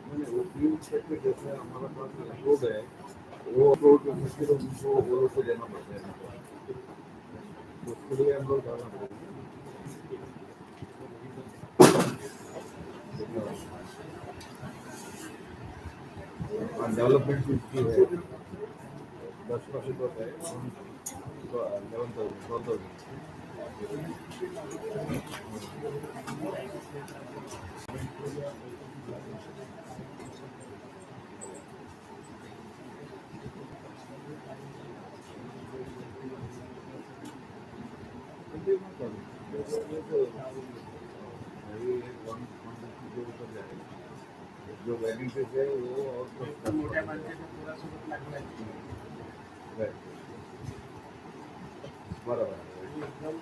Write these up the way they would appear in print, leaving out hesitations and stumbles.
मैंने वो ग्रीन छत में जैसे हमारा पास रोड है, वो रोड में फिर उनको वो लोग को देना पड़ता है, तो उसके लिए हम लोग जाना पड़ेगा। डेवलपमेंट की है 10% होता है, 11,000 12,000। जो वेडिंग पे है वो और मोठ्या माणसाचा थोडा सोबत लागला आहे बरोबर एकदम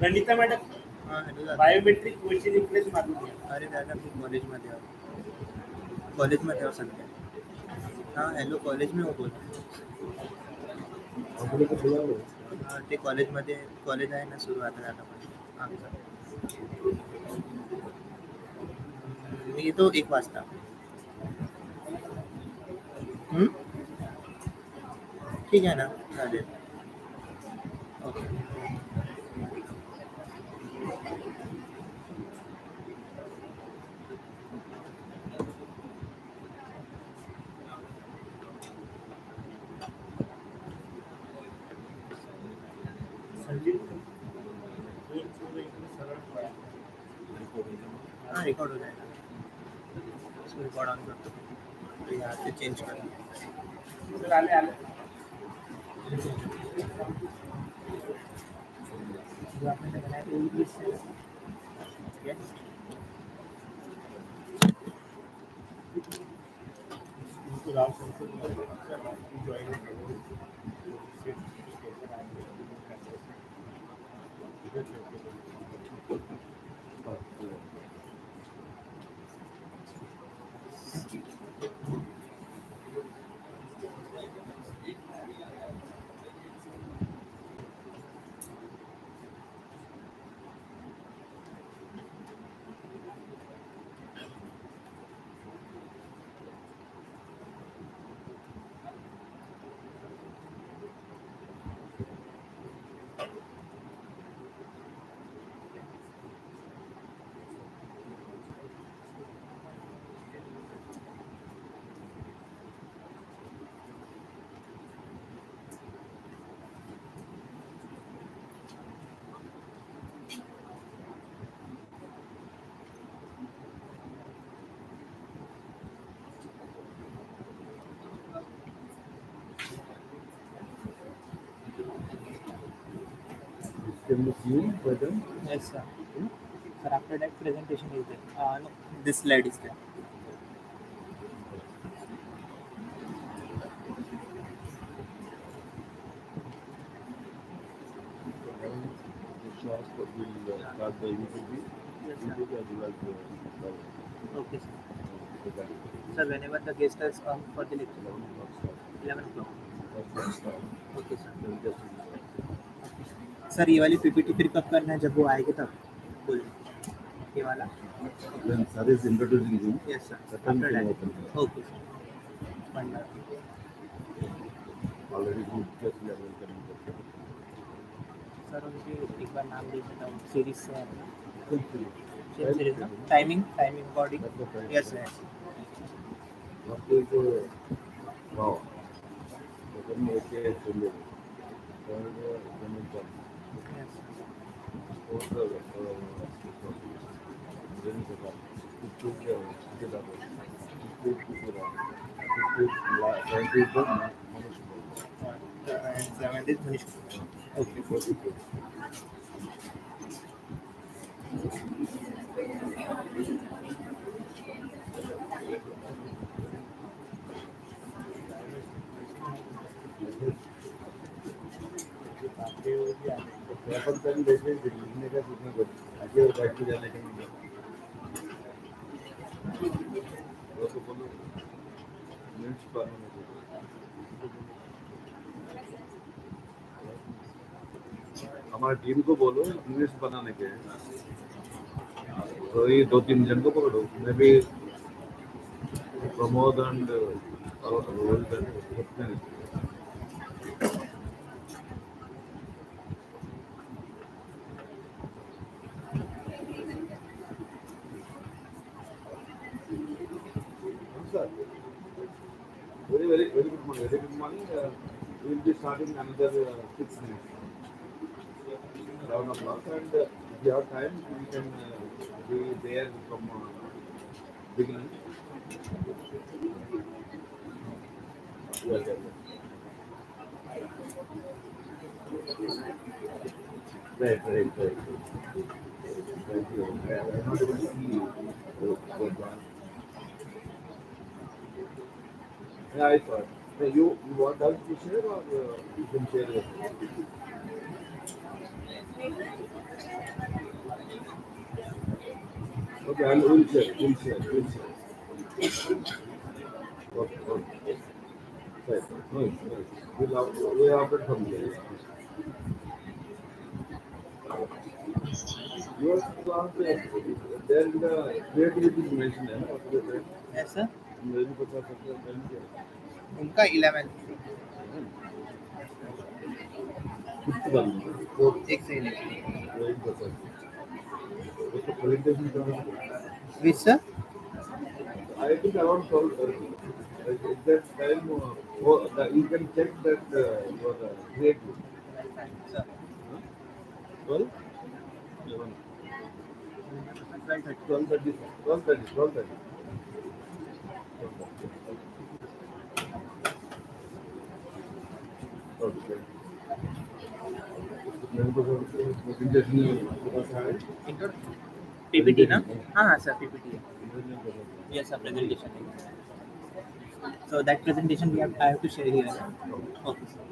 रणिता मॅडम हां हॅलो दादा. बायोमेट्रिक क्वेश्चन रिप्लेस मारून घ्या. अरे दादा मी कॉलेजमध्ये आहो. कॉलेजमध्ये आहो सध्या. हां हॅलो कॉलेज में हो बोल. हां ते कॉलेजमध्ये कॉलेज आहे ना सुरू आता झालं पण आमचं. मी येतो 1 वाजता. ठीक आहे ना चालेल. ओके. हाँ रिकॉर्ड हो जाएगा. इसको रिकॉर्ड ऑन कर दो. तो यहाँ से चेंज करना. सर आले आले जो आपने लगाया है वो भी इससे yes. उनको राव संसद join Can you see button? Yes sir. Sir after that presentation is there. No, this slide is there. Start the interview. Yes sir. Okay sir. Okay. Sir whenever the guests come for the lecture. 11 o'clock. Okay sir. Sir ये वाली PPT फिर कब करना है जब वो आएगी तब बोल. ये वाला When sir is introducing you, yes sir. the time After will that. open. Okay sir. Fine. Already good just we are welcoming. Sir उनके एक बार नाम लिख देता हूँ सीरीज से है सेम सीरीज ना timing according. Yes sir. What is the wow? Then okay चलिए. ओके. अपन पहले देखे लिखने का सीखना कुछ आगे और बैठ के जाने का नहीं वो तो बोलो मिनट्स पर हमारी टीम को बोलो इंग्लिश बनाने के तो ये 2-3 जन को पकड़ो मैं भी Pramod and Rohit sir. Very good morning. Very good morning. We will be starting another 6 minutes. Around o'clock, and if you have time, we can be there from beginning. Yes, yes, yes. Right, right, right. Thank you. I'm not able to see you. Yeah, I thought. You want us to share or you can share it? Okay, we'll share. We'll share. We'll share. Okay, okay. Right. Nice, nice. We'll have it from there. Your class, there in the creativity mentioned, है ना? ऐसा मुझे भी पता चलता है क्या उनका 11 कुछ बंद तो एक से 11 एक बता उसको प्रेजेंटेशन करना विच sir I think around 12 at that time you can check that your creative sir 12 11 12:30 12:30 okay मेरे को प्रेजेंटेशन बताया है इंटर पीपीटी ना हाँ हाँ सर पीपीटी है यस सर प्रेजेंटेशन है so that presentation I have to share here okay sir.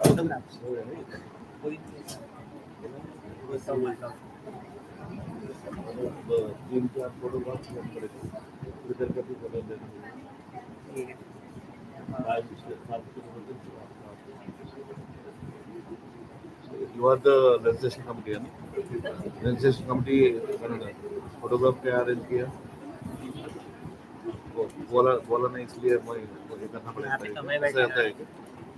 Photographs कोई बोलता बोलता तीन चार फोटोग्राफ इधर का भी बदल देते ठीक है You are the registration committee, ना? Registration committee फोटोग्राफ क्या अरेंज किया? बोला नहीं इसलिए मुझे करना पड़ेगा। यहाँ पे तो मैं बैठा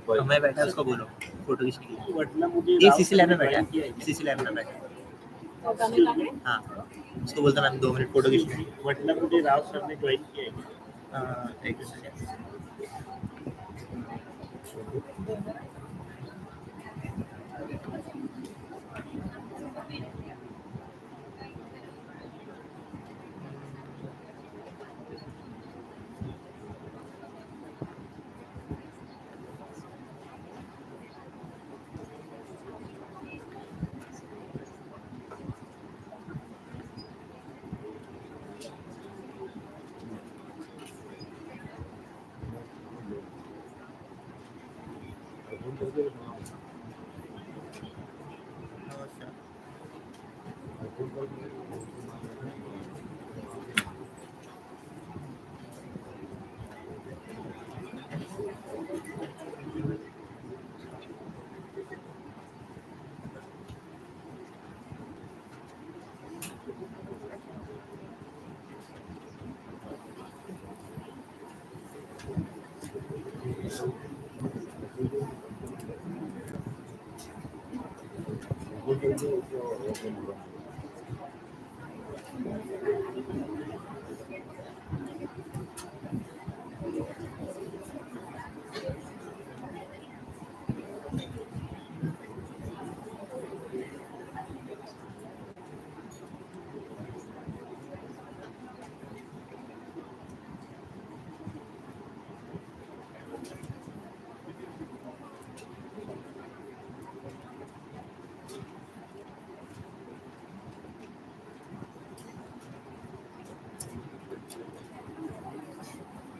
तो मैं बैठा उसको बोलो फोटो खींचने के लिए ये सीसी लैब में बैठा सीसी लैब में बैठा हाँ उसको बोलता मैम 2 मिनट फोटो खींचने मतलब मुझे राव सर ने ज्वाइन किया है एक सेकंड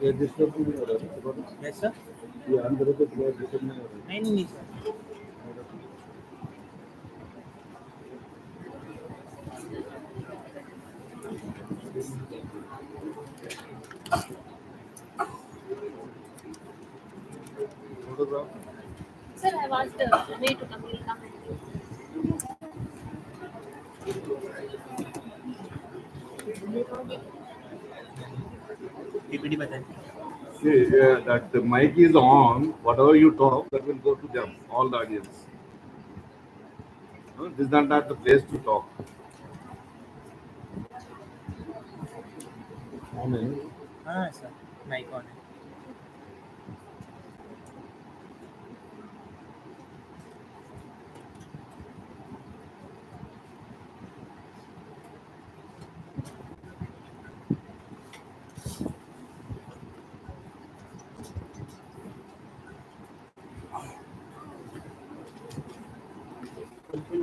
ये डिस्टर्ब नहीं हो रहा है ना? Yes sir. ये अंदर तो पूरा डिस्टर्ब नहीं हो रहा नहीं सर। है photograph Sir, I have asked May to come. He'll come. PPT बताइए। see that the mic is on, whatever you talk that will go to them, all the audience. This is not the place to talk. हाँ sir, mic on है।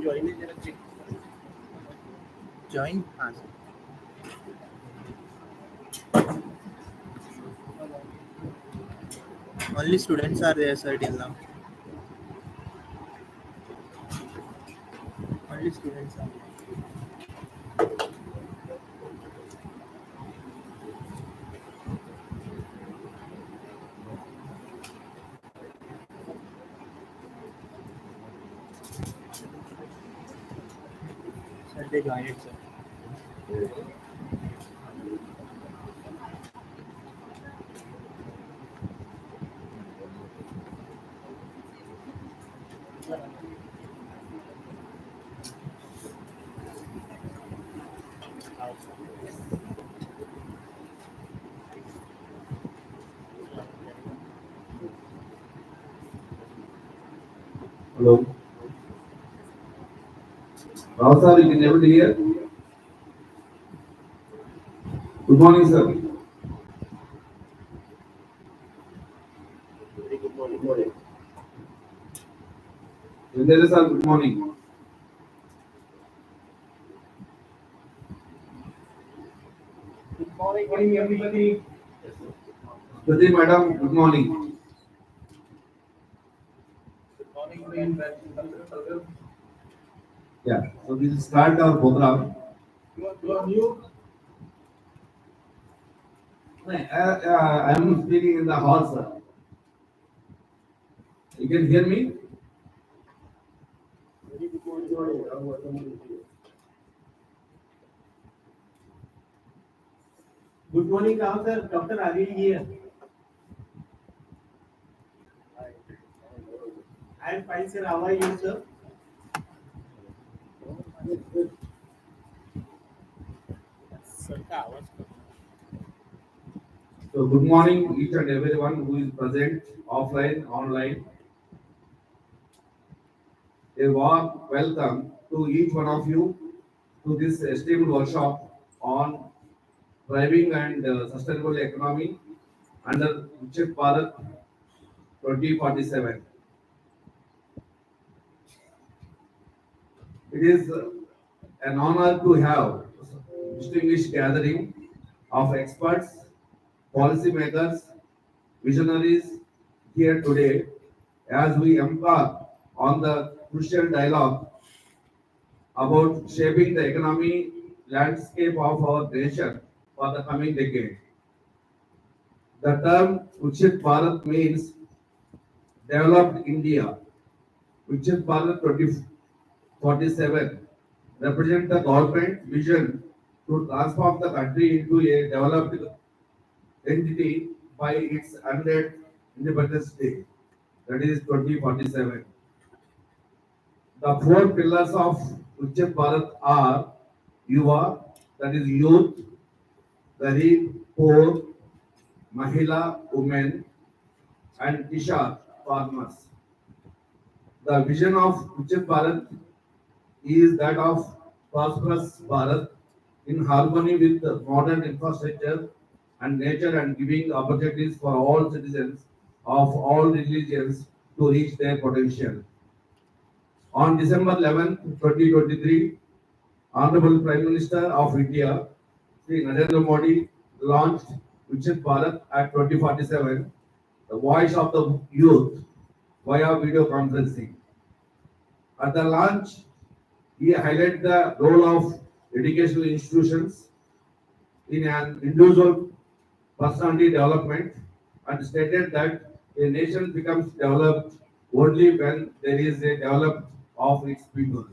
Join है जरा check. Join हाँ sir. Only students are there, sir, till now. Only students are there. Sir, they joined it, sir. Hello. Rao sir, you can able to hear? Good morning, sir. Very good morning. Vindhya sir, good morning. Good morning everybody. Prati madam, good morning. Good morning. Yeah, so we will start our program. You are new. I am speaking in the hall, sir. You can hear me? Very good morning. Good morning, Rao sir. Dr. Agil here. I am fine, sir. How are you, sir? Sir, का आवाज So good morning, each and everyone who is present, offline, online. A warm welcome to each one of you to this esteemed workshop on thriving and sustainable economy under Viksit Bharat 2047. It is an honor to have distinguished gathering of experts, policymakers, visionaries here today as we embark on the crucial dialogue about shaping the economy landscape of our nation for the coming decade. The term Viksit Bharat means developed India. Viksit Bharat 2047 represents the government vision to transform the country into a developed entity by its 100th Independence Day, that is 2047. The four pillars of Viksit Bharat are Yuva, that is youth, Garib, poor, Mahila, women, and Kishar, farmers. The vision of Viksit Bharat is that of prosperous Bharat in harmony with the modern infrastructure and nature and giving opportunities for all citizens of all religions to reach their potential. On December 11th, 2023, Honorable Prime Minister of India, Sri Narendra Modi, launched Viksit Bharat at 2047, the voice of the youth via video conferencing. At the launch, he highlighted the role of educational institutions in an individual personality development and stated that a nation becomes developed only when there is a development of its people.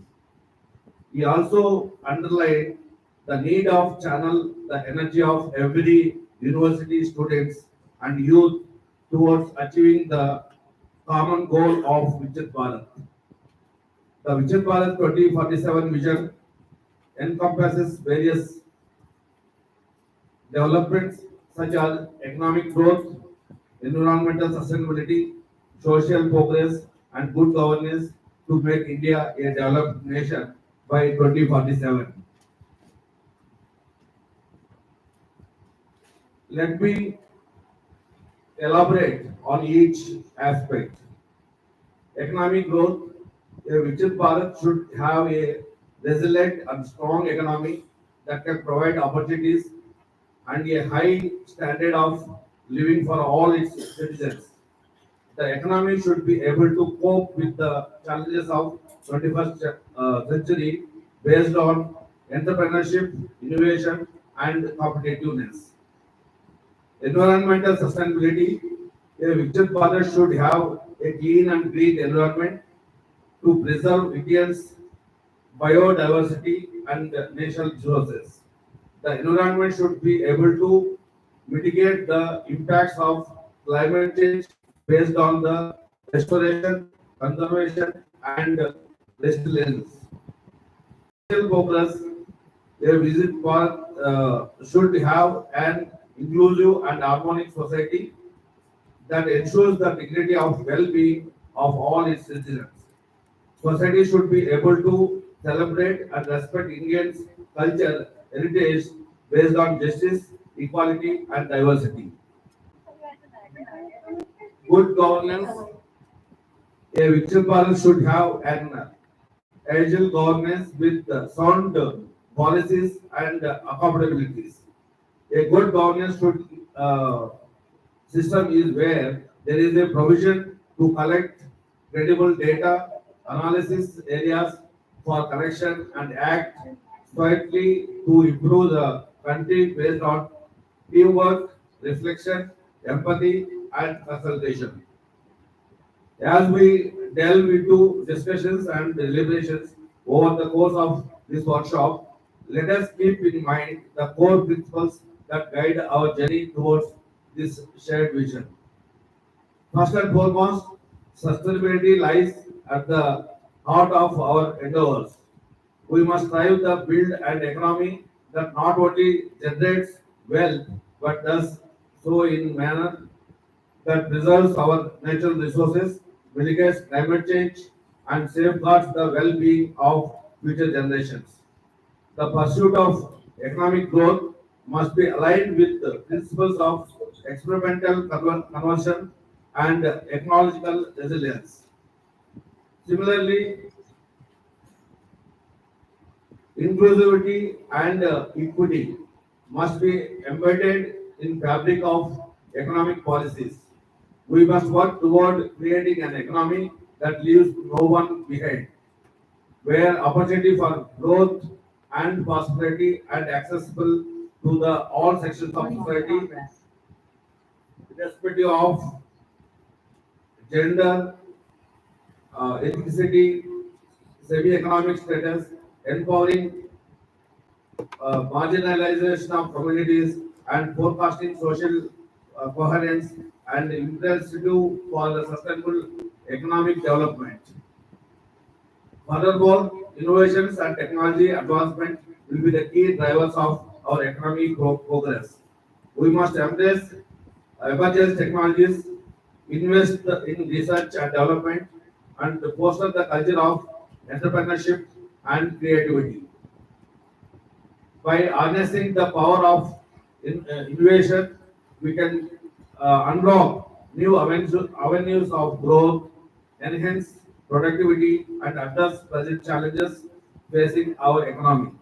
He also underlined the need of channel the energy of every university students and youth towards achieving the common goal of Viksit Bharat. The Viksit Bharat 2047 vision encompasses various developments such as economic growth, environmental sustainability, social progress, and good governance to make India a developed nation by 2047. Let me elaborate on each aspect. Economic growth, a Viksit Bharat should have a resilient and strong economy that can provide opportunities and a high standard of living for all its citizens. The economy should be able to cope with the challenges of 21st century based on entrepreneurship, innovation, and competitiveness. Environmental sustainability, a Viksit Bharat should have a clean and green environment to preserve Indians' biodiversity and natural resources. The environment should be able to mitigate the impacts of climate change based on the restoration, conservation, and resilience. Social progress, a visit for should have an inclusive and harmonic society that ensures the dignity of well-being of all its citizens. Society should be able to celebrate and respect Indians' culture, heritage based on justice, equality, and diversity. Good governance, a Viksit Bharat should have an agile governance with sound policies and accountabilities. A good governance should system is where there is a provision to collect credible data, analysis areas for correction, and act swiftly to improve the country based on teamwork, reflection, empathy, and consultation. As we delve into discussions and deliberations over the course of this workshop, let us keep in mind the core principles that guide our journey towards this shared vision. First and foremost, sustainability lies at the heart of our endeavors. We must strive to build an economy that not only generates wealth but does so in manner that preserves our natural resources, mitigates climate change, and safeguards the well-being of future generations. The pursuit of economic growth must be aligned with the principles of experimental conversion and ecological resilience. Similarly, inclusivity and equity must be embedded in fabric of economic policies. We must work toward creating an economy that leaves no one behind, where opportunity for growth and prosperity and accessible to the all sections of society, irrespective of gender, ethnicity, semi-economic status, empowering marginalization of communities, and forecasting social coherence and imperative for the sustainable economic development. Furthermore, innovations and technology advancement will be the key drivers of our economic progress. We must embrace emerging technologies, invest in research and development, and foster the culture of entrepreneurship and creativity. By harnessing the power of innovation, we can unlock new avenues of growth, enhance productivity, and address present challenges facing our economy.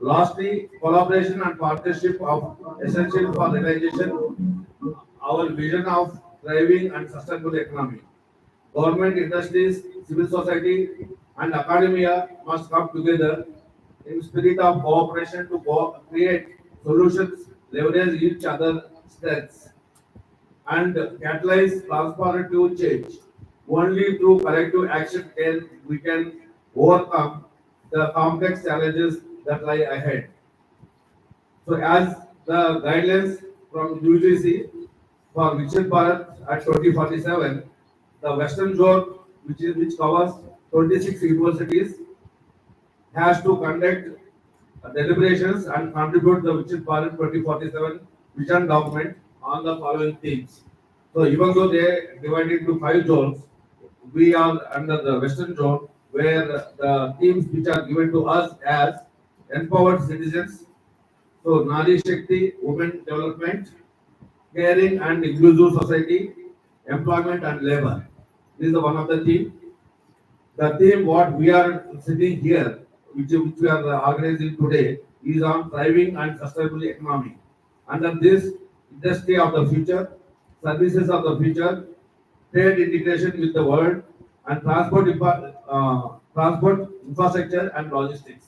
Lastly, collaboration and partnership of essential for realization our vision of thriving and sustainable economy. Government, industries, civil society, and academia must come together in spirit of cooperation to create solutions, leverage each other's strengths, and catalyze transformative change. Only through collective action can we can overcome the complex challenges that lie ahead. So, as the guidelines from UGC for Viksit Bharat at 2047, the Western Zone, which covers 26 universities, has to conduct deliberations and contribute the Viksit Bharat 2047 vision document on the following themes. So even though they divided into 5 zones, we are under the Western Zone where the themes which are given to us as empowered citizens, so Nari Shakti, women development, caring and inclusive society, employment and labor. This is one of the theme. The theme what we are sitting here, which we are organizing today, is on thriving and sustainable economy. Under this industry of the future, services of the future, trade integration with the world, and transport infrastructure and logistics.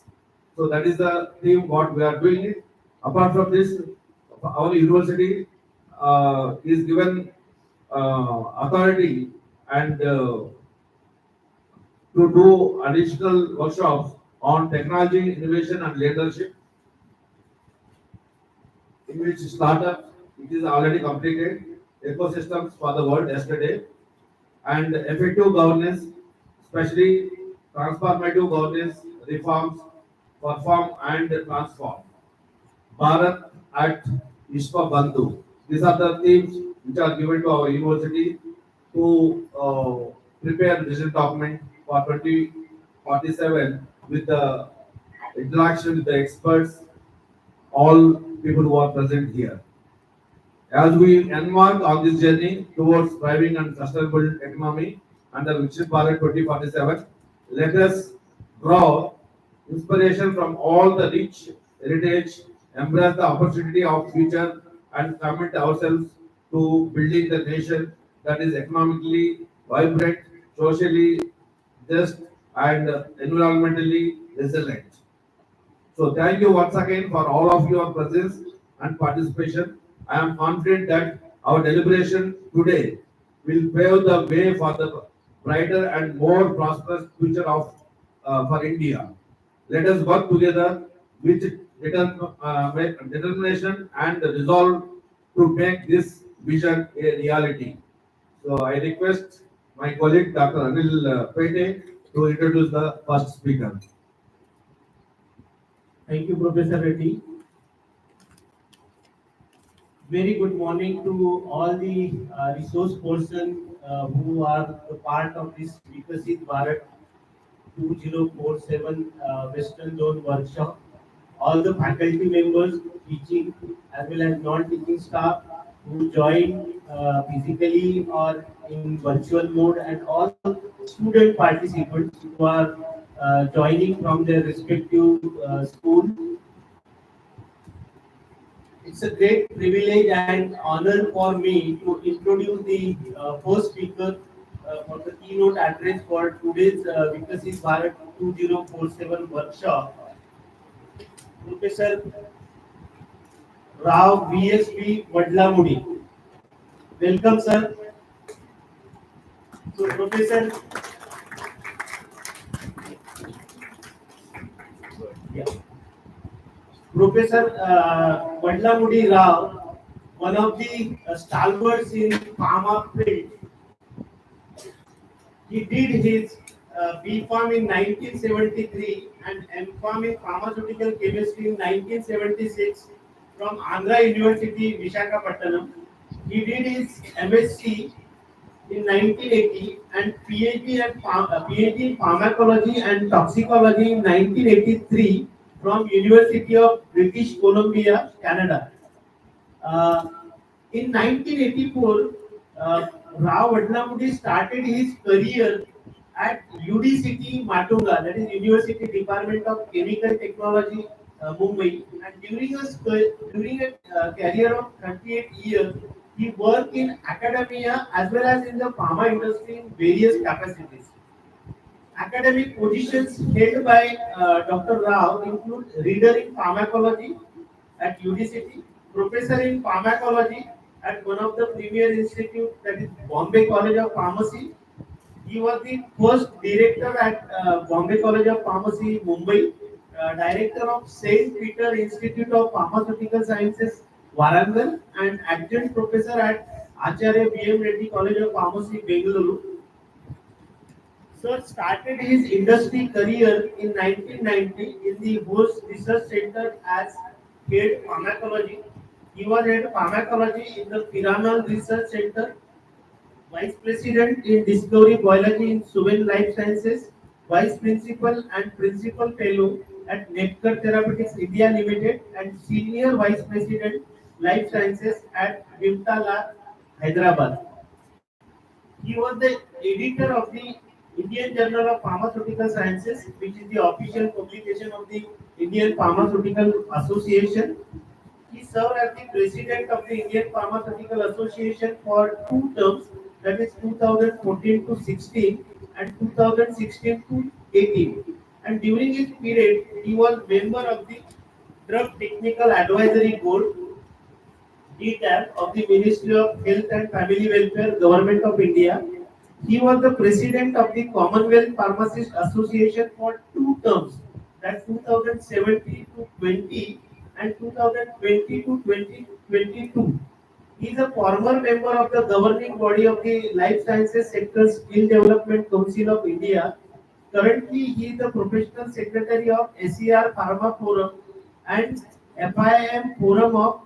So that is the theme what we are doing it. Apart from this, our university is given authority and to do additional workshops on technology, innovation, and leadership, in which startups, it is already completed, ecosystems for the world yesterday, and effective governance, especially transformative governance, reforms, perform and transform. Bharat at Vishwa Bandhu. These are the themes which are given to our university to prepare vision document for 2047 with the interaction with the experts, all people who are present here. As we embark on this journey towards thriving and sustainable economy under Viksit Bharat 2047, let us draw inspiration from all the rich heritage, embrace the opportunity of future, and commit ourselves to building the nation that is economically vibrant, socially just, and environmentally resilient. So thank you once again for all of your presence and participation. I am confident that our deliberation today will pave the way for the brighter and more prosperous future of for India. Let us work together with determination and resolve to make this vision a reality. So I request my colleague Dr. Anil Pete to introduce the first speaker. Thank you, Professor Reddy. Very good morning to all the resource person who are the part of this Viksit Bharat 2047 Western Zone workshop. All the faculty members, teaching as well as non-teaching staff who joined physically or in virtual mode, and all student participants who are joining from their respective school. It's a great privilege and honor for me to introduce the first speaker for the keynote address for today's Viksit Bharat 2047 workshop, Professor Rao VSP Vadlamudi. Welcome, sir. So, Professor, yeah. Professor Vadlamudi Rao, one of the stalwarts in pharma field. He did his B.Pharm in 1973 and M.Pharm in pharmaceutical chemistry in 1976 from Andhra University, Visakhapatnam. He did his MSc in 1980 and PhD in pharmacology and toxicology in 1983 from University of British Columbia, Canada. Uh, in 1984, Rao Vadlamudi started his career at UDCT Matunga, that is University Department of Chemical Technology Mumbai. And during a career of 38 years, he worked in academia as well as in the pharma industry in various capacities. Academic positions held by Dr. Rao include reader in pharmacology at UDCT, professor in pharmacology at one of the premier institutes, that is Bombay College of Pharmacy. He was the first director at Bombay College of Pharmacy, Mumbai, director of Saint Peter Institute of Pharmaceutical Sciences, Warangal, and adjunct professor at Acharya B.M. Reddy College of Pharmacy, Bengaluru. Sir started his industry career in 1990 in the Bose Research Center as head pharmacology. He was head pharmacology in the Piranal Research Center, vice president in discovery biology in Suven Life Sciences, vice principal and principal fellow at Nectar Therapeutics India Limited, and senior vice president life sciences at Vimta Hyderabad. He was the editor of the Indian Journal of Pharmaceutical Sciences, which is the official publication of the Indian Pharmaceutical Association. He served as the president of the Indian Pharmaceutical Association for 2 terms, that is 2014 to 16 and 2016 to 18. And during his period, he was member of the Drug Technical Advisory Board DTAB of the Ministry of Health and Family Welfare, Government of India. He was the president of the Commonwealth Pharmacist Association for 2 terms, that's 2017 to 20 and 2020 to 2022. He is a former member of the governing body of the Life Sciences Sector Skill Development Council of India. Currently, he is the professional secretary of SER Pharma Forum and FIM Forum of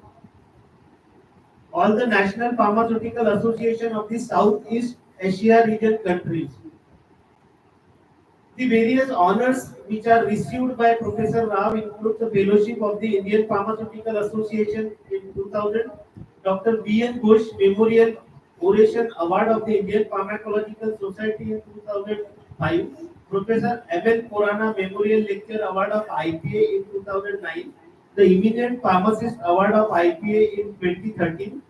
all the National Pharmaceutical Association of the Southeast Asia region countries. The various honors which are received by Professor Rao include the Fellowship of the Indian Pharmaceutical Association in 2000, Dr. B.N. Bush Memorial Oration Award of the Indian Pharmacological Society in 2005, Professor M.L. Khurana Memorial Lecture Award of IPA in 2009, the Eminent Pharmacist Award of IPA in 2013,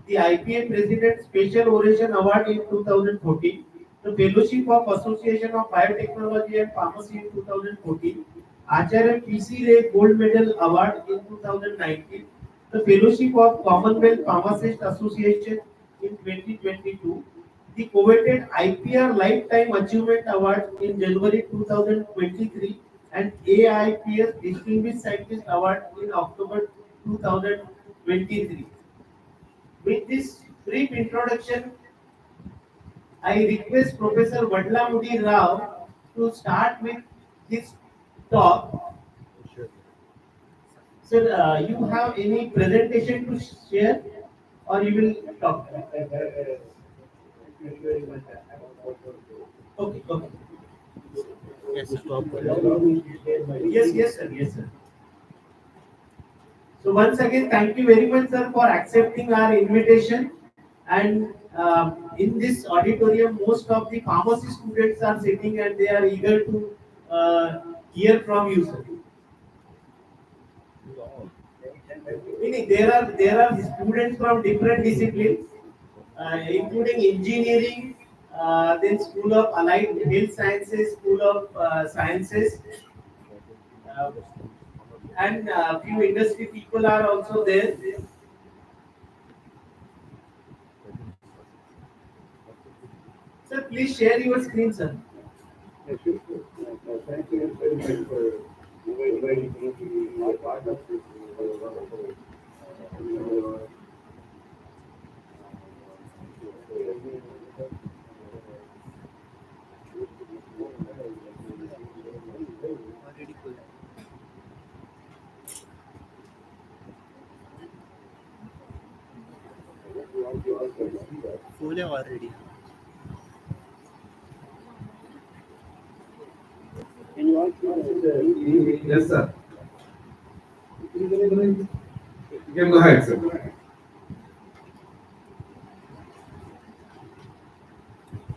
the IPA President Special Oration Award in 2014, the Fellowship of Association of Biotechnology and Pharmacy in 2014, Acharya P.C. Ray Gold Medal Award in 2019, the Fellowship of Commonwealth Pharmacist Association in 2022, the coveted IPR Lifetime Achievement Award in January 2023, and AIPS Distinguished Scientist Award in October 2023. With this brief introduction, I request Professor Vadlamudi Rao to start with his talk. Sir, you have any presentation to share, or you will talk? Okay, okay. Yes, stop. Yes, sir. Yes, sir. So once again, thank you very much, sir, for accepting our invitation. And in this auditorium, most of the pharmacy students are sitting, and they are eager to hear from you, sir. Meaning there are students from different disciplines, including engineering, then School of Allied Health Sciences, School of Sciences, uh, and few industry people are also there. Sir, please share your screen, sir. Yes, sure. Thank you very much for inviting me to be a part of this wonderful. Already full. Full है already. Can you all see Yes, sir. You can go ahead, sir.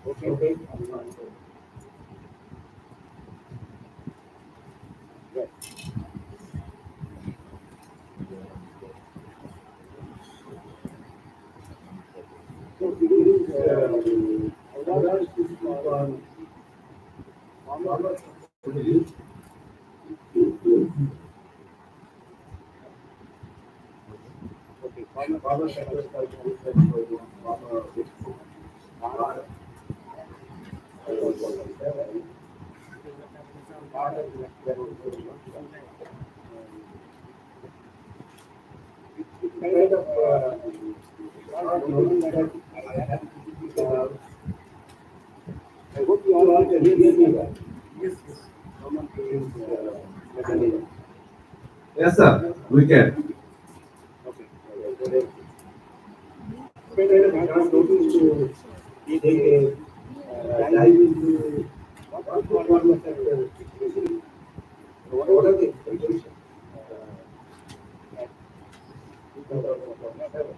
Okay. Right. So it is I would like to speak on farmer subsidies to okay, farmer sector subsidies for farmer Bharat, 1.7, Bharat it's kind of not knowing that I have I hope you all can hear me well. Yes, yes. Someone please mechanism. Yes, sir. We can. Okay. Kind of I have noticed to take a dive into what farmer sector is. What are the expectations at 2047?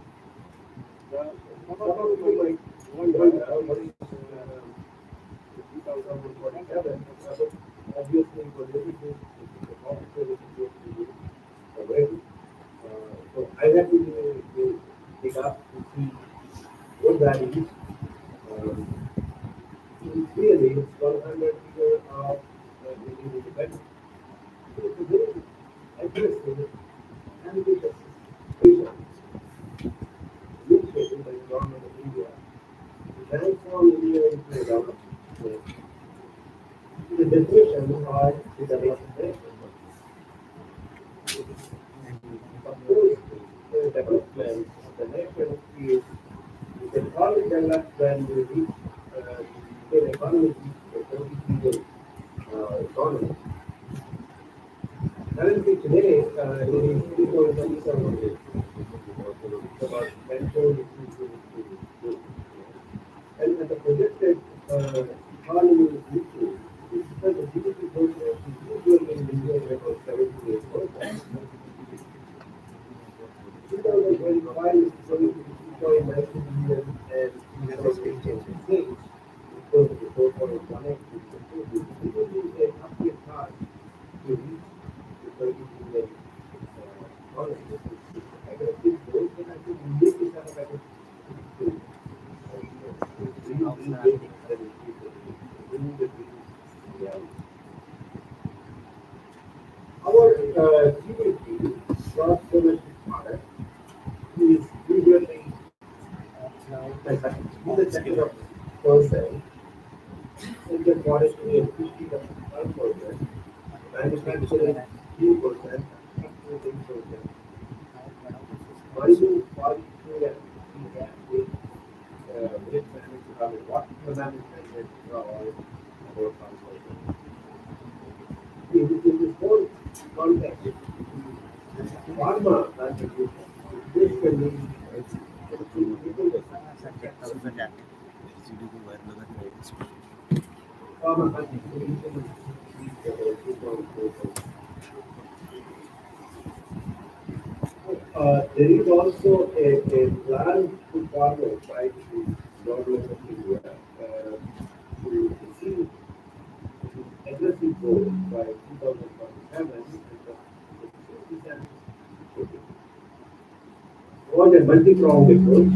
Some of you might wonder what is 2047. Obviously, for everything, the competition is going to be already. So I have to dig up to see what that is. Um, Clearly, it's 100 years of making independence. So it's a very aggressive, ambitious vision initiated by the government of India to transform India into a developed nation. The definition of the developed nation. Of course, the development of the nation is the economic development will reach the economy reach the 20 trillion economy. Currently today, it is 3,700. It's about 10,000. And the projected economy is reaching, because the GDP growth rate is usually in India is about 7 to 8%. 2025 is going to be 2.9 billion and 2026 is going to be 4.18 billion. So this is a uphill path to reach the 30 billion economy. I can see growth, and I think we need to have a better to bring the reality. Our GDP, gross domestic product, is usually in the sector of percent, Indian forestry and fishing of 1%, manufacturing 3%, excluding percent. Mining, forestry and gas with waste management, water management, all about 1%. In this whole context, pharma contribution is basically pharma contribution is about 2.4%. There is also a plan to follow by the government of India to achieve aggressive goal by 2047 and the was a multi-pronged approach.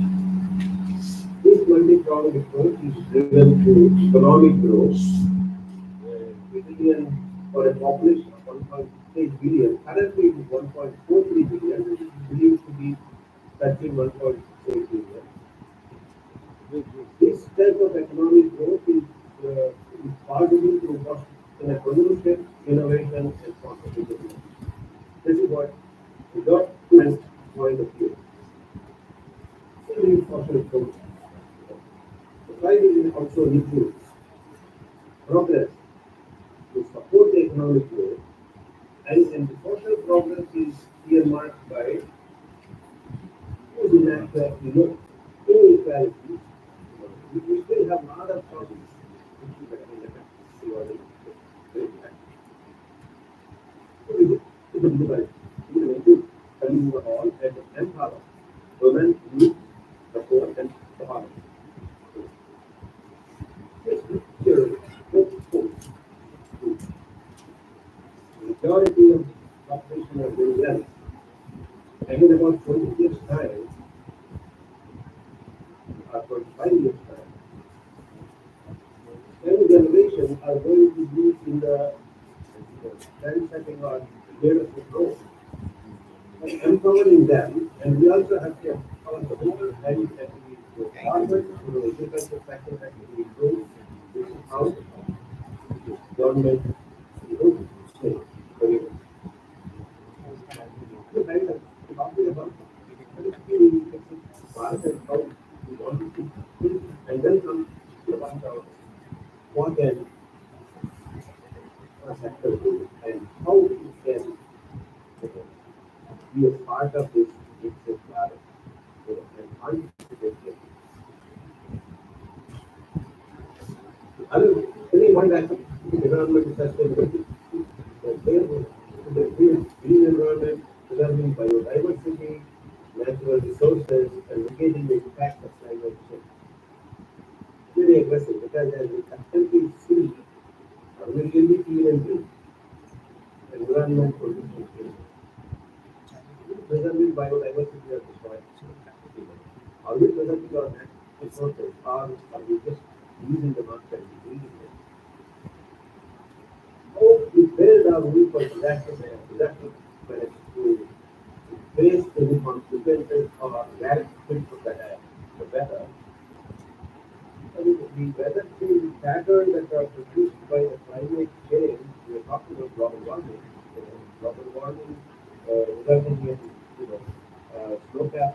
This multi-pronged approach is driven to economic growth. Billion for a population of 1.8 billion. Currently, it is 1.43 billion, which is believed to be touching 1.8 billion. This type of economic growth is possible through what in a pollution, innovation, and competitiveness. This is what the government point of view. Fossil fuels. The private also need to progress to support the economic growth, and the social progress is earmarked by natural, inequality. We still have a lot of problems. We need to continue all and empower women, youth, the poor, and the farmers. This picture hopeful. Majority of the population are very young. And in about 20 years' time, our 25 years time, young generation are going to be in the trend setting or leadership role. And empowering them, and we also have to empower the whole value that we go forward, agriculture sector that we improve. This is how government, say, very well. So that is talking about Bharat and how we want to build, and then come to about what can a sector do and how it can be a part of this Viksit Bharat, and participate in it. Any one aspect of environment is sustainability. The green environment, preserving biodiversity, natural resources, and mitigating the impact of climate change. Very aggressive because as we constantly see, we really clean and green, environment pollution free. Preserving biodiversity are destroyed. Are we preserving our natural resources, or are we just using the market and depleting them? How we build our rule for disaster management to face any consequences or direct effects of the weather. I mean, the weather change pattern that are produced by the climate change, we are talking about global warming. Global warming resulting in snowcap,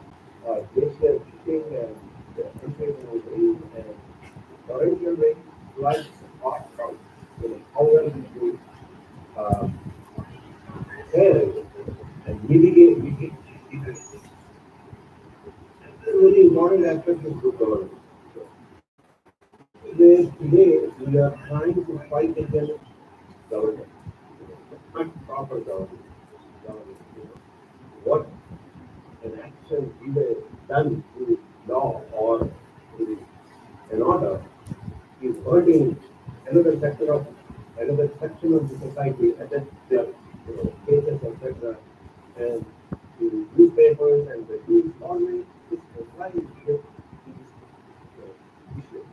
glacier heating, and unfavorable rain, and torrential rain, floods, or drought. How well we do uh, help and mitigate it. A very important aspect is good governance. Today we are trying to fight against government, not proper government. What an action either done through law or through an order is hurting another section of the society, and then their cases, etc. And the newspapers and the news always is trying to get these issues.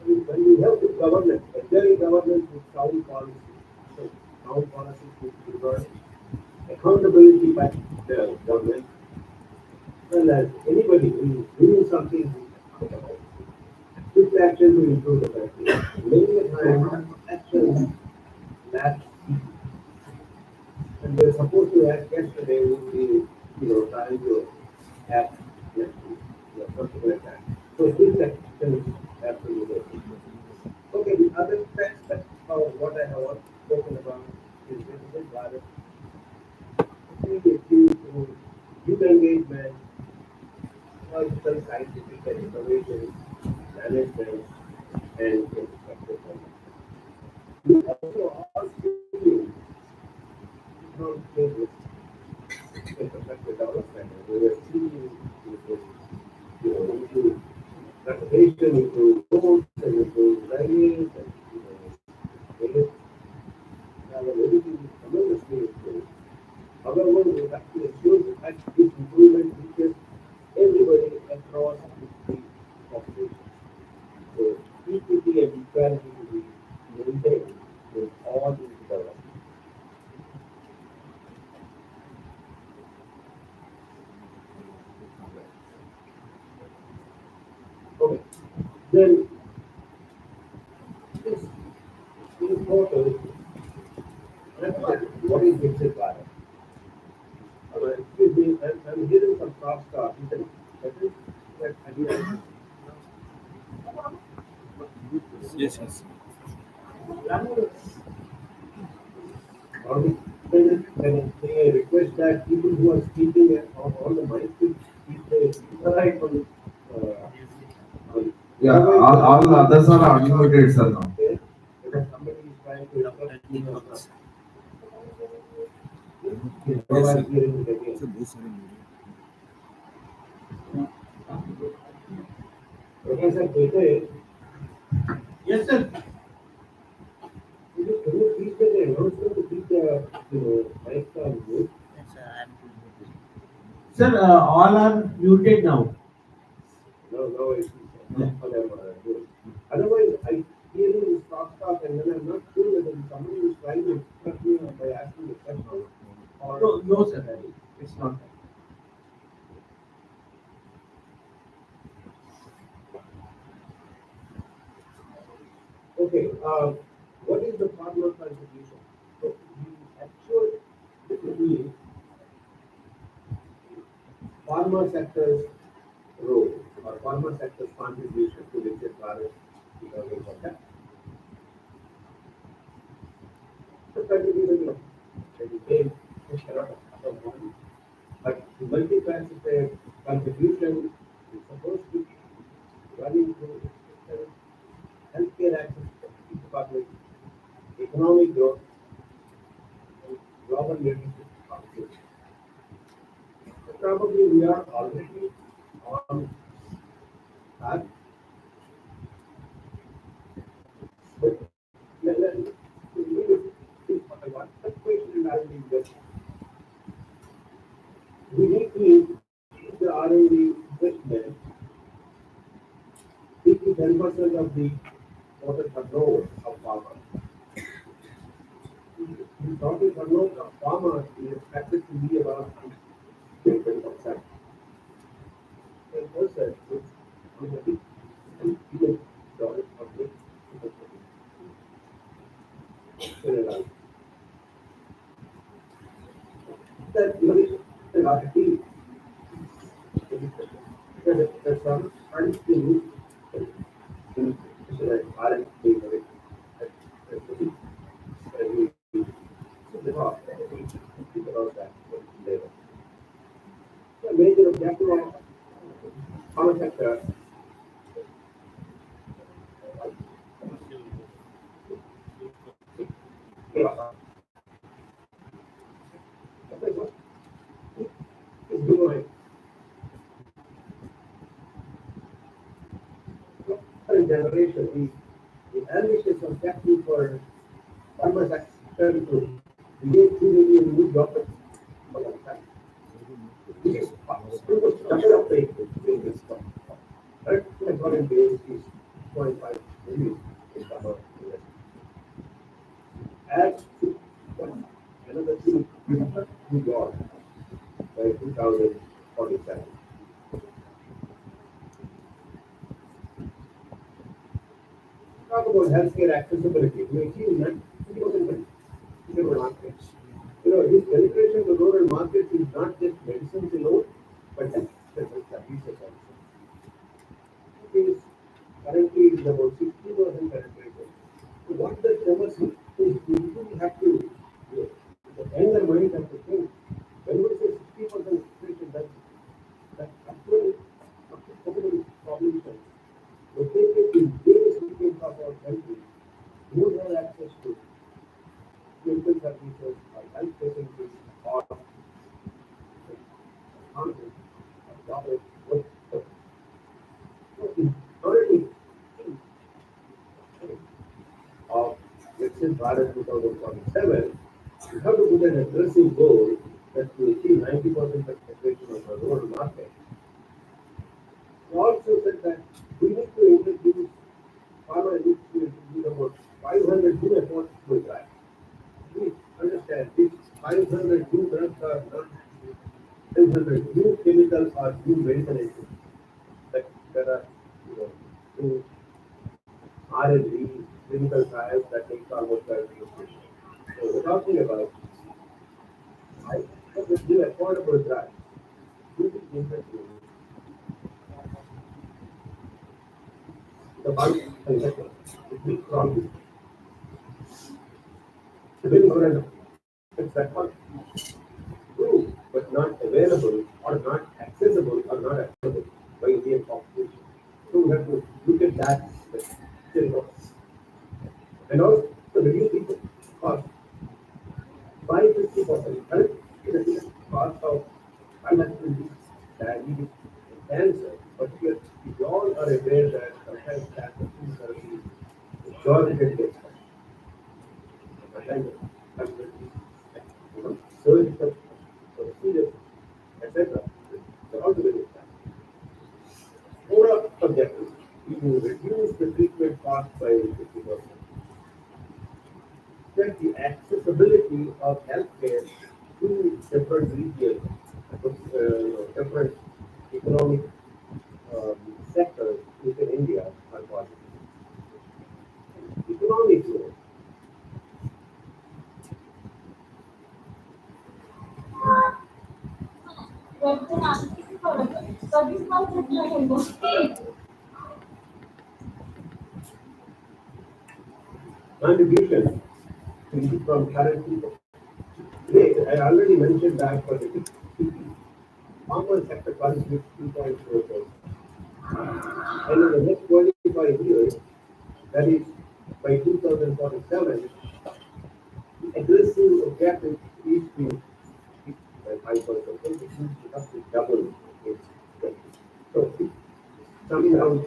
When we have the government, a government with sound policy, so sound policies with regard accountability by the government, well as anybody who is doing something accountable. Quick action to improve the country. Many a time, action lacks speed. And we're supposed to act yesterday, would be, trying to act next week, something like that. So quick action is absolutely. Okay, the other aspect of what I have spoken about is digital Bharat. I think it's due to youth engagement, logical, scientific, and innovation, management, and infrastructure development. We also are seeing economic changes, infrastructure development, and we are seeing into transportation, into roads, and into railways, and railways. Now, everything is tremendously improved. However, we have to ensure that this improvement reaches everybody across the population. So equity and equality will be maintained in all these developments. Okay. Then this important what is Viksit Bharat? Excuse me, I'm hearing some crosstalk. That is that idea. Yes, yes. Or can I request that people who are speaking on the mic to keep the right on Yeah, all the others are unmuted, sir, now. there, because somebody is trying to interrupt me or not. Otherwise, hearing it again. Professor Pete, Yes, sir. can you please make an announcement to keep the mics on mute? Sir, all are muted now. now I see how they're doing. Otherwise, I hear this talk, and then I'm not sure whether somebody is trying to instruct me by asking a question or. No, sir, it's not. Okay, what is the farmer contribution? So the actual, the farmer sector's role or farmer sector's contribution to Viksit Bharat 2040. The contribution that is made is cannot account for. But the multifaceted contribution is supposed to be running through healthcare access to the public, economic growth, and global leadership competition. So probably we are already on that. But one question I will just we need to increase the R&D investment 10% of the total turnover of farmers. The total turnover of farmers is expected to be about 20%. 10% is $1 billion of the that is the reality. There's some unskilled R&D about that later. The major objective of farmer sector is doing current generation, the ambitious objective for farmer sector to create 2 million new jobs for the time. This is double of the current employment base is 0.5 million in farmer industry. Add another 2 new jobs by 2047. Talk about healthcare accessibility. We achieve 90% in rural markets. This penetration to rural markets is not just medicines alone, but services also. It is currently it is about 60% penetration. So what the chemist is we really have to the younger mind have to think. When we say 60% penetration, that's actually applicable population located in various regions of our country who have access to medical services or health facilities or housing or job work. So in order to of Viksit Bharat 2047, we have to put an aggressive goal that to achieve 90% penetration of the rural market. We also said that we need to introduce farmer needs to introduce about 500 new affordable drugs. Please understand these 500 new drugs are not 500 new chemicals or new medicines. There are new R&D clinical trials that take almost 12 years. So we're talking about new affordable drugs. This is interesting. The bulk sector is big problem. Very good. It's that one. True, but not available or not accessible or not accessible by Indian population. So we have to look at that still. And also reduce the cost by 50%. Correct? The cost of unnecessary diabetes and cancer, but here we all are aware that sometimes cancer therapy is exorbitant. Surgical procedures, etc. They're all very expensive. Overall, objective. You reduce the treatment cost by 50%. Then the accessibility of healthcare to different regions, different economic um, sectors within India are possible. Economic growth. Contribution from current people. Today, I already mentioned that for the farmer sector contributes 2.4%. And in the next 25 years, that is by 2047, the aggressive objective is to by 5%. So it has to double its so it's coming around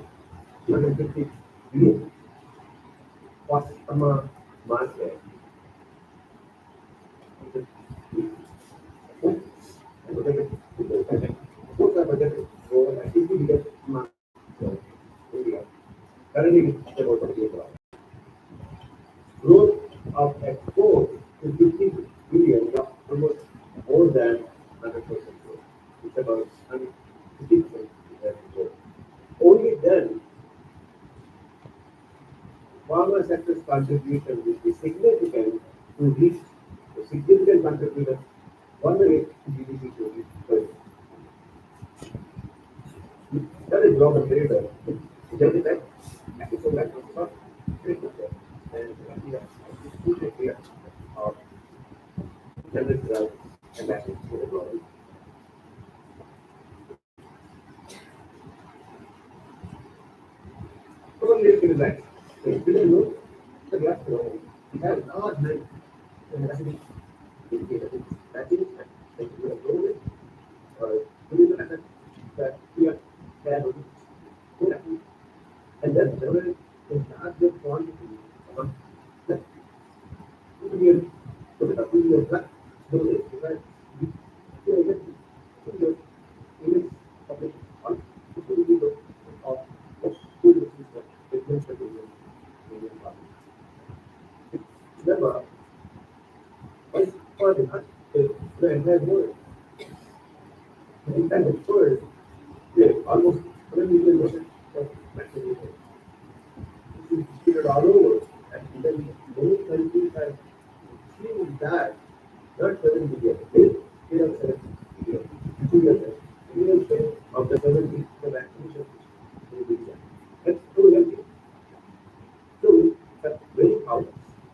250 billion customer market. Both are budgeted. So I think we get India. Currently, it's about 28. Growth of export to 50 billion is almost more than 100% growth. It's about 150% growth. Only then farmer sector's contribution will be significant to reach the significant contributor 1 rate to GDP to reach 30. That is global trader. That is that. It's a lack of trade and we have to clear of general drugs and that is the global. So let's get back. We didn't know the gas we have not made capacity indicated that is that we have known it or we will have that we are there and then level is not the quantity of the period so the period that so it is that you get to image of the on the period of food system it means that remember why for the entire world the entire world almost 1 million of vaccination distributed all over, and then many countries have seen that not 7 billion, they have 7 billion, 2 years, million share of the 70 the vaccination in India. That's so healthy. So that's very powerful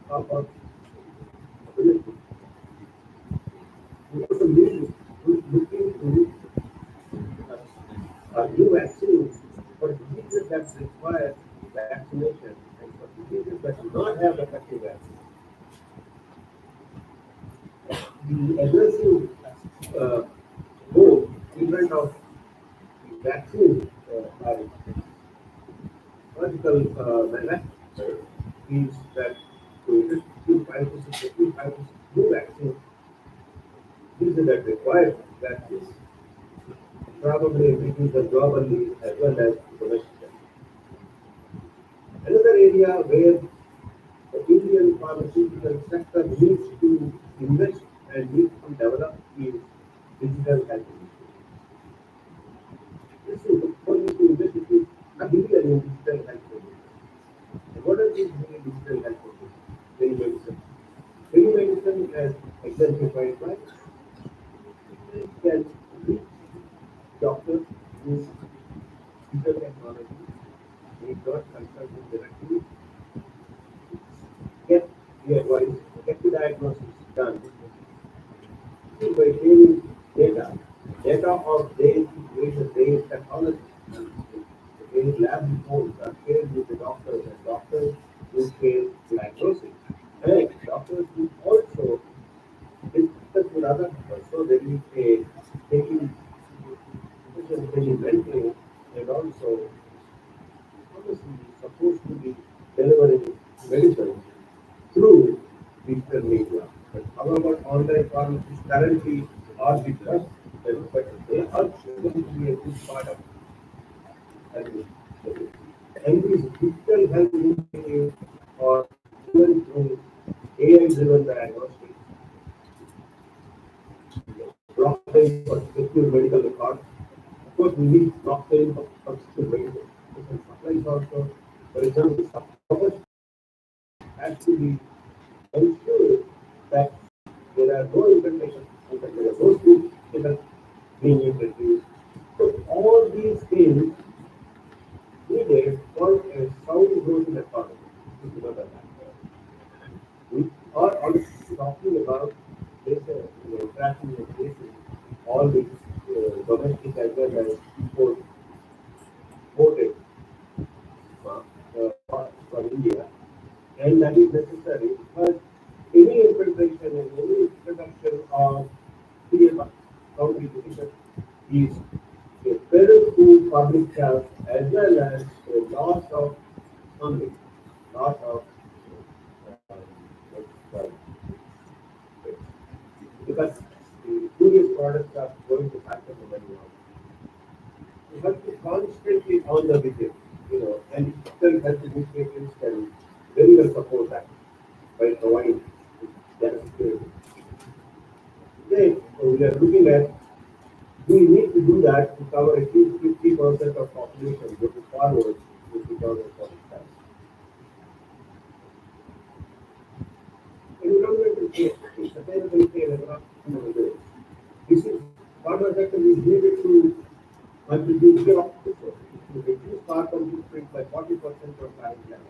of our ability. We also need to look into new vaccines for diseases that require vaccination and for diseases that do not have effective vaccine. The aggressive goal in front of vaccine by medical manufacturers is that to just 5 to 6 new vaccines, these are that require vaccines, probably reduce the globally as well as domestically. Another area where the Indian pharmaceutical sector needs to invest and needs to develop is digital health initiatives. This is for you to invest in a billion in digital health initiatives. What are these digital health initiatives? Telemedicine. Telemedicine, as exemplified by, can reach doctors use digital technology, need not consult them directly, get the advice, get the diagnosis done by sharing data of various technology. Various lab reports are shared with the doctors, and doctors will share diagnosis. And doctors will also discuss with other doctors. So there is a taking mentoring and also pharmacy is supposed to be delivering medicine through digital media. But however, online pharmacies currently are with us, but they are going to be a good part of And these digital health initiatives or even through AI-driven diagnostics, blockchain for secure medical records. Of course, we need blockchain for secure medical and supplies also. For example, suppliers has to be ensured that there are no implementations and that there are no skills being introduced. So all these things needed for a sound growth in economy. If you know that. We are also talking about this interaction with places, all these domestic as well as imported for India, and that is necessary because any infiltration and any introduction of PMR, county division, is a peril to public health as well as a loss of funding, loss of uh, because the previous products are going to happen in many ways. You have to constantly on the visit, and digital health initiatives can very well support that by providing that security. Then we are looking at we need to do that to cover at least 50% of population looking forward to 2045. Environmental care, sustainable care, and environmental care. This is farmer sector is needed to contribute the opposite. To reduce carbon footprint by 40% from current level.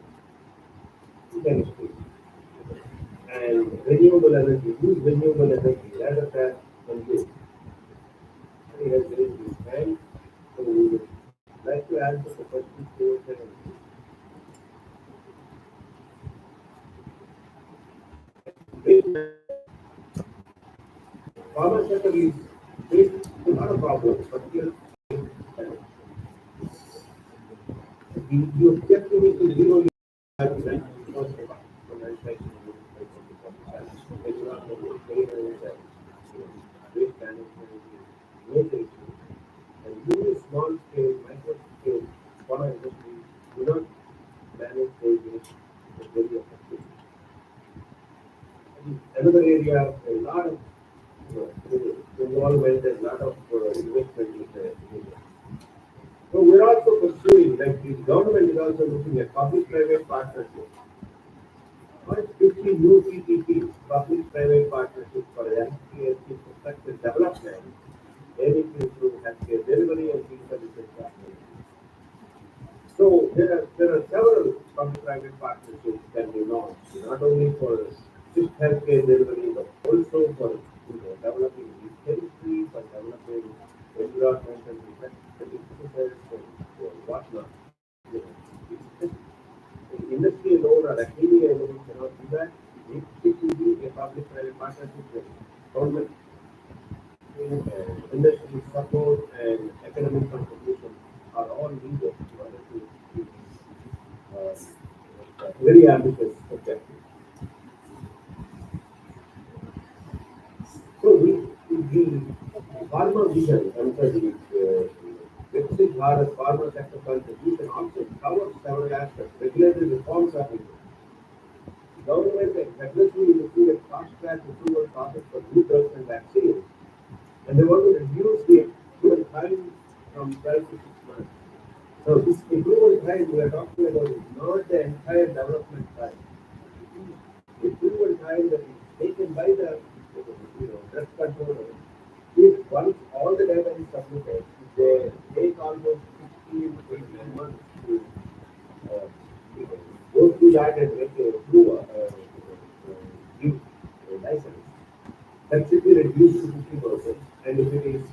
Chemistry and renewable energy, use renewable energy rather than consume. It has raised this hand, so we would like to answer the question towards energy. Farmer sector is faced a lot of problems, particularly the objective is to zero waste management, water issues, and many small scale, micro scale farmer industries do not manage their waste very effectively. Another area, a lot of involvement, a lot of investment in the area. So we're also pursuing, like the government is also looking at public-private partnerships. Not 50 new PPPs, public-private partnerships for healthcare infrastructure development, aiming to improve healthcare delivery and free services happening. So there are several public-private partnerships can be launched, not only for just healthcare delivery, but also for developing these chemistry, for developing environmental practices and whatnot. You know, it's just the industry alone or academia alone cannot do that. It will be a public-private partnership with government, industry support, and economic contribution are all needed in order to achieve very ambitious objectives. So the farmer vision under the Viksit Bharat farmer sector contribution also covers several aspects. Regulatory reforms are needed. Government is aggressively looking at fast-track approval process for new drugs and vaccines, and they want to reduce the approval time from 12 to 6 months. So this approval time we are talking about is not the entire development time. The approval time that is taken by the drug controller. If once all the data is submitted, they take almost 16 to 18 months to uh, go through that and get a approval, give a license. That should be reduced to 50%, and if it is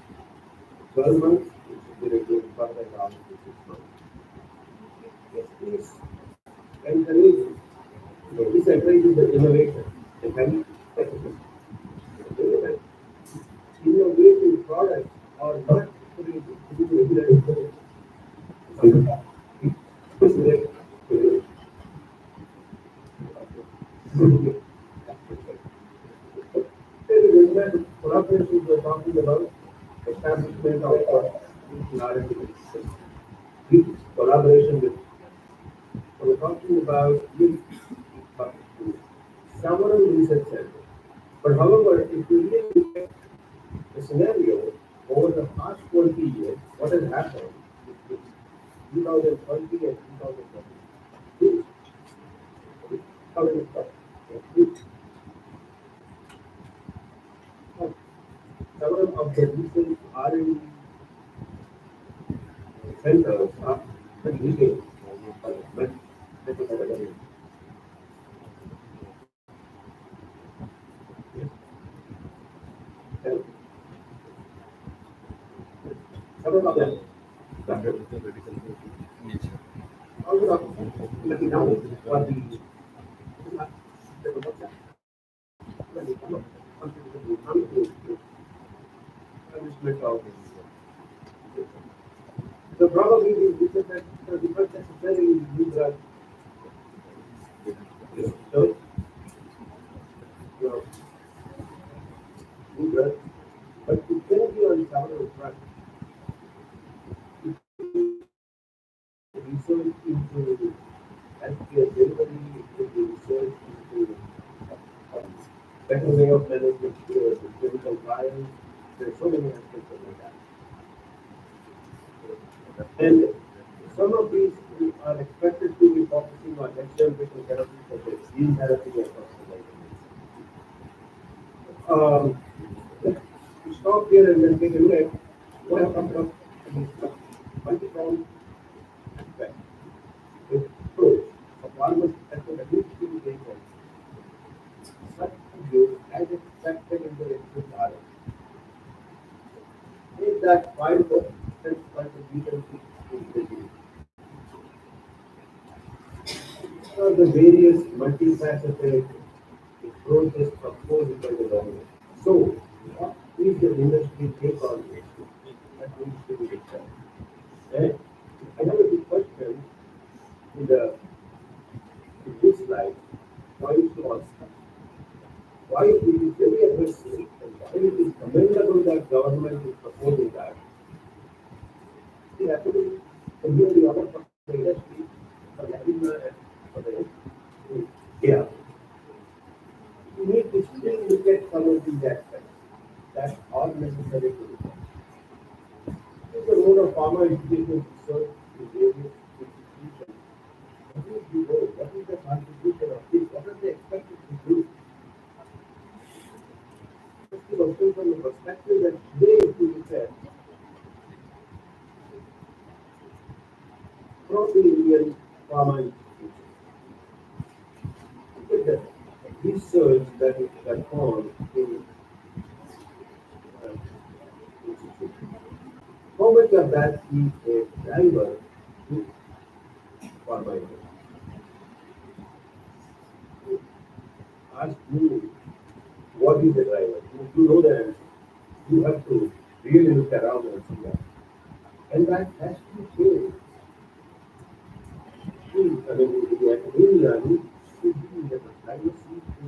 12 months, it should be reduced further down to 6 months. Yes, please. Encourage, this encourages the innovation, the health ecosystem. Innovative products are not created to be regular information. It's the collaboration we are talking about establishment of R&D. collaboration with, so we're talking about several research centers. But however, if you really look at the scenario over the past 20 years, what has happened between 2020 and 2022? How did it start? Several of the research R&D centers are leading. Several of them. Also, looking now for the management of. So probably we said that the first necessary new drug. So, your new drug, but it can be on several fronts. Research into healthcare delivery, it could be research into better way of managing clinical trials. There are so many aspects of that. And some of these are expected to be focusing on next generation therapies such as gene therapy and personalization. To stop here and then take a look at what have come from multi-pronged aspect. The approach of farmers at the ability to take on such use as expected in the input RF. Is that 5% contribution to the disease? The various multifaceted approaches proposed by the government. So, what is the industry take on this? That needs to be discussed. And I have a big question in this slide. Why is it all? Why it is very aggressive and why it is commendable that government is proposing that? See, actually, here the other part of the industry, for the agriculture and for the yeah. You need to still look at some of these aspects that are necessary to look at. If the role of farmer education research in various institutions, what is the role? What is the contribution of this? What are they expected to do? Just to observe from the perspective that today, if you look at from the Indian farmer institution, look at the research that is performed in institution. How much of that is a driver to farmer education? Ask you what is the driver. If you know the answer, you have to really look around and see that. And that has to change. I mean, the academia needs to be the privacy to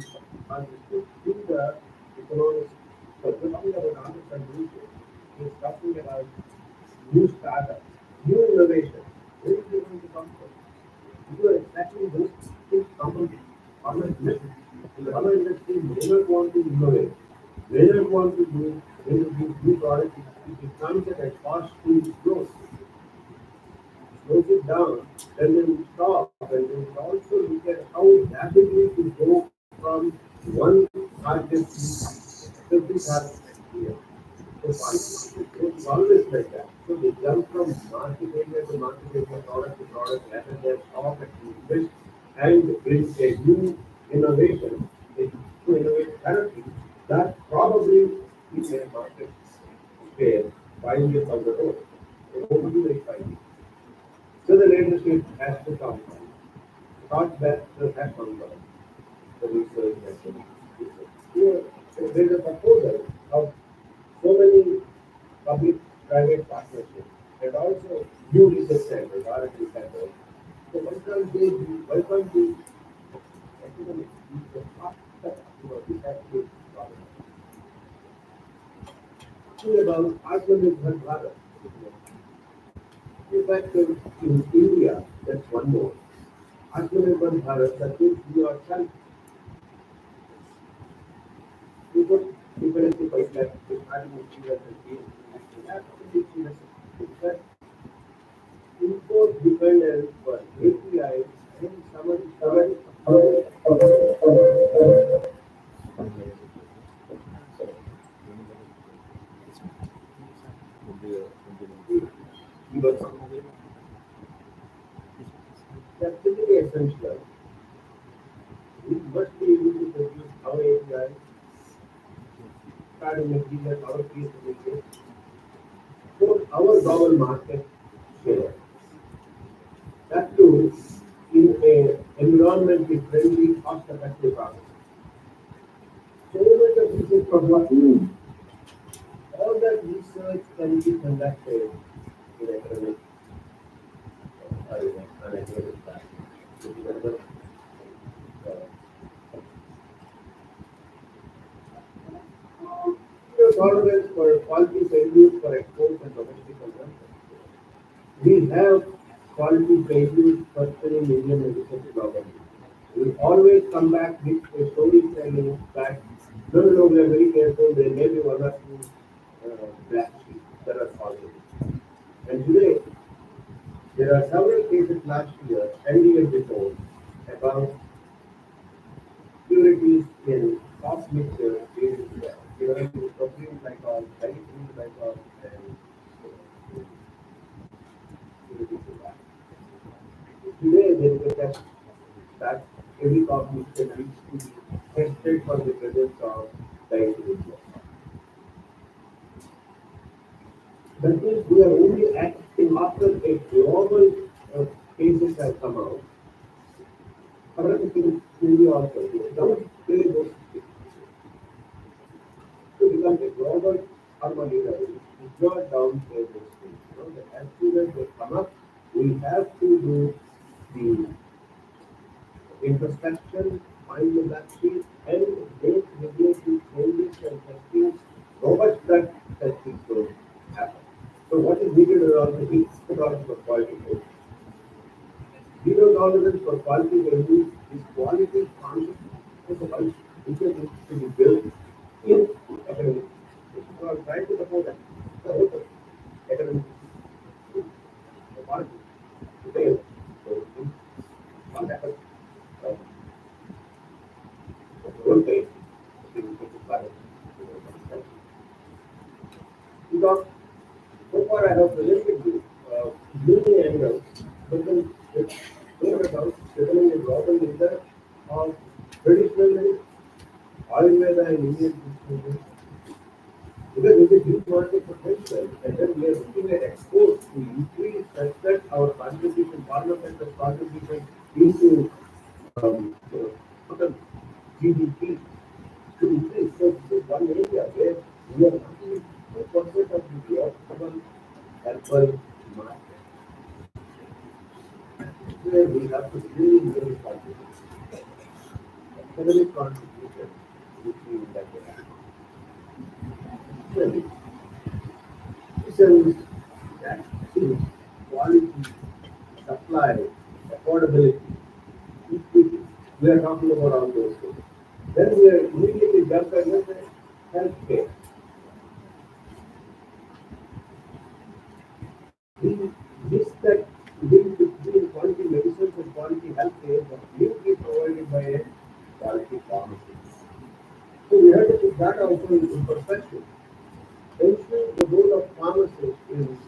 understood in the economics. So we're talking about entrepreneurship. We're talking about new startups, new innovation. Where is it going to come from? You are exactly those things come from farmer industry. In the farmer industry, may not want to innovate, may not want to do new products. It comes at a cost to growth. Slows it down, and then stop, and then also look at how rapidly to go from one market to every target here. So it's always like that. So they jump from market area to market area, product to product, rather than stop at the invest and bring a new innovation, to innovate therapy that probably is a market scale 5 years down the road. It won't be like 5 years. So the leadership has to come from, not that the has come from the research has to be. Here, there is a proposal of so many public-private partnerships and also new research centers, R&D centers. So why can't the economic be the faster, this has to be talking about Atmanirbhar Bharat. In fact, in India, that's one more. Atmanirbhar Bharat, that means we are self. We put different like the starting materials and things. We have to be serious. In fact, import dependence for API and that's really essential. We must be able to produce our API, starting material, our creativity, for our global market share. That too in a environmentally friendly, cost-effective process. So much of research from what all that research can be conducted in academic or in an unacademic class. So we have the, tolerance for quality failures for exports and domestic consumption. We have quality failures structure in Indian education globally. We always come back with a story telling that no, we are very careful, there may be one or two black sheep that are positive. And today, there are several cases last year and even before about purities in soft mixture given to propylene glycol, diethylene glycol, and purities in that. Today, there is a test that every soft mixture needs to be tested for the presence of diethylene glycol. That means we are only acting after a global cases have come out. Bharat in India also, we don't play those to become a global urban leader. It's not downplay those things. You know, that as soon as they come up, we have to do the introspection, find the black sheep, and make regulatory changes and testing. Robust drug testing to happen. So what is needed is also $6 for quality control. Zero tolerance for quality values is quality conscious principle which is to be built in academic. So I'm trying to support that. The whole academic the quality to fail. So what happens? Um, Don't fail. Because so far I have presented you many angles, but then it's more about becoming a global leader of traditionally Ayurveda and Indian medicine. Because it is a huge market potential, and then we are looking at exports to increase such that our contribution, parliament's contribution into total GDP to increase. So this is one area where we are looking at 2% of the global herbal market, where we have to really contribute. Economic contribution, which we would like to have. Really, service, access, quality, supply, affordability, equity. We are talking about all those things. Then we are immediately jump into healthcare. This that link between quality medicines and quality healthcare was usually provided by a quality pharmacy. So we have to put that also in perspective. Mentioning the role of pharmacists in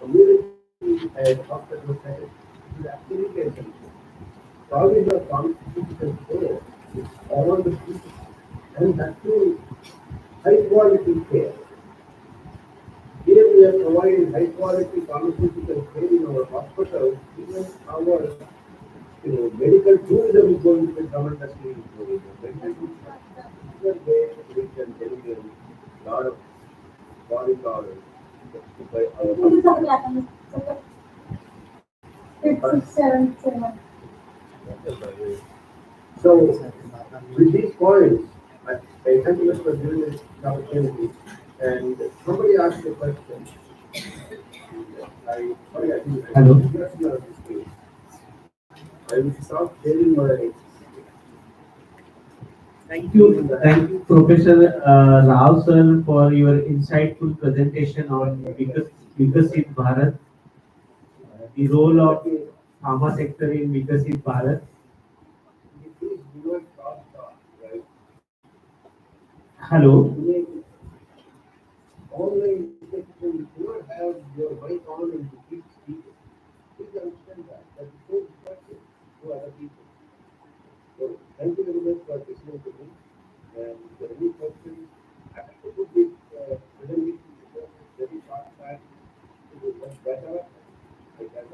community and hospital settings is absolutely essential. Providing the pharmaceutical care is all the people, and that too high quality care. Here we are providing high quality pharmaceutical care in our hospitals, even our medical tourism is going to be tremendously improving. Medical tourism is where we can deliver a lot of foreign dollars by our hospitals. So, with these points, I thank you for giving this opportunity. And somebody asked a question. Sorry, I think Hello. I will stop sharing my. Thank you, Professor Rao sir, for your insightful presentation on Viksit Bharat, the role of pharma sector in Viksit Bharat. Please do not stop, right? Hello. Online section, do not have your mic on and to keep speaking. Please understand that. That is so distracting to other people. So thank you very much for listening to me. And if there are any questions, I have to put this presentation because it's very short time. It is much better. I can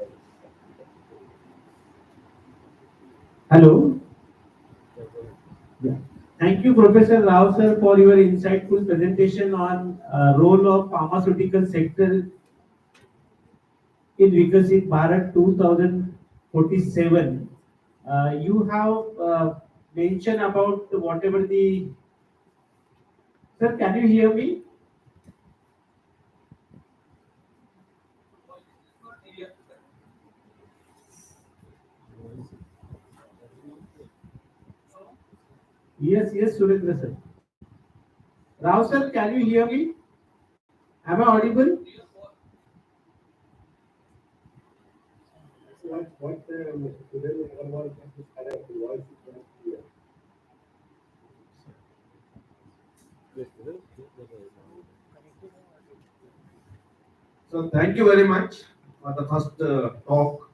Hello. Yeah. Thank you, Professor Rao sir, for your insightful presentation on role of pharmaceutical sector in Viksit Bharat 2047. You have mentioned about whatever the. Sir, can you hear me? Yes, Surendra sir. Rao sir, can you hear me? Am I audible? what Mr. Sudhir Agarwal has correct. The voice is not clear. So thank you very much for the first talk,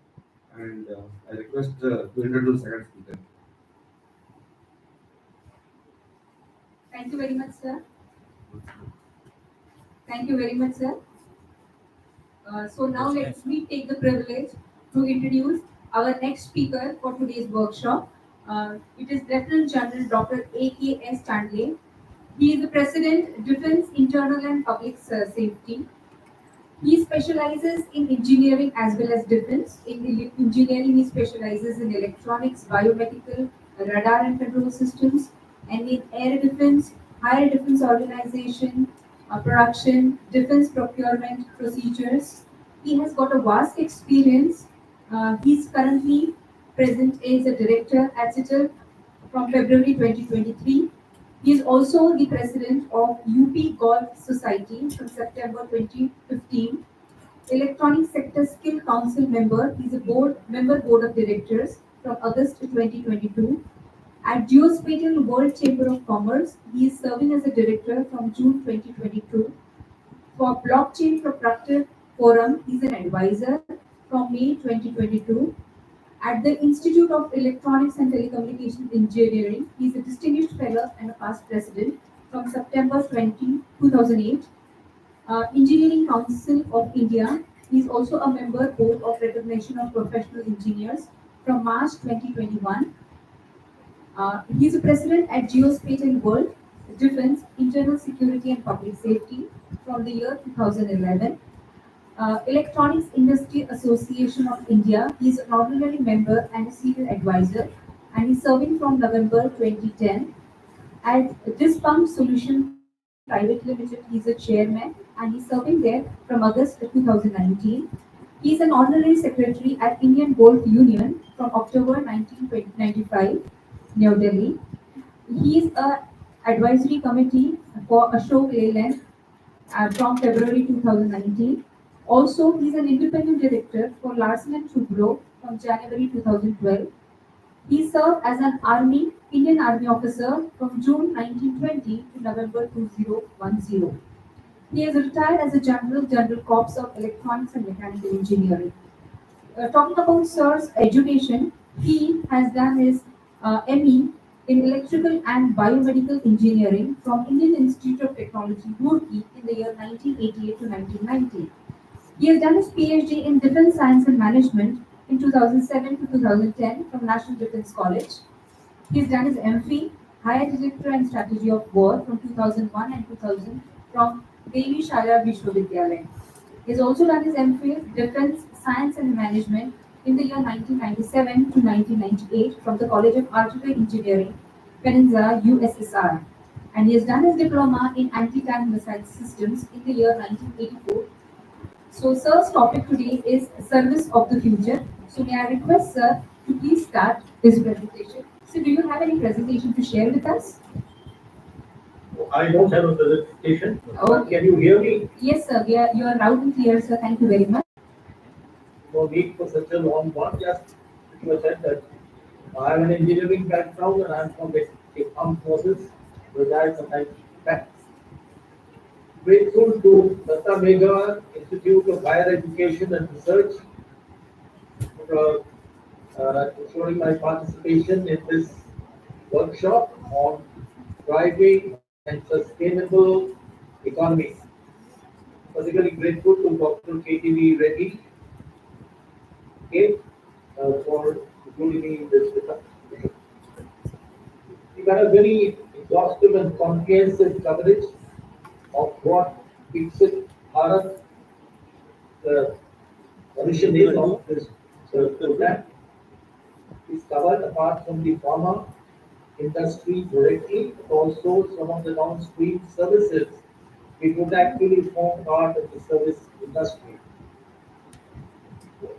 and I request to introduce second speaker. Thank you very much, sir. Thank you very much, sir. So now let me take the privilege to introduce our next speaker for today's workshop. It is Lieutenant General Dr. A.K.S. Chandle. He is the President, Defense, Internal and Public Safety. He specializes in engineering as well as defense. In engineering, he specializes in electronics, biomedical, radar and control systems, and in air defense, higher defense organization, production, defense procurement procedures. He has got a vast experience. He's currently present as a director at CITL from February 2023. He is also the president of UP Golf Society from September 2015. Electronic Sector Skill Council member. He is a board of directors from August 2022. At Geospatial World Chamber of Commerce, he is serving as a director from June 2022. For Blockchain Protractor Forum, he is an advisor from May 2022. At the Institute of Electronics and Telecommunication Engineering, he is a distinguished fellow and a past president from September 2008. Engineering Council of India. He is also a member board of recognition of professional engineers from March 2021. He is a president at Geospatial World, Defense, Internal Security and Public Safety from the year 2011. Electronics Industry Association of India. He is an honorary member and a senior advisor, and is serving from November 2010. At Dispump Solution Private Limited, he is a chairman, and he's serving there from August 2019. He is an honorary secretary at Indian Golf Union from October 1995, New Delhi. He is a advisory committee for Ashok Leyland from February 2019. Also, he is an independent director for Larsen and Toubro from January 2012. He served as an Indian Army officer from June 1920 to November 2010. He is retired as a General Corps of Electronics and Mechanical Engineering. Talking about Sir's education, he has done his ME in Electrical and Biomedical Engineering from Indian Institute of Technology, Roorkee in the year 1988 to 1990. He has done his PhD in Defense Science and Management in 2007 to 2010 from National Defense College. He has done his MPhil, Higher Architecture and Strategy of War from 2001 and 2000 from Devi Shala Vishwavidyalaya. He has also done his MPhil, Defense Science and Management in the year 1997 to 1998 from the College of Artillery Engineering, Peninsula, USSR. And he has done his diploma in anti-tank missile systems in the year 1984 So, sir's topic today is service of the future. So, may I request sir to please start his presentation. So, do you have any presentation to share with us? I don't have a presentation. Okay. Can you hear me? Yes, sir. You are loud and clear, sir. Thank you very much. No need for such a long one. Just you said that I have an engineering background and I'm from the armed forces. Retired sometimes back. Grateful to Dutta Mega Institute of Higher Education and Research for showing my participation in this workshop on driving and sustainable economy. Particularly grateful to Dr. KTV Reddy okay, for including me in this discussion. We got a very exhaustive and comprehensive coverage of what Viksit Bharat, the mission is of this program. Is covered apart from the pharma industry directly, but also some of the downstream services which would actually form part of the service industry.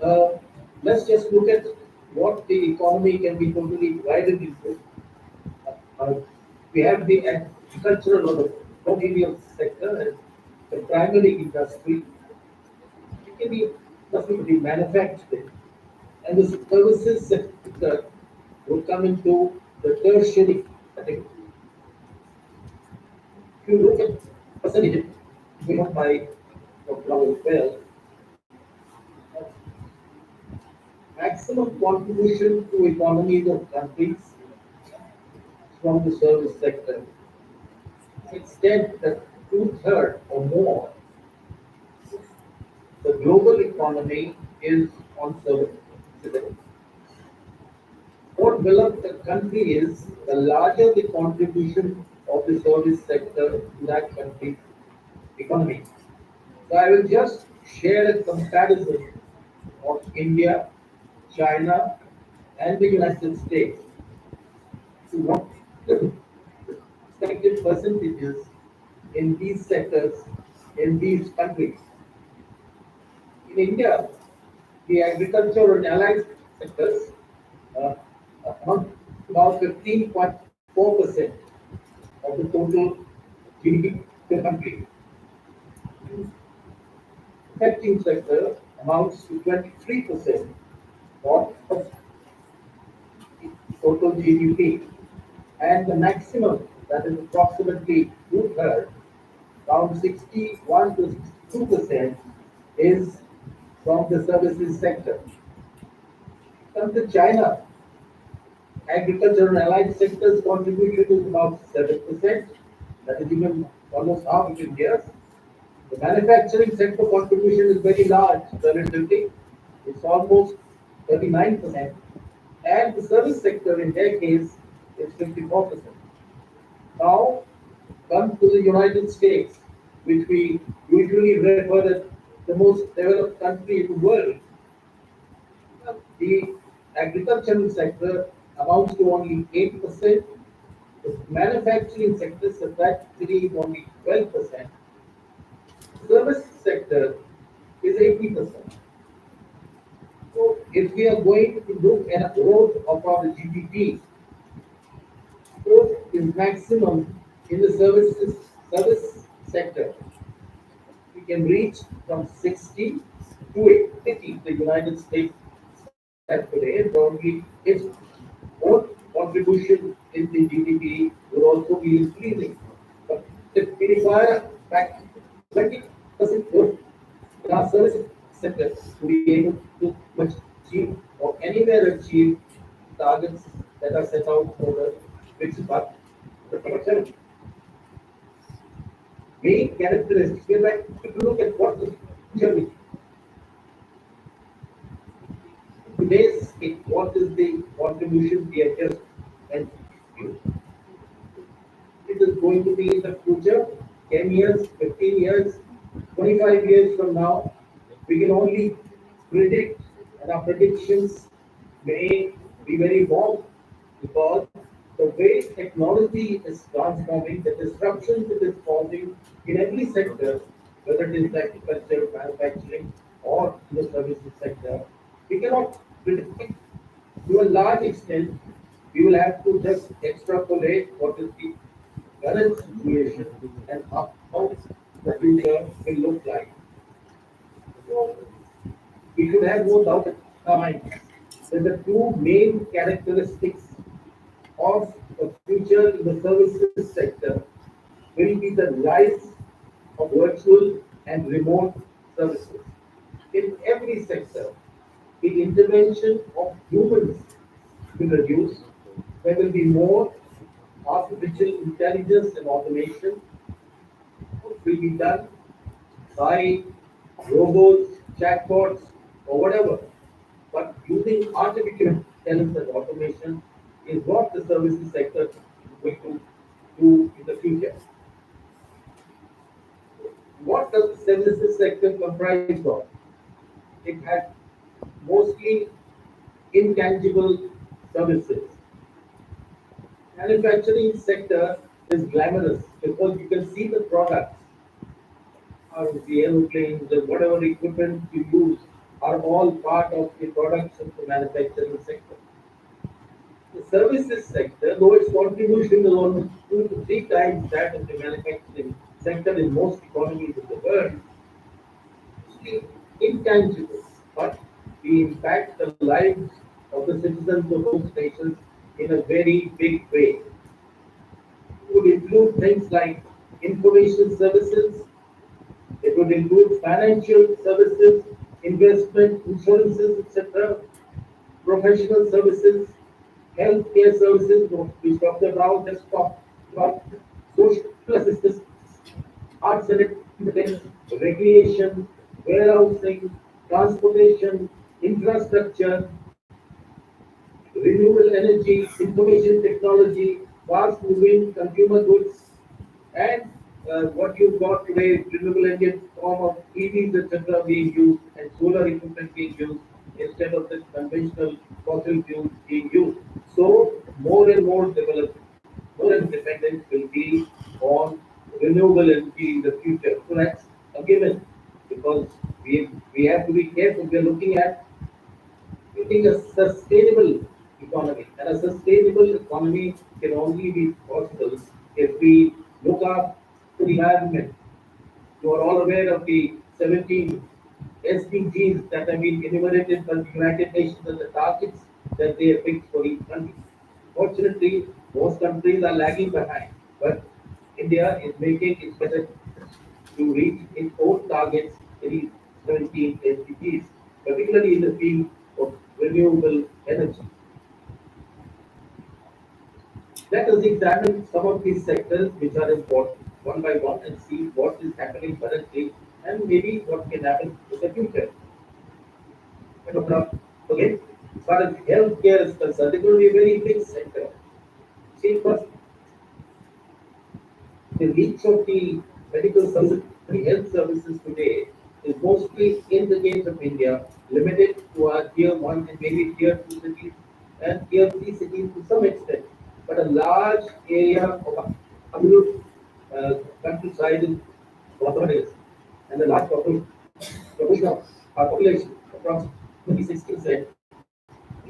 Uh, let's just look at what the economy can be totally divided into. Uh, we have the agricultural or the material sector and the primary industry. It can be nothing but the manufacturing. And the services sector will come into the tertiary category. If you look at percentages given by Dr. Well, maximum contribution to economies of countries from the service sector. Extent that two-thirds or more, the global economy is on service today. More developed the country is, the larger the contribution of the service sector to that country's economy. So I will just share a comparison of India, China, and the United States to what the respective percentages in these sectors in these countries. In India, the agriculture and allied sectors uh, amount to about 15.4% of the total GDP of the country. Manufacturing sector amounts to 23% of total GDP, and the maximum, that is approximately two-thirds, around 61 to 62%, is from the services sector. Come to China, agriculture and allied sectors contribution is about 7%, that is even almost half of India's. The manufacturing sector contribution is very large relatively, it's almost 39%, and the service sector in their case is 54%. Now, come to the United States, which we usually refer as the most developed country in the world. The agricultural sector amounts to only 8%. The manufacturing sector is actually only 12%. Service sector is 80%. So if we are going to look at a growth of our GDP, growth is maximum in the service sector. We can reach from 60 to 80. The United States at today probably its own contribution in the GDP will also be increasing. But if we require back 20% growth in our service sector to be able to achieve or anywhere achieve targets that are set out for the fixed part. The main characteristics, we like to look at what the journey. Today's what is the contribution we are just mentioned? It is going to be in the future, 10 years, 15 years, 25 years from now. We can only predict, and our predictions may be very wrong because the way technology is transforming, the disruptions it is causing in every sector whether it is agriculture, manufacturing, or in the services sector, we cannot predict. To a large extent, we will have to just extrapolate what is the current situation and how the future will look like. So we should have no doubt in our mind that the two main characteristics of the future in the services sector will be the rise of virtual and remote services. In every sector, the intervention of humans will reduce. There will be more artificial intelligence and automation will be done by robots, chatbots, or whatever. But using artificial intelligence and automation is what the services sector is going to do in the future. What does the services sector comprise of? It has mostly intangible services. Manufacturing sector is glamorous because you can see the products, or the aeroplanes, the whatever equipment you use are all part of the products of the manufacturing sector. The services sector, though its contribution is almost 2 to 3 times that of the manufacturing sector in most economies in the world, mostly intangible, but we impact the lives of the citizens of those nations in a very big way. It would include things like information services, it would include financial services, investment, insurances, etc., professional services, healthcare services, which Dr. Rao just talked about, social assistance, arts and entertainment, recreation, warehousing, transportation, infrastructure, renewable energy, information technology, fast moving consumer goods, and what you've got today, renewable energy form of EVs, etc., being used, and solar equipment being used instead of the conventional fossil fuels being used. So, more and more development, more and dependence will be on renewable energy in the future. So, that's a given because we have to be careful. We are looking at building a sustainable economy. And a sustainable economy can only be possible if we look after the environment. You are all aware of the 17 SDGs that have been enumerated by the United Nations and the targets that they have fixed for each country. Fortunately, most countries are lagging behind, but India is making its better to reach its own targets in these 17 SDGs, particularly in the field of renewable energy. Let us examine some of these sectors which are important one by one and see what is happening currently and maybe what can happen in the future. Okay, as far as healthcare is concerned, it will be a very big sector. See, first, the reach of the medical services, the health services today is mostly in the case of India, limited to our tier 1 and maybe tier 2 cities and tier 3 cities to some extent. But a large area of absolute countryside is Bangladesh and the large proportion of our population, approximately 60%,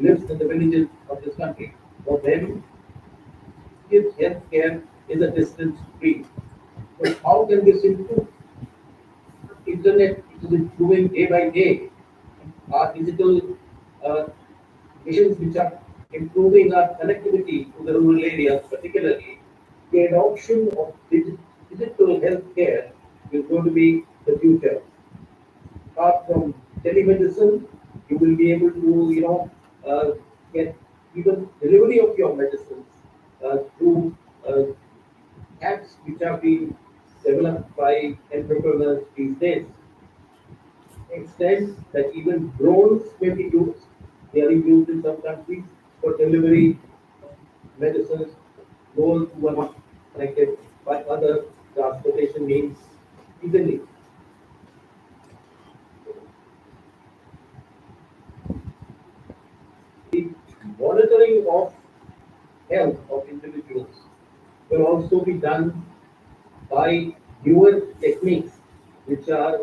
lives in the villages of this country. For them, if healthcare is a distant dream. So how can this improve? Internet is improving day by day. Our digital uh, missions which are improving our connectivity to the rural areas, particularly the adoption of digital healthcare is going to be the future. Apart from telemedicine, you will be able to, get even delivery of your medicines through apps which are being developed by entrepreneurs these days. Extent that even drones may be used. They are used in some countries for delivery of medicines, those who are not connected by other transportation means easily. The monitoring of health of individuals will also be done by newer techniques. which are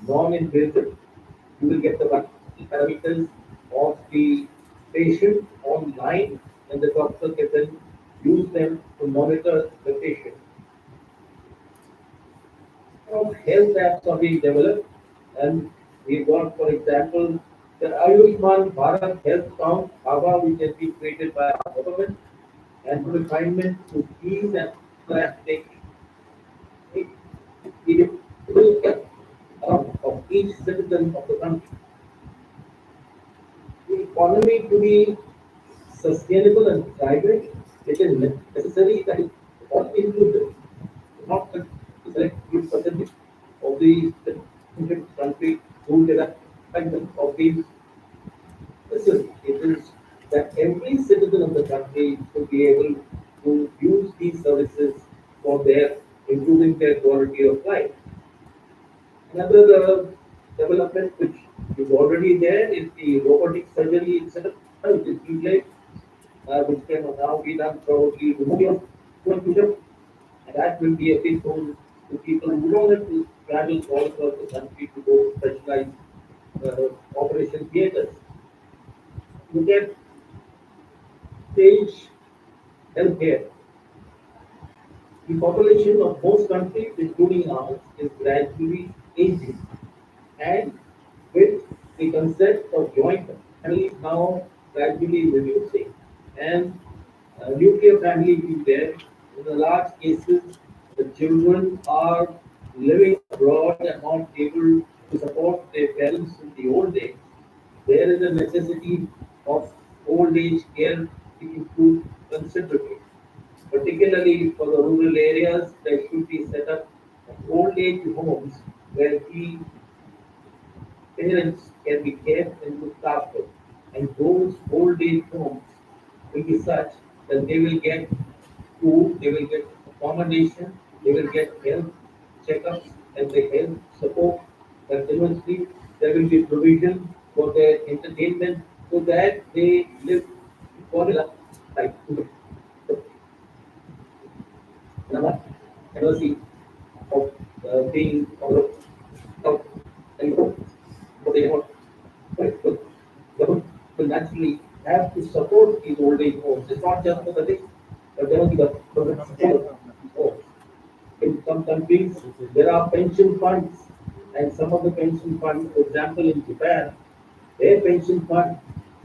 non-invasive. You will get the vital parameters of the patient online, and the doctor can then use them to monitor the patient. Health apps are being developed, and we got, for example, the Ayushman Bharat Health Count ABA, which has been created by our government, and for refinement to ease and take it will get of each citizen of the country. The economy to be sustainable and vibrant, it is necessary that it all inclusive, not a select few percentage of the country who get affected of these facilities. It is that every citizen of the country should be able to use these services for their improving their quality of life. Another development which is already there is the robotic surgery itself, which is usually which can now be done probably remotely from future, and that will be a big tool to people who don't have to travel all across the country to go to specialized operation theaters. Look at stage healthcare. The population of most countries, including ours, is gradually aging, and with the concept of joint families now gradually reducing, and nuclear family is there. In the large cases, the children are living abroad and not able to support their parents in the old days. There is a necessity of old age care to improve considerably. Particularly for the rural areas, there should be set up old age homes where the parents can be kept and looked after. And those old age homes will be such that they will get food, they will get accommodation, they will get health checkups and the health support continuously. There will be provision for their entertainment so that they live for a life. Number mercy of being of and what they want. Government will naturally have to support these old age homes. It's not just for the rich, but there will be the homes. In some countries, there are pension funds, and some of the pension funds, for example, in Japan, their pension fund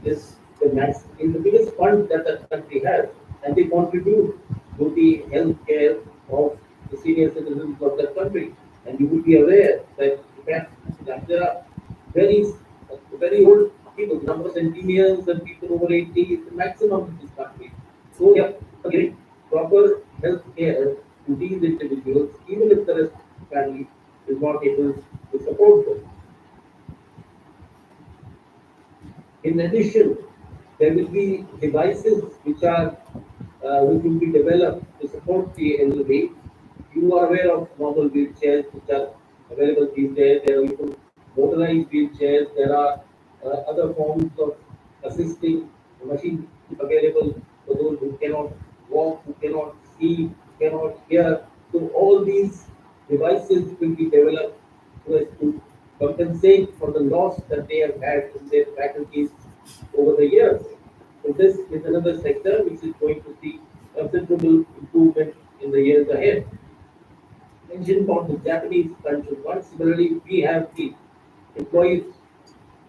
is the biggest fund that the country has, and they contribute to the health care of the senior citizens of that country. And you would be aware that Japan, that there are very very old people, number of centennials and people over 80 is the maximum in this country. So yeah, giving proper health care to these individuals, even if the rest of the family is not able to support them. In addition, there will be devices which will be developed to support the elderly. You are aware of normal wheelchairs which are available these days. There are even motorized wheelchairs. There are other forms of assisting machine available for those who cannot walk, who cannot see, cannot hear. So all these devices will be developed so as to compensate for the loss that they have had in their faculties over the years. So this is another sector which is going to see considerable improvement in the years ahead. Mentioned about the Japanese pension fund. Similarly, we have the employees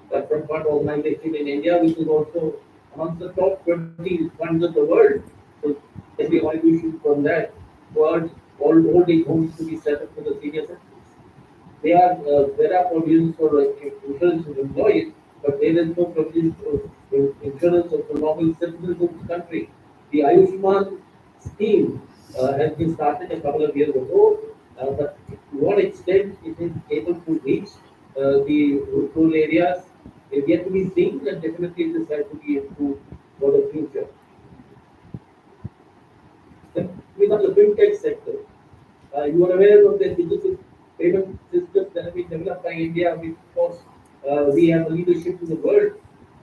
from fund organization in India, which is also amongst the top 20 funds of the world. So there's the contribution from that towards all old age homes to be set up for the senior citizens. There are provisions for insurance of employees, but there is no provision for insurance of the normal citizens of the country. The Ayushman scheme has been started a couple of years ago, but to what extent it is able to reach the rural areas is yet to be seen, and definitely this has to be improved for the future. Then we have the fintech sector. You are aware of the digital payment systems that have been developed by India, which of course we have a leadership in the world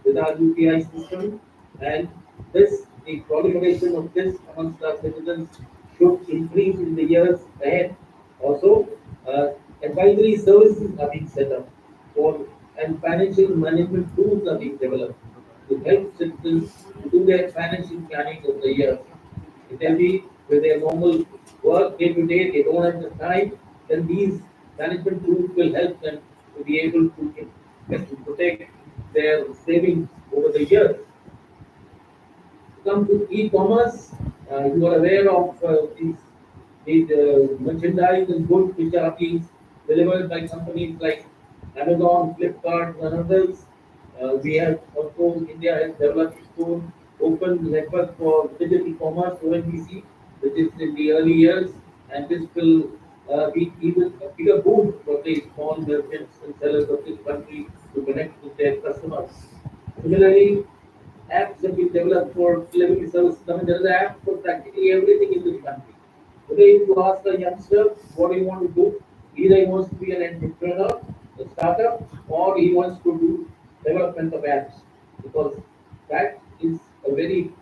with our UPI system, and the proliferation of this amongst our citizens should increase in the years ahead. Also, uh, Advisory services are being set up for and financial management tools are being developed to help citizens do their financial planning of the year. If they be with their normal work day to day, they don't have the time, then these management tools will help them to be able to protect their savings over the years. Come to e-commerce, you are aware of these merchandise and goods which are being delivered by companies like Amazon, Flipkart, and others. We have also India has developed its own open network for digital commerce (ONDC), which is in the early years, and this will be even a bigger boon for the small merchants and sellers of this country to connect with their customers. Similarly, apps have been developed for delivery services. I mean, there is an app for practically everything in this country. Today, if you ask a youngster what he wants to do, either he wants to be an entrepreneur, a startup, or he wants to do development of apps, because that is a very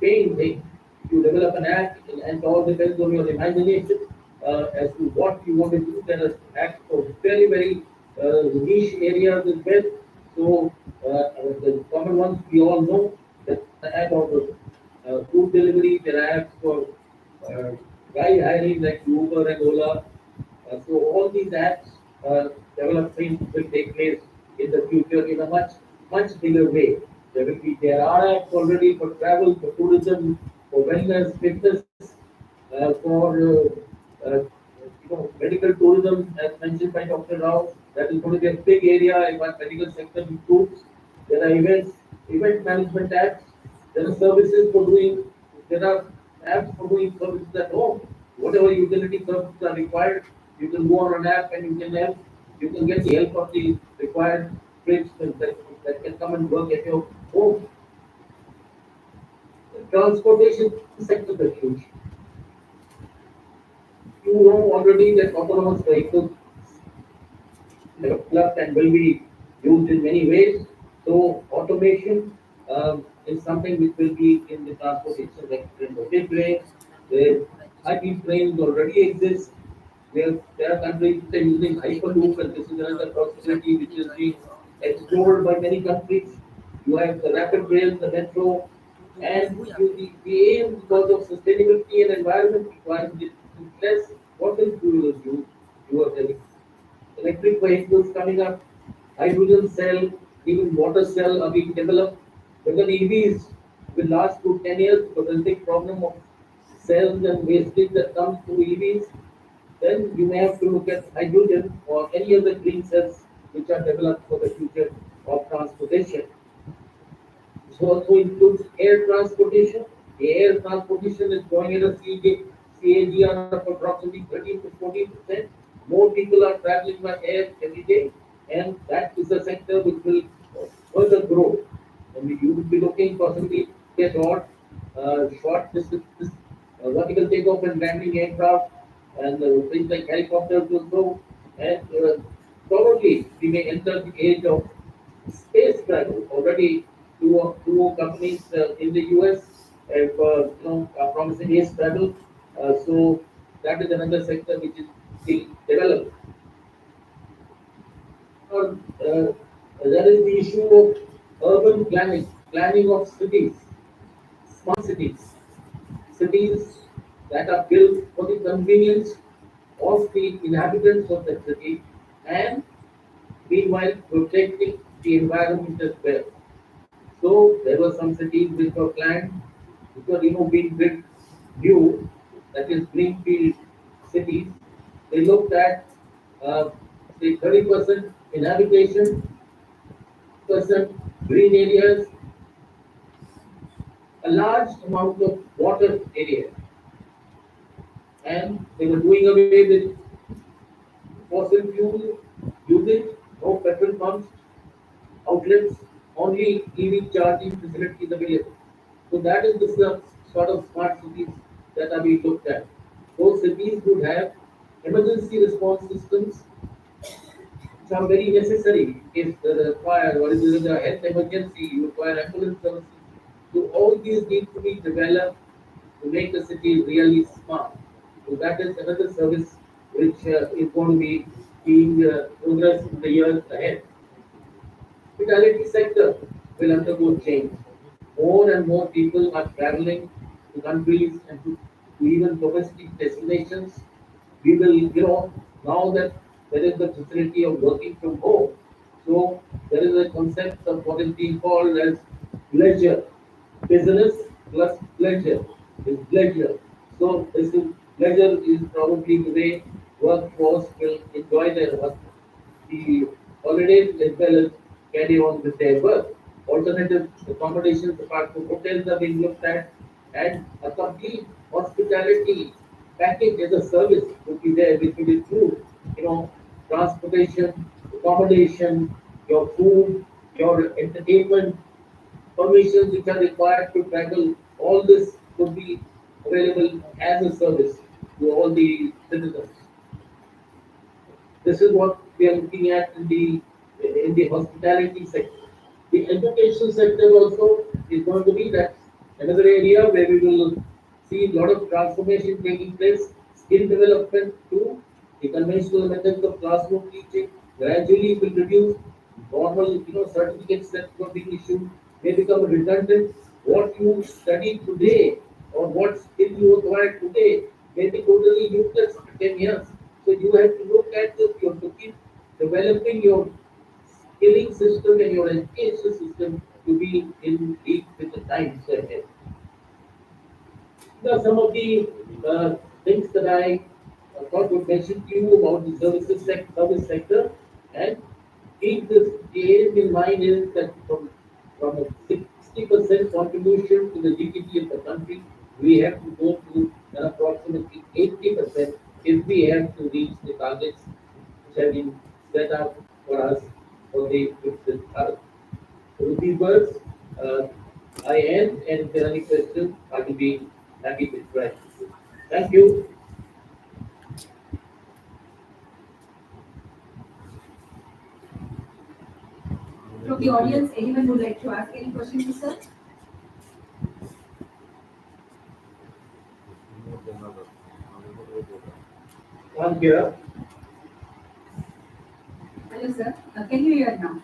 paying thing. You develop an app, and it all depends on your imagination as to what you want to do. There are apps for very niche areas as well. So the common ones we all know, that app of food delivery, there are apps for uh, ride hiring like Uber and Ola. So all these apps development will take place in the future in a much bigger way. There are apps already for travel, for tourism, for wellness, fitness, for medical tourism, as mentioned by Dr. Rao. That is going to be a big area if our medical sector improves. There are event management apps. There are services for doing. There are apps for doing services at home. Whatever utility services are required, you can go on an app and you can help. You can get the help of the required trades that can come and work at your home. The transportation sector is huge. You know already that autonomous vehicles developed and will be used in many ways. So automation is something which will be in the transportation sector in a big way. The high-speed trains already exist. There are countries which are using hyperloop, and this is another possibility which is being explored by many countries. You have the rapid rail, the metro, and the aim because of sustainability and environment requires less fossil fuel use. You are telling electric vehicles coming up, hydrogen cell, even water cell are being developed. Whether EVs will last to 10 years because there's a big problem of cells and wastage that comes through EVs, then you may have to look at hydrogen or any other green cells which are developed for the future of transportation. This also includes air transportation. The air transportation is growing at a CAGR of approximately 13 to 14%. More people are traveling by air every day, and that is a sector which will further grow. And you will be looking possibly at short distance, vertical takeoff and landing aircraft, and things like helicopters will grow. And probably we may enter the age of space travel. Already, two companies in the US have are promising space travel. So that is another sector which is being developed. There is the issue of urban planning of cities, smart cities that are built for the convenience of the inhabitants of the city, and meanwhile protecting the environment as well. So there were some cities which were planned, which were being built new, that is greenfield cities. They looked at say 30% inhabitation, percent green areas, a large amount of water area, and they were doing away with fossil fuel usage, no petrol pumps, outlets, only EV charging facilities available. So that is the sort of smart cities that are being looked at. Those cities would have emergency response systems which are very necessary if required, or if there is a health emergency, you require ambulance services. So all these need to be developed to make the city really smart. So that is another service which is going to be being progressed in the years ahead. Hospitality sector will undergo change. More and more people are traveling to countries and to even domestic destinations. We will, now that there is the facility of working from home, so there is a concept of what is being called as leisure. Business plus pleasure is pleasure. So this is pleasure is probably the way workforce will enjoy their work, the holidays as well as carry on with their work. Alternative accommodations apart from hotels are being looked at, and a complete hospitality package as a service would be there, which will include, transportation, accommodation, your food, your entertainment, permissions which are required to travel. All this could be available as a service to all the citizens. This is what we are looking at in the hospitality sector. The education sector also is going to be that another area where we will see a lot of transformation taking place. Skill development too. The conventional methods of classroom teaching gradually will reduce. Normal, certificates that were being issued may become redundant. What you study today or what skill you acquire today may be totally useless after 10 years. So you have to look at this, you have to keep developing your skilling system and your education system to be in league with the times ahead. These are some of the things that I thought would mention to you about the service sector, and keep this the aim in mind is that from a 60% contribution to the GDP of the country, we have to go to an approximately 80% if we have to reach the targets which have been set up for us for the Viksit Bharat. So with these words, I end, and if there are any questions, I will be happy to try. Thank you. From the audience, anyone would like to ask any questions to sir? I'm here. Hello, sir. Can you hear now?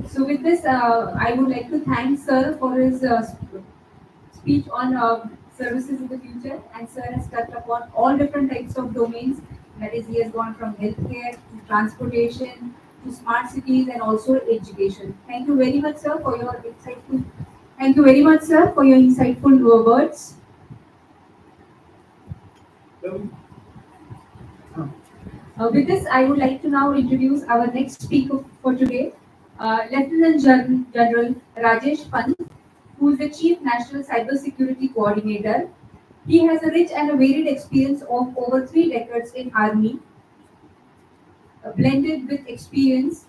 So with this, I would like to thank sir for his speech on services in the future, and sir has touched upon all different types of domains. That is, he has gone from healthcare to transportation to smart cities and also education. Thank you very much, sir, for your insightful. Thank you very much, sir, for your insightful words. With this, I would like to now introduce our next speaker for today, Lieutenant General Rajesh Pant, who is the Chief National Cybersecurity Coordinator. He has a rich and a varied experience of over 3 decades in Army, blended with experience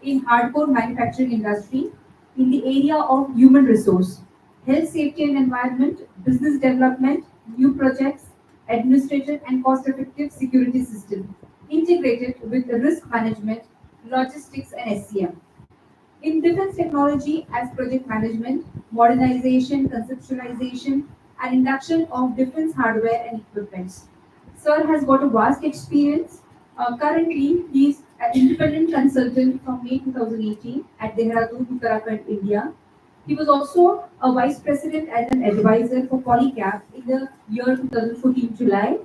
in hardcore manufacturing industry in the area of human resource, health, safety and environment, business development, new projects, administrative and cost-effective security system, integrated with the risk management, logistics and SCM. In defense technology as project management, modernization, conceptualization, and induction of defense hardware and equipments. Sir has got a vast experience. Currently, he is an independent consultant from May 2018 at Dehradun, Uttarakhand, India. He was also a vice president and an advisor for Polycap in the year 2014 July.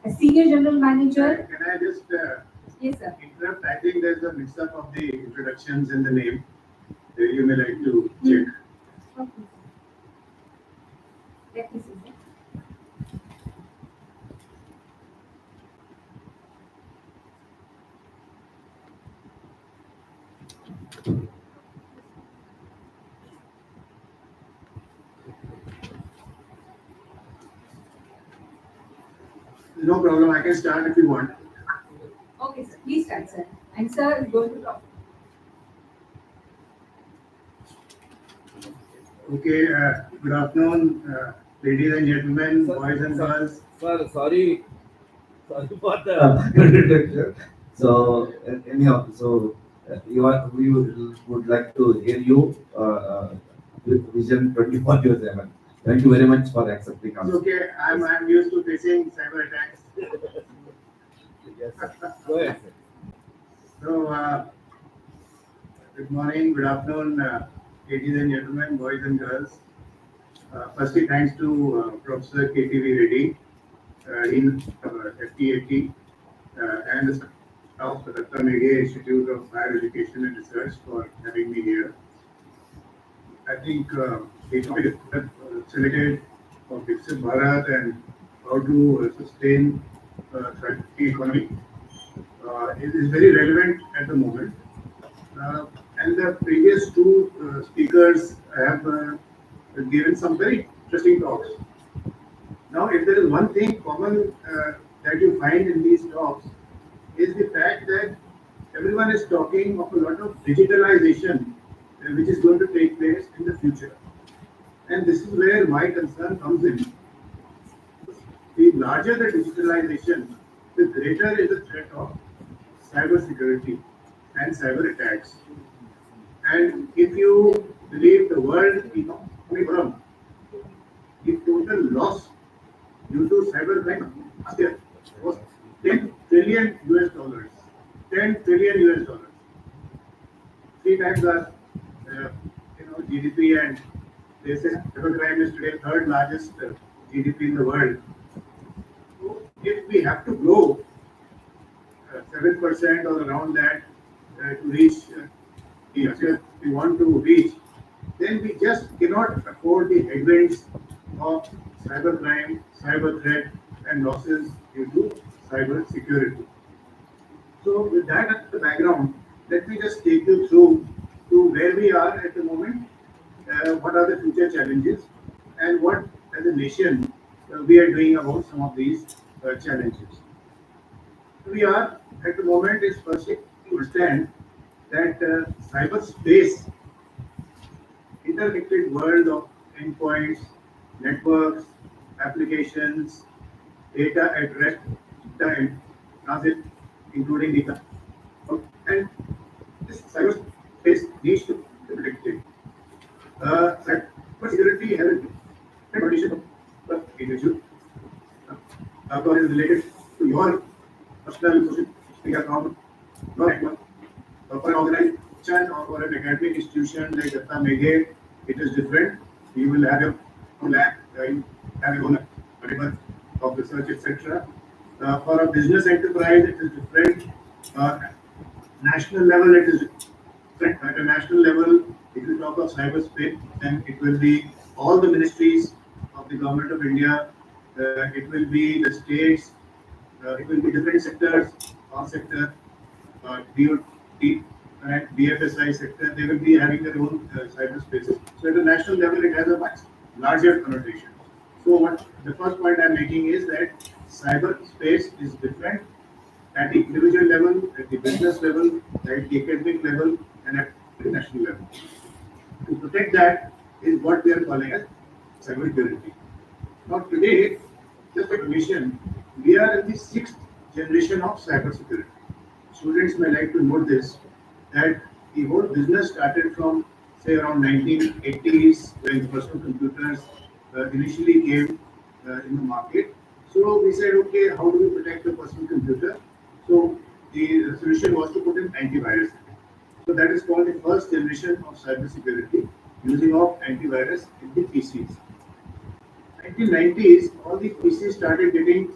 A senior general manager. Can I just Yes, sir. interrupt? I think there's a mix-up of the introductions in the name. You may like to check. Okay. Let me see, sir. No problem. I can start if you want. Okay, sir. Please start, sir. And sir is going to talk. Okay. Good afternoon, ladies and gentlemen, boys and girls. Sir, sorry for the introduction. So anyhow, we would like to hear you with Vision 21/7. Thank you very much for accepting It's us. okay. I'm used to facing cyber attacks. Yes, sir. Go ahead, sir. So, good morning, good afternoon, ladies and gentlemen, boys and girls. Firstly, thanks to Professor KTV Reddy, in FEAT, and the staff of the Dr. Mege Institute of Higher Education and Research for having me here. I think the topic selected of Viksit Bharat and how to sustain the economy is very relevant at the moment. And the previous two speakers have given some very interesting talks. Now, if there is one thing common that you find in these talks, is the fact that everyone is talking of a lot of digitalization which is going to take place in the future. And this is where my concern comes in. The larger the digitalization, the greater is the threat of cyber security and cyber attacks. And if you believe the world economic forum, the total loss due to cyber crime last year was 10 trillion US dollars. 10 trillion US dollars. Three times our GDP, and they say cybercrime is today third largest GDP in the world. So if we have to grow 7% or around that to reach the achievement we want to reach, then we just cannot afford the headwinds of cybercrime, cyber threat, and losses due to cyber security. So with that as the background, let me just take you through to where we are at the moment, what are the future challenges, and what as a nation we are doing about some of these challenges. We are at the moment is firstly to understand that cyberspace, interconnected world of endpoints, networks, applications, data at rest, data in transit, including data, and this cyberspace needs to be protected. Cybersecurity has a condition of individual, or is related to your personal social media account, your network, for an organization or for an academic institution like Dr. Mege, it is different. You will have your own lab, you have your own network of research, etc. For a business enterprise, it is different. National level, it is different. At a national level, if you talk of cyberspace, then it will be all the ministries of the government of India. It will be the states. It will be different sectors, all sector, DOT and BFSI sector. They will be having their own cyberspaces. So at a national level, it has a much larger connotation. So what the first point I'm making is that cyberspace is different at the individual level, at the business level, at the academic level, and at the national level. To protect that is what we are calling as cybersecurity. Now today, just for information, we are in the sixth generation of cybersecurity. Students may like to note this, that the whole business started from say around 1980s when personal computers initially came in the market. So we said, okay, how do we protect the personal computer? So the solution was to put in antivirus. So that is called the first generation of cybersecurity, using of antivirus in the PCs. 1990s, all the PCs started getting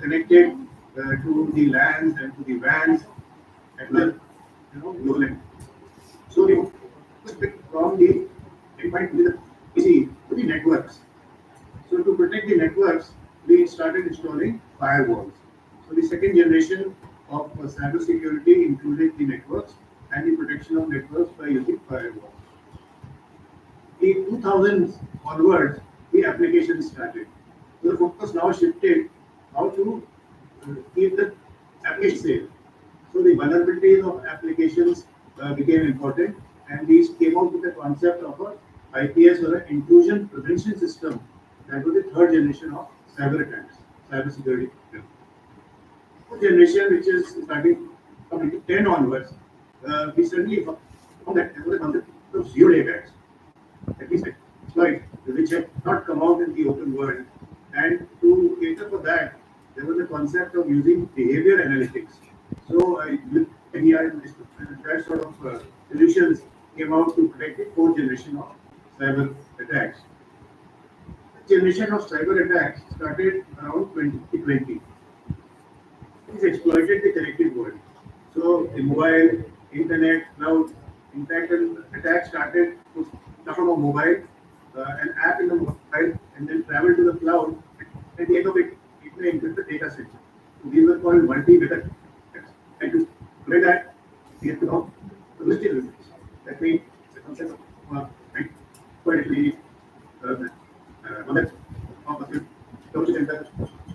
connected to the LANs and to the WANs at the low level. So we from the endpoint to the PC to the networks. So to protect the networks, we started installing firewalls. So the second generation of cybersecurity included the networks and the protection of networks by using firewalls. The 2000s onwards, the application started. So the focus now shifted how to keep the application safe. So the vulnerabilities of applications became important, and these came out with the concept of a IPS or an intrusion prevention system. That was the third generation of cyber attacks, cyber security. Fourth generation, which is starting from 2010 onwards, we suddenly found that there was a concept of zero day attacks. At least exploit the which have not come out in the open world. And to cater for that, there was a concept of using behavior analytics. So that sort of solutions came out to protect the fourth generation of cyber attacks. The generation of cyber attacks started around 2020. It's exploited the connected world. So the mobile, internet, now, in fact, an attack started to start from a mobile, an app in the mobile, and then travel to the cloud. At the end of it, it may encrypt the data center. So these were called multi-vector attacks. And to play that, we have to know the listed results. That means the concept of particularly knowledge of the social center,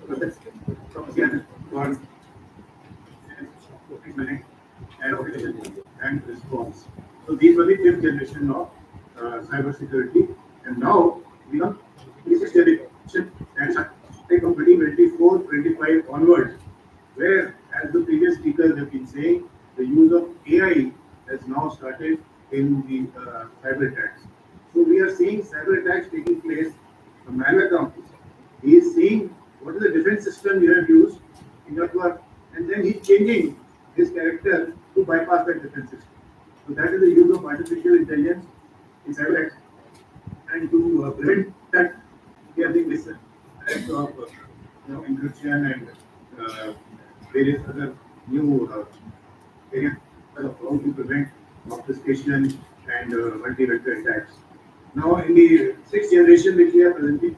process, and organization and response. So these were the fifth generation of cyber security, and now we are the sixth generation and starting from 2024, 25 onwards, where, as the previous speakers have been saying, the use of AI has now started in the cyber attacks. So we are seeing cyber attacks taking place. A malware company, he is seeing what is the defense system you have used in your work, and then he's changing his character to bypass that defense system. So that is the use of artificial intelligence in cyber attacks. And to prevent that, we are doing this types of encryption and various other new areas of how to prevent obfuscation and multi-vector attacks. Now, in the sixth generation, which we are presently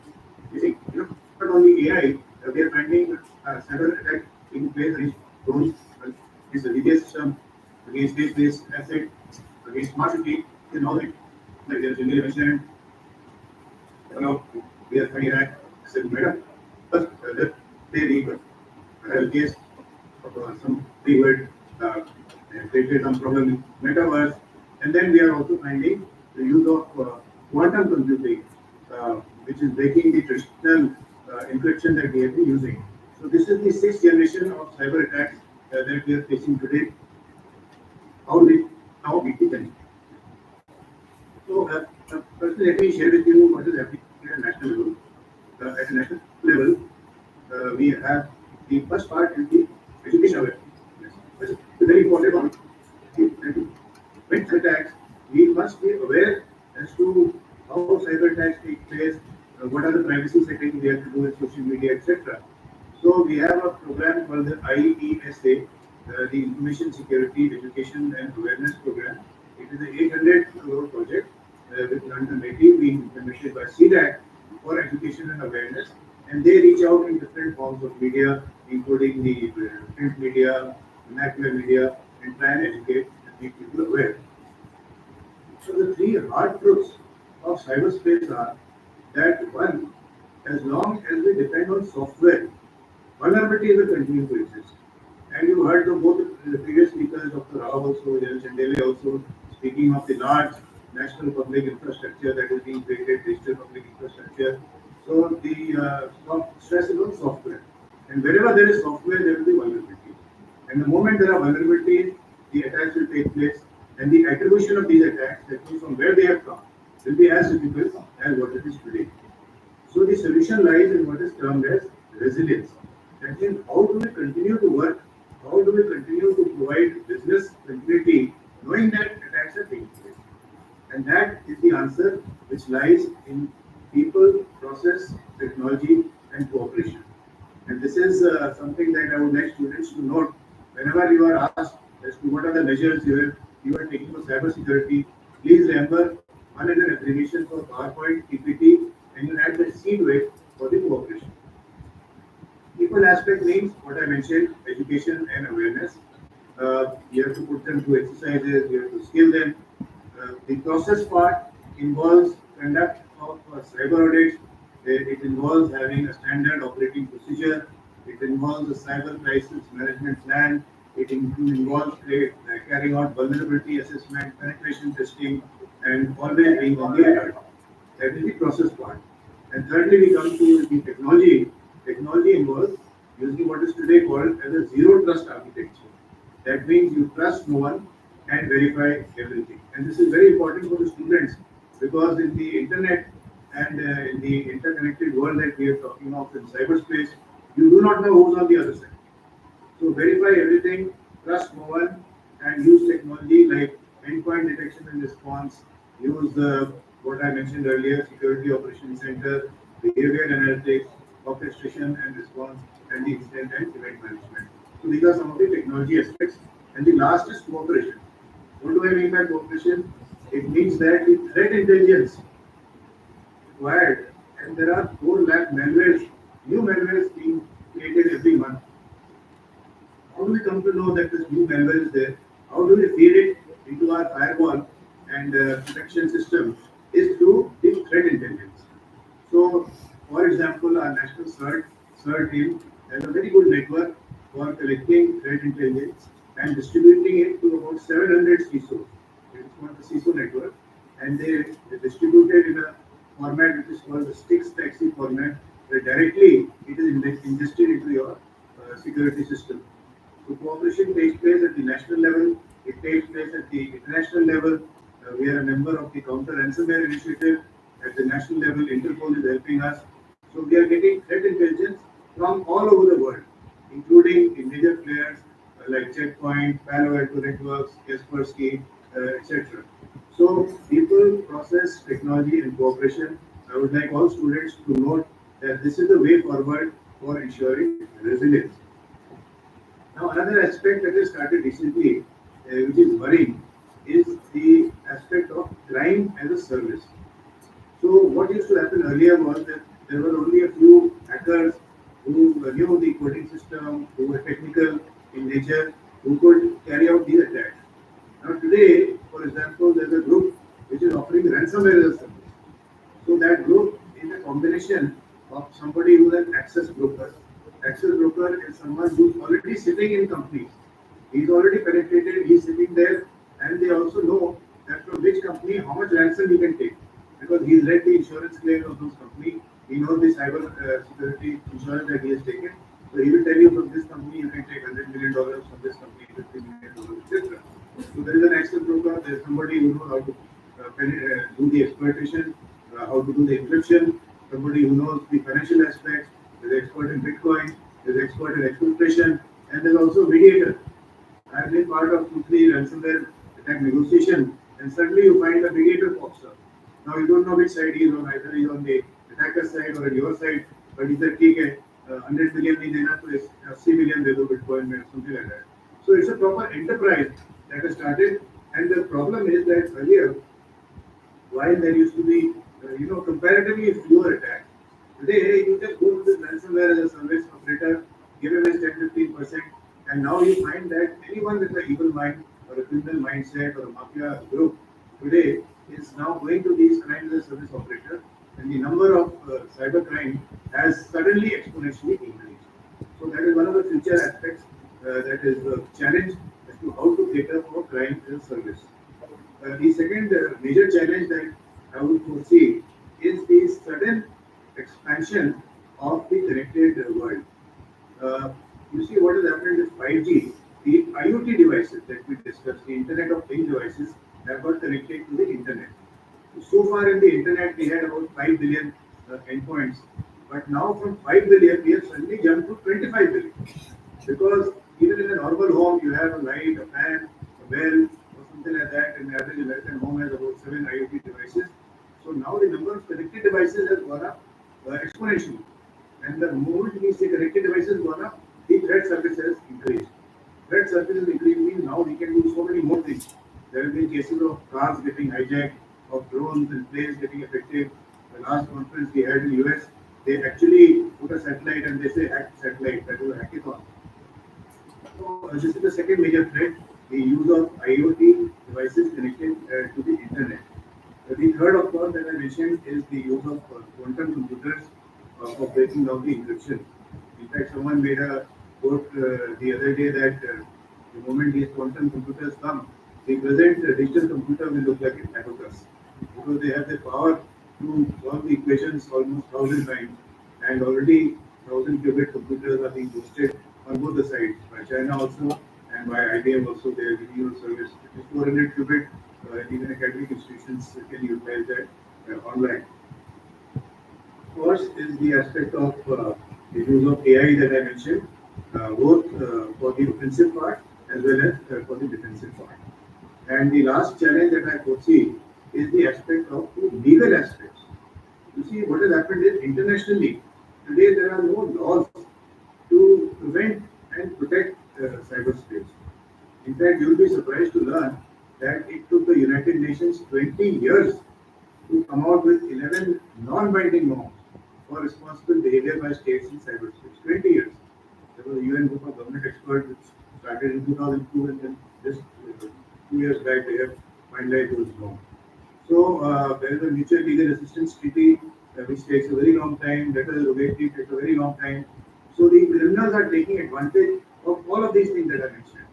using, not only AI, we are finding cyber attack in place against drones, against the media system, against space-based assets, against smart city, and all that. Like there's generally mentioned, we are finding that as a matter, but they read a case of some keyword created some problem in metaverse, and then we are also finding the use of quantum computing, which is breaking the traditional encryption that we have been using. So this is the sixth generation of cyber attacks that we are facing today. How we can. So first, let me share with you what is happening at a national level. At a national level, we have the first part is the education awareness. This is a very important one. When attacks, we must be aware as to how cyber attacks take place, what are the privacy settings we have to do with social media, etc. So we have a program called the IESA, the Information Security Education and Awareness Program. It is an 800 crore project with London Navy being implemented by CDAC for education and awareness, and they reach out in different forms of media, including the print media, vernacular media, and try and educate and make people aware. So the three hard truths of cyberspace are that one, as long as we depend on software, vulnerability will continue to exist. And you heard from both the previous speakers, Dr. Rao also, Jan Chandele also, speaking of the large national public infrastructure that is being created, digital public infrastructure. So the stress is on software. And wherever there is software, there will be vulnerability. And the moment there are vulnerabilities, the attacks will take place, and the attribution of these attacks, that means from where they have come, will be as difficult as what it is today. So the solution lies in what is termed as resilience. That means how do we continue to work, how do we continue to provide business continuity, knowing that attacks are taking place. And that is the answer which lies in people, process, technology, and cooperation. And this is something that I would like students to note whenever you are asked as to what are the measures you are taking for cybersecurity. Please remember one is an abbreviation for PowerPoint, PPT, and you add the C to it for the cooperation. People aspect means what I mentioned, education and awareness. You have to put them through exercises, you have to skill them. The process part involves conduct of cyber audits. It involves having a standard operating procedure. It involves a cyber crisis management plan. It involves carrying out vulnerability assessment, penetration testing, and always being on the alert. That is the process part. And thirdly, we come to the technology. Technology involves using what is today called as a zero trust architecture. That means you trust no one and verify everything. And this is very important for the students because in the internet, and in the interconnected world that we are talking of in cyberspace, you do not know who's on the other side. So verify everything, trust no one, and use technology like endpoint detection and response. Use what I mentioned earlier: security operations center, behavior analytics, orchestration and response, and the incident and event management. So these are some of the technology aspects. And the last is cooperation. What do I mean by cooperation? It means that the threat intelligence required, and there are 4 lakh malwares, new malwares being created every month. How do we come to know that this new malware is there? How do we feed it into our firewall and protection system? Is through the threat intelligence. So, for example, our national CERT team has a very good network for collecting threat intelligence and distributing it to about 700 CISOs. It's called the CISO network, and they distribute it in a format which is called the sticks taxi format, where directly it is ingested into your security system. So cooperation takes place at the national level, it takes place at the international level. We are a member of the Counter Ransomware Initiative. At the national level, Interpol is helping us. So we are getting threat intelligence from all over the world, including the major players like Checkpoint, Palo Alto Networks, Kaspersky, etc. So people, process, technology, and cooperation. I would like all students to note that this is the way forward for ensuring resilience. Now, another aspect that has started recently, which is worrying, is the aspect of crime as a service. So, what used to happen earlier was that there were only a few hackers who knew the coding system, who were technical in nature, who could carry out these attacks. Now, today, for example, there's a group which is offering ransomware as a service. So that group is a combination of somebody who is an access broker. Access broker is someone who's already sitting in companies. He's already penetrated, he's sitting there, and they also know that from which company how much ransom you can take. Because he's read the insurance claims of those companies, he knows the cyber security insurance that he has taken. So he will tell you from this company you can take $100 million, from this company $50 million, etc. So there is an access broker, there is somebody who knows how to do the exploitation, how to do the encryption, somebody who knows the financial aspects, there's expert in Bitcoin, there's expert in exfiltration, and there's also mediator. I've been part of 2-3 ransomware attack negotiation, and suddenly you find a mediator pops up. Now you don't know which side he is on, either he's on the attacker side or on your side, but he said, ठीक है, 100 million नहीं देना तो 80 million दे दो Bitcoin में, something like that. So it's a proper enterprise that has started, and the problem is that earlier, while there used to be, comparatively fewer attacks, today you just go to this ransomware as a service operator, give away 10-15%, and now you find that anyone with an evil mind or a criminal mindset or a mafia group today is now going to these crimes as a service operator, and the number of cyber crime has suddenly exponentially increased. So that is one of the future aspects that is a challenge as to how to cater for crime as a service. The second major challenge that I would foresee is the sudden expansion of the connected world. Uh, you see what has happened with 5G, the IoT devices that we discussed, the Internet of Things devices, have got connected to the Internet. So far in the Internet, we had about 5 billion endpoints, but now from 5 billion, we have suddenly jumped to 25 billion. Because even in a normal home, you have a light, a fan, a bell, or something like that. An average American home has about 7 IoT devices. So now the number of connected devices has gone up exponentially. And the moment we say connected devices gone up, the threat surface has increased. Threat surface is increasing means now we can do so many more things. There have been cases of cars getting hijacked, of drones and planes getting affected. The last conference we had in the US, they actually put a satellite and they say hack satellite, that is a hackathon. So this is the second major threat, the use of IoT devices connected to the internet. The third, of course, that I mentioned is the use of quantum computers for breaking down the encryption. In fact, someone made a quote the other day that the moment these quantum computers come, the present digital computer will look like an abacus because they have the power to solve the equations almost 1,000 times, and already 1,000 qubit computers are being boosted on both the sides by China also and by IBM also. They are giving you a service. It is 400 qubit. Even academic institutions can utilize that online. course, is the aspect of the use of AI that I mentioned, both for the offensive part as well as for the defensive part. And the last challenge that I foresee is the aspect of the legal aspects. You see, what has happened is internationally, today there are no laws to prevent and protect cyberspace. In fact, you will be surprised to learn that it took the United Nations 20 years to come out with 11 non-binding norms for responsible behavior by states in cyberspace. 20 years. There was a UN group of government experts which started in 2002, and then just 2 years back they have finalized those norms. So there is a mutual legal assistance treaty which takes a very long time. Letter rogatory takes a very long time. So the criminals are taking advantage of all of these things that I mentioned.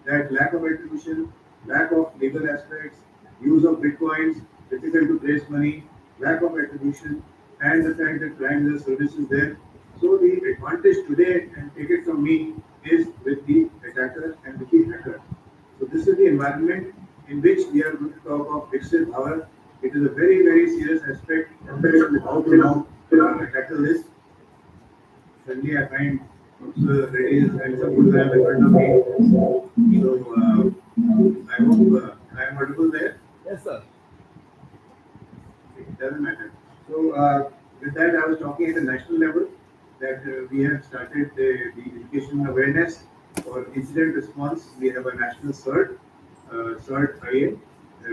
That lack of attribution, lack of legal aspects, use of bitcoins, difficult to trace money, lack of attribution, and the fact that crime as a service is there. So the advantage today, and take it from me, is with the attacker and with the hacker. So this is the environment in which we are going to talk of Viksit Bharat. It is a very, very serious aspect of how to now tackle this. Suddenly I find ladies and some good have in front of me. So I hope I am audible there. Yes, sir. It doesn't matter. So with that, I was talking at the national level that we have started the education awareness for incident response. We have a national CERT, CERT IA,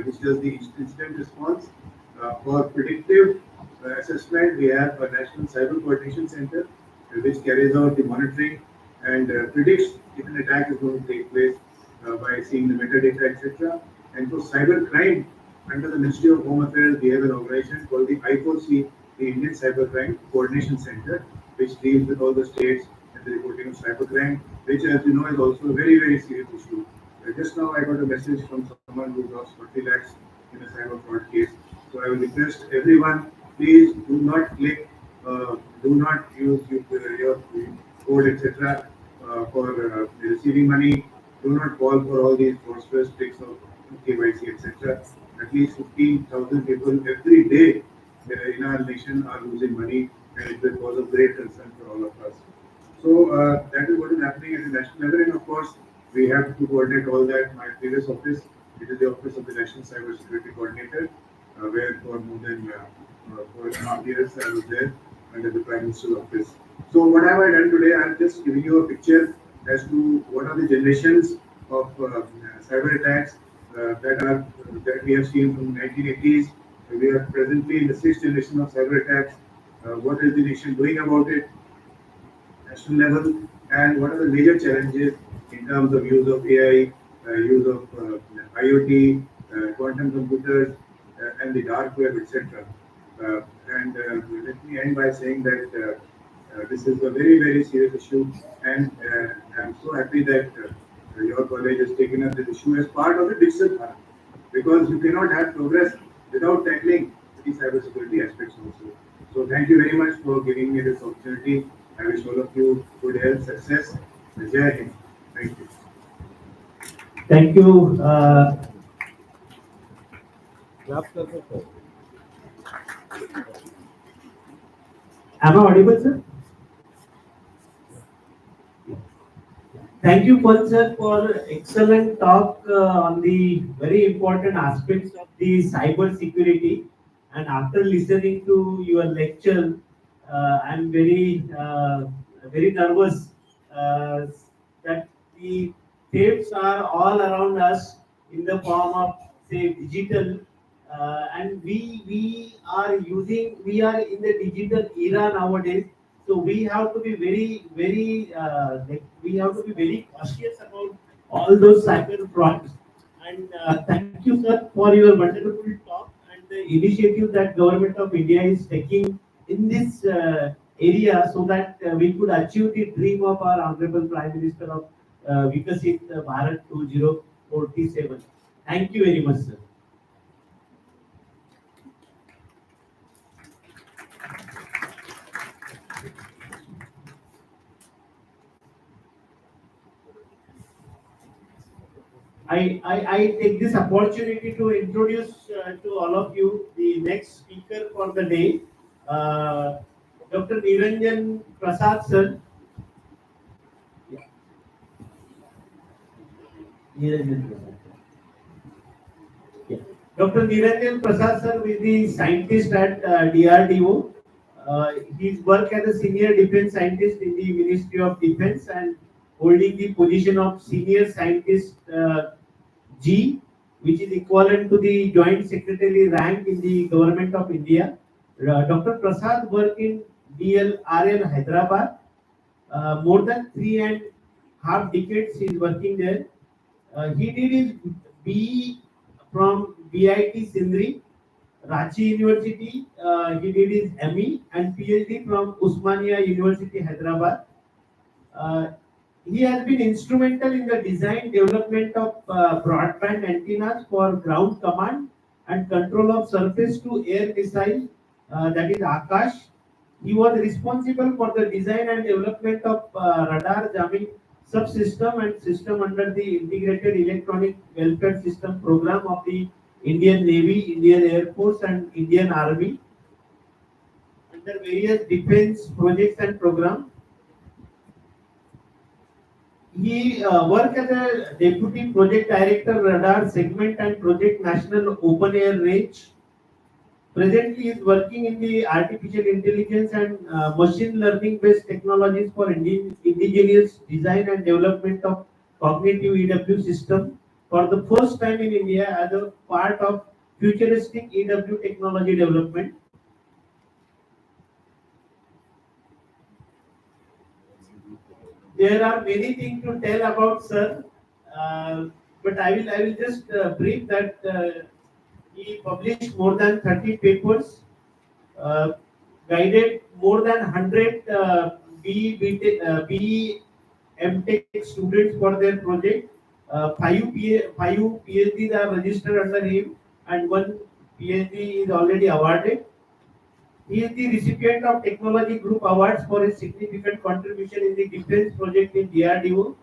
which does the incident response. For predictive assessment, we have a national cyber coordination center, which carries out the monitoring and predicts if an attack is going to take place by seeing the metadata, etc. And for cyber crime, under the Ministry of Home Affairs, we have an organization called the I4C, the Indian Cybercrime Coordination Center, which deals with all the states and the reporting of cybercrime, which, as you know, is also a very, very serious issue. Just now, I got a message from someone who lost 40 lakhs in a cyber fraud case. So I will request everyone, please do not click, do not use your code, etc., for receiving money. Do not fall for all these fraudsters tricks of KYC, etc. At least 15,000 people every day in our nation are losing money, and it will cause a great concern for all of us. So that is what is happening at the national level, and of course, we have to coordinate all that. My previous office, it is the office of the National Cyber Security Coordinator, where for more than 4.5 years I was there under the Prime Minister's office. So what have I done today? I'm just giving you a picture as to what are the generations of cyber attacks that we have seen from 1980s. We are presently in the sixth generation of cyber attacks. What is the nation doing about it? National level, and what are the major challenges in terms of use of AI, use of IoT, quantum computers, and the dark web, etc. And let me end by saying that this is a very, very serious issue, and I'm so happy that your college has taken up this issue as part of the digital Bharat, because you cannot have progress without tackling the cybersecurity aspects also. So thank you very much for giving me this opportunity. I wish all of you good health, success. Jai Hind. Thank you. Thank you. Clap करके करो. Am I audible, sir? Thank you, Paul sir, for excellent talk on the very important aspects of the cyber security. And after listening to your lecture, I'm very nervous uh, that the thefts are all around us in the form of say digital, and we are in the digital era nowadays. So we have to be we have to be very cautious about all those cyber frauds. And thank you, sir, for your wonderful talk and the initiative that Government of India is taking in this area, so that we could achieve the dream of our Honorable Prime Minister of Viksit Bharat 2047. Thank you very much, sir. I take this opportunity to introduce to all of you the next speaker for the day. uh, Dr. Niranjan Prasad sir. Niranjan Prasad. Yeah. Dr. Niranjan Prasad sir is the scientist at DRDO. His work as a senior defense scientist in the Ministry of Defense and holding the position of senior scientist G, which is equivalent to the Joint Secretary rank in the Government of India. Dr. Prasad worked in DLRL Hyderabad. More than 3.5 decades he is working there. He did his BE from BIT Sindri, Ranchi University. He did his ME and PhD from Usmania University, Hyderabad. Uh, he has been instrumental in the design development of broadband antennas for ground command and control of surface to air missile, that is Akash. He was responsible for the design and development of radar jamming subsystem and system under the Integrated Electronic Welfare System program of the Indian Navy, Indian Air Force, and Indian Army under various defense projects and programs. He worked as a deputy project director, radar segment and project national open air range. Presently, he is working in the artificial intelligence and machine learning based technologies for indigenous design and development of cognitive EW system for the first time in India as a part of futuristic EW technology development. There are many things to tell about sir, but I will just brief that he published more than 30 papers, uh, guided more than 100 BE MTech students for their project. Five PhDs are registered under him, and one PhD is already awarded. He is the recipient of Technology Group Awards for his significant contribution in the defense project in DRDO.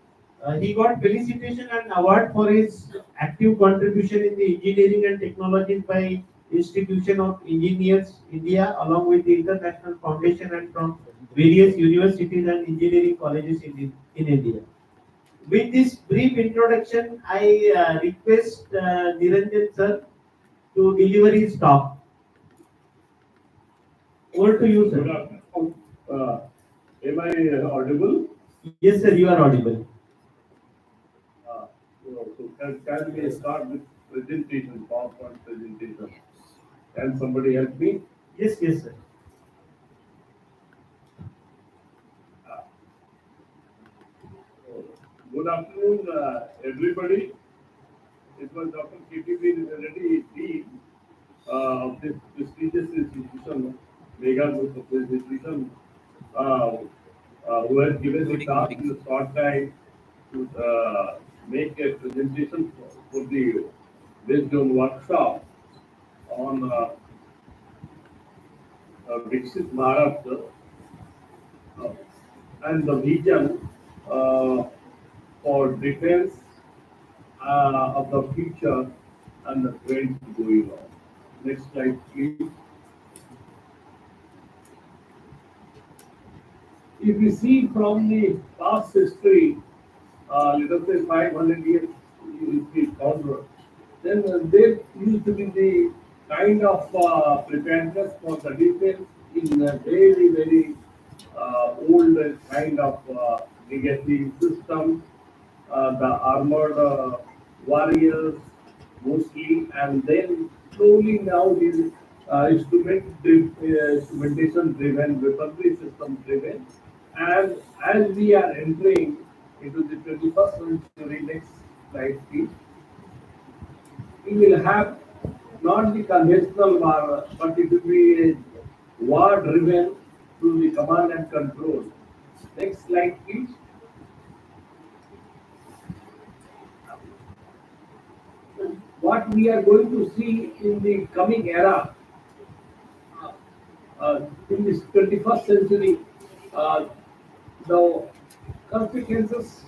He got felicitation and award for his active contribution in the engineering and technologies by Institution of Engineers India, along with the International Foundation and from various universities and engineering colleges in India. With this brief introduction, I request Niranjan sir to deliver his talk. Over to you, Good sir. afternoon. Am I audible? Yes, sir, you are audible. So can we start with presentation, PowerPoint presentation? Can somebody help me? Yes, sir. Good afternoon, everybody. It was Dr. KTB Reddy, Dean of this prestigious institution, Mega Group of this institution, who has given the task in a short time to make a presentation for the based on workshop on Viksit Bharat uh, and the vision uh, for defense of the future and the trends going on. Next slide, please. If we see from the past history, let us say 500 years if we convert, then there used to be the kind of preparedness for the defense in a very, very old kind of legacy system, the armored warriors mostly, and then slowly now this instrumentation driven, weaponry system driven, and as we are entering into the 21st century, next slide please, we will have not the conventional war, but it will be a war driven through the command and control. Next slide please. What we are going to see in the coming era, in this 21st century, uh, the consequences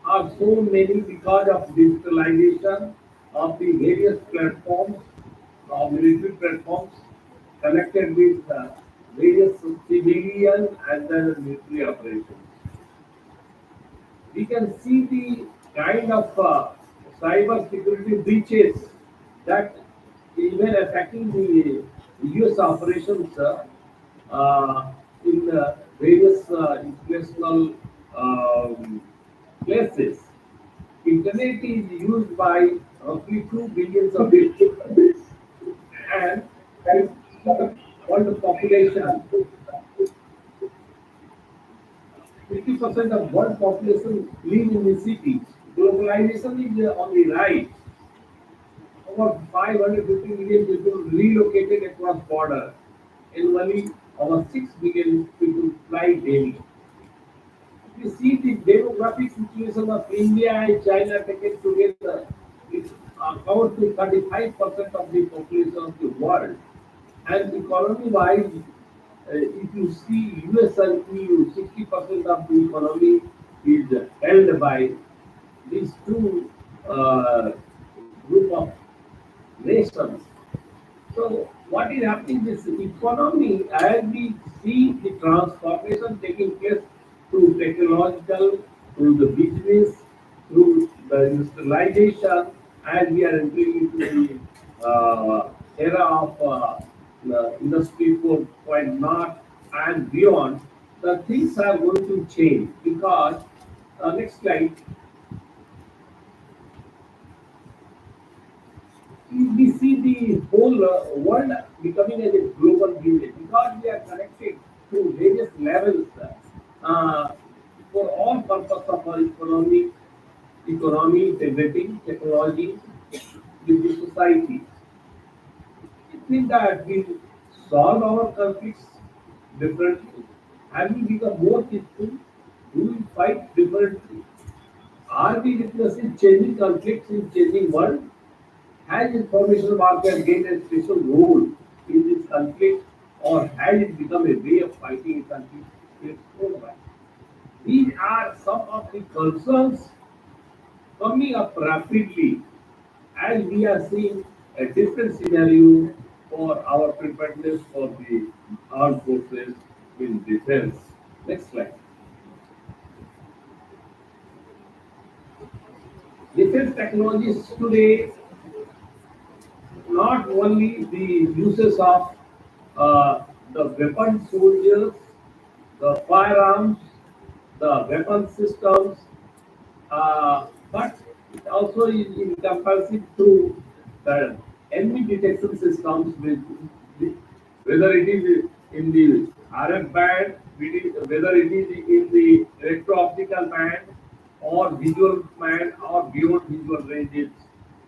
are so many because of digitalization of the various platforms, military platforms connected with various civilian and then military operations. We can see the kind of cyber security breaches that even affecting the US operations in various international places. Internet is used by roughly 2 billions of people, and world population, 50% of world population live in the cities. Globalization is on the rise. Over 550 million people relocated across border. Annually, over 6 billion people fly daily. If you see the demographic situation of India and China taken together, it accounts to 35% of the population of the world. And economy-wise, if you see US and EU, 60% of the economy is held by these two group of nations. So what is happening this economy as we see the transformation taking place through technological, through the business, through the industrialization, as we are entering into the era of the industry 4.0 and beyond, the things are going to change because next slide. We see the whole world becoming a global village because we are connected to various levels uh, for all purpose of our economy integrating technology with the society. It means that we solve our conflicts differently. Have we become more peaceful? Do we fight differently? Are we witnessing changing conflicts in changing world? Has information warfare gained a special role in this conflict, or has it become a way of fighting a conflict in its own right? These are some of the concerns coming up rapidly as we are seeing a different scenario for our preparedness for the armed forces in defense. Next slide. Defense technologies today not only the uses of the weapon soldiers, the firearms, the weapon systems, but it also is encompassing through the enemy detection systems, with whether it is in the RF band, whether it is in the electro-optical band, or visual band, or beyond visual ranges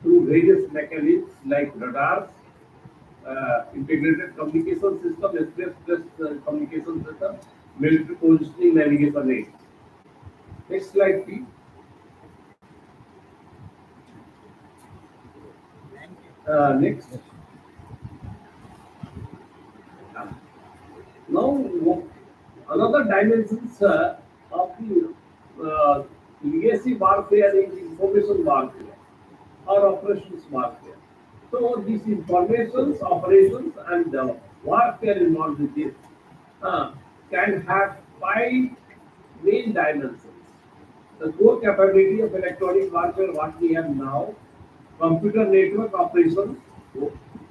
through various mechanisms like radars, integrated communication system, space-based communication system, military positioning navigation aids. Next slide, please. Next. Now, another dimensions of the legacy warfare is information warfare or operations warfare. So, these informations, operations, and warfare involved with this can have five main dimensions. The core capability of electronic warfare, what we have now, computer network operations,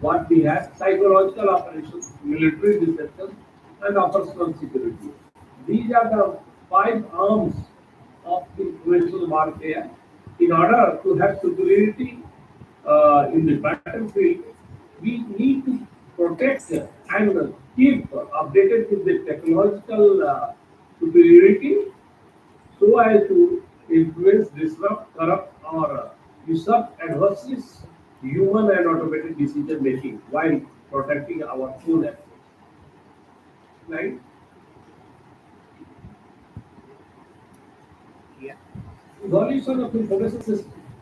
what we have, psychological operations, military deception, and operational security. These are the five arms of information warfare. In order to have superiority in the battlefield, we need to protect and keep updated with the technological superiority so as to influence, disrupt, corrupt, or usurp adversaries' human and automated decision making while protecting our own efforts. Right? Yeah. Evolution of information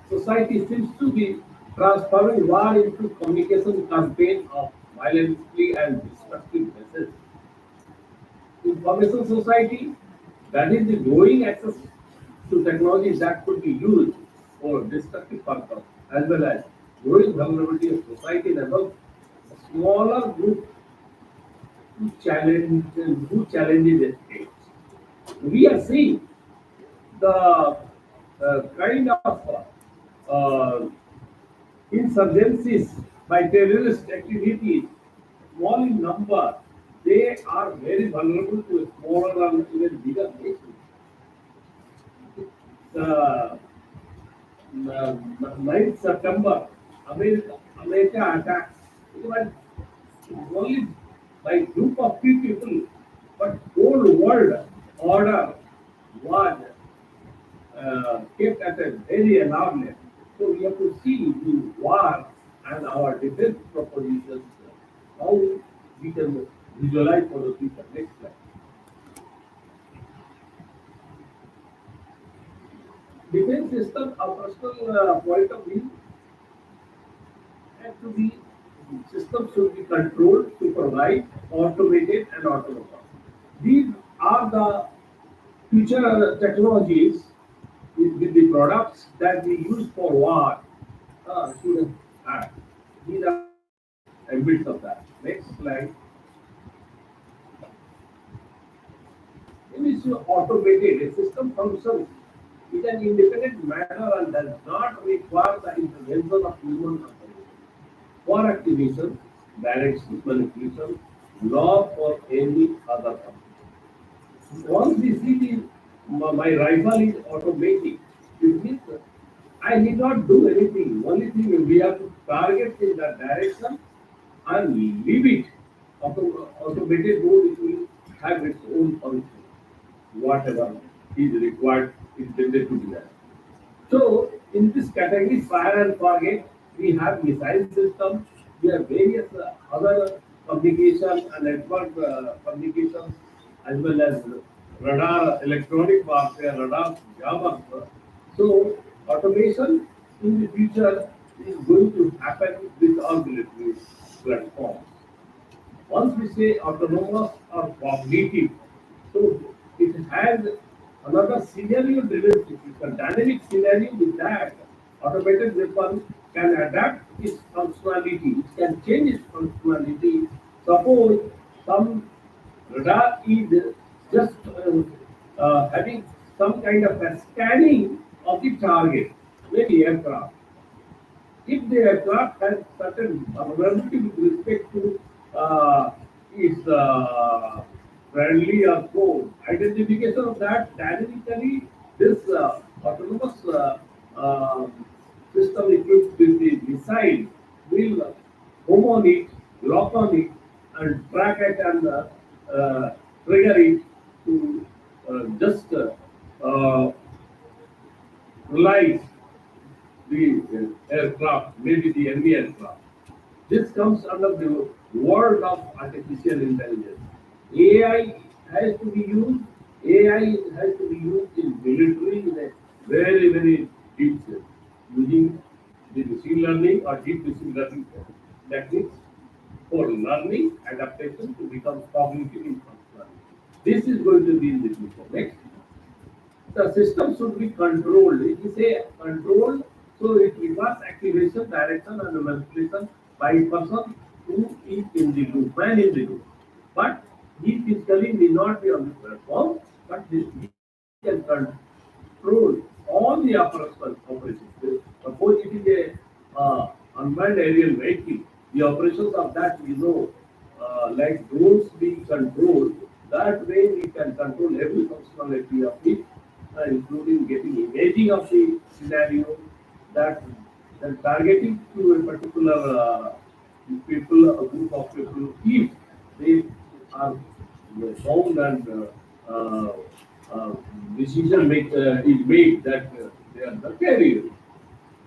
society seems to be transforming war into communication campaign of violently and destructive messages. Information society, that is the growing access to technology that could be used for destructive purpose, as well as growing vulnerability of society enables a smaller group to who challenges the state. We are seeing the kind of uh, insurgencies by terrorist activities, small in number, they are very vulnerable to a smaller and even bigger nations. The 9th September, America attack. It was only by group of few people, but whole world order was kept at a very alarm level. So we have to see the war and our defense propositions, how we can visualize for the future. Next slide. Defense system, a personal point of view, have to be systems should be controlled, supervised, automated, and autonomous. These are the future technologies with the products that we use for war should have. These are bits of that. Next slide. It is automated. A system functions is an independent matter and does not require the intervention of human operation for activation, direction, manipulation, law, or any other purpose. Once we see my rifle is automatic, it means I need not do anything. Only thing we have to target in that direction and leave it. Automated mode, it will have its own function, whatever is required, intended to be done. So, in this category, fire and forget, we have missile systems, we have various other communication and network communications, as well as radar, electronic warfare, radar, jammers. So, automation in the future is going to happen with all military platforms. Once we say autonomous or cognitive, so it has another scenario driven system, a dynamic scenario with that automated weapon can adapt its functionality, it can change its functionality. Suppose some radar is just having some kind of a scanning of the target, maybe aircraft. If the aircraft has certain vulnerability with respect to its friendly or foe, identification of that dynamically, this autonomous system equipped with the missile will home on it, lock on it, and track it and trigger it to just realize the aircraft, maybe the enemy aircraft. This comes under the world of artificial intelligence. AI has to be used. AI has to be used in military in a very, very deep sense, using the machine learning or deep machine learning techniques for learning, adaptation to become cognitive in functional. This is going to be in the future. Next. The system should be controlled. If you say controlled, so it requires activation, direction, and manipulation by a person who is in the loop, man in the loop. But he physically may not be on the platform, but he can control all the operations. Suppose it is a unmanned aerial vehicle, the operations of that like drones being controlled. That way we can control every functionality of it, including getting imaging of the scenario, that then targeting to a particular people, a group of people, if they are found and uh, uh, decision is made that they are the carrier.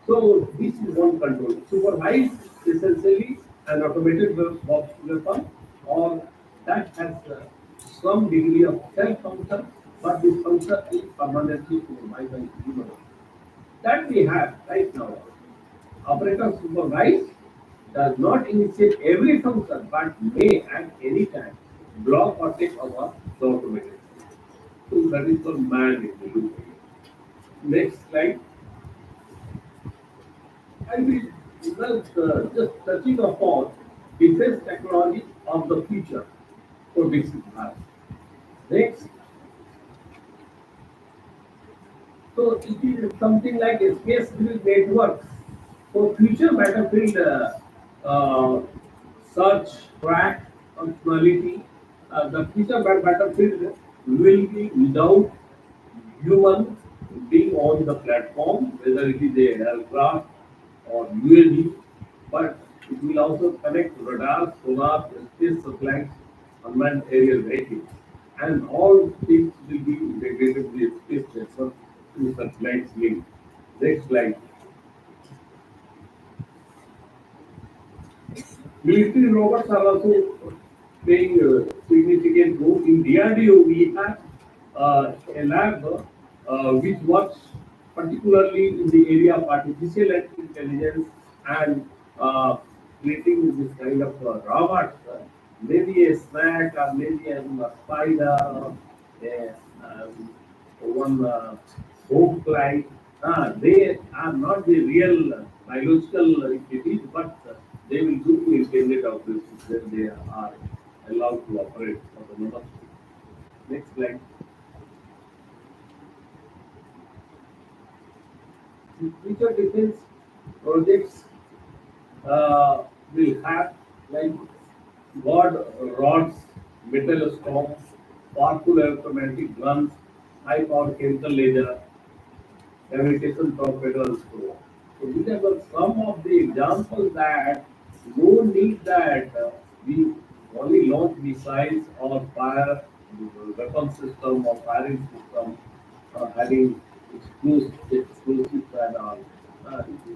So this is one control. Supervised essentially an automated weapon or that has some degree of self-function, but this function is permanently supervised by human. That we have right now. Operator supervised does not initiate every function, but may at any time block or take over the automated. So that is for man in the loop. Next slide. I will just touching upon defense technology of the future. for Viksit Bharat. Next, so it is something like a space-based network. For future battlefield uh, search, track, functionality, the future battlefield will be without human being on the platform, whether it is a aircraft or UAV, but it will also connect radar, sonar, space satellites, unmanned aerial vehicles, and all things will be integrated with the space network through satellites link. Next slide. Military robots are also playing a significant role. In DRDO, we have a lab which works particularly in the area of artificial intelligence and creating this kind of robots, maybe a snack or maybe a spider, or a, one hope fly. They are not the real biological entities, but they will do intended operations when they are allowed to operate autonomously. Next slide. Future defense projects will have like God rods, metal storms, powerful electromagnetic guns, high power chemical laser, gravitation torpedoes. So these are some of the examples that no need that we only launch missiles or fire weapon system or firing system having explosives and all.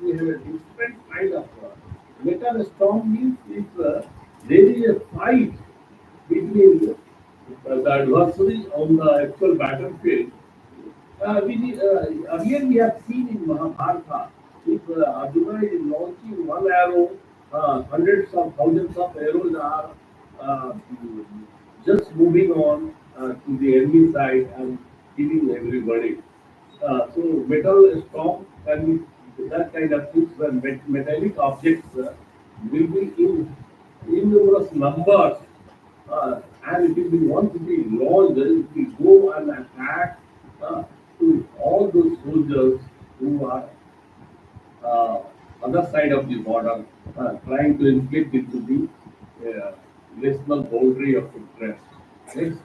We have a different kind of metal storm means if there is a fight between the adversary on the actual battlefield, earlier we have seen in Mahabharata, if Arjuna is launching one arrow, hundreds of thousands of arrows are uh, just moving on to the enemy side and killing everybody. So metal storm can be that kind of things when metallic objects will be in numerous numbers, and it will want to be launched, it will go and attack to all those soldiers who are other side of the border, trying to inflict into the national boundary of interest. Next,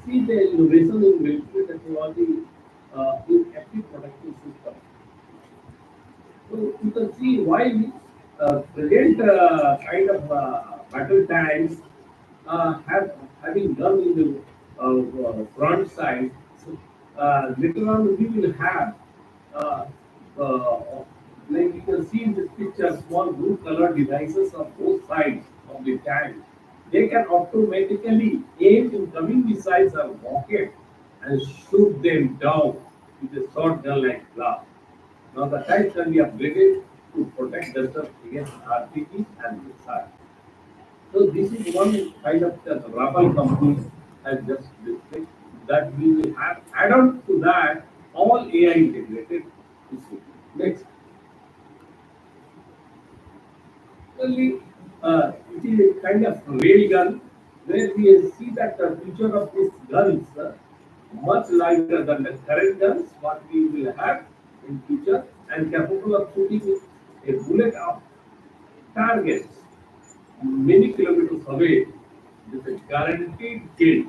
see the innovation in military technology in active protective system. So you can see why present kind of battle tanks have having done in the front side. So, later on, we will have uh, uh, like you can see in this picture, small blue color devices on both sides of the tank. They can automatically aim incoming missiles or rocket and shoot them down with a short gun like blast. Now the tank can be upgraded to protect themselves against RPGs and missiles. So this is one kind of the Rafael company has just listed that we will have add on to that all AI integrated system. Next, similarly, it is a kind of rail gun where we see that the future of these guns much lighter than the current guns what we will have in future and capable of shooting a bullet of targets many kilometers away with a guaranteed kill.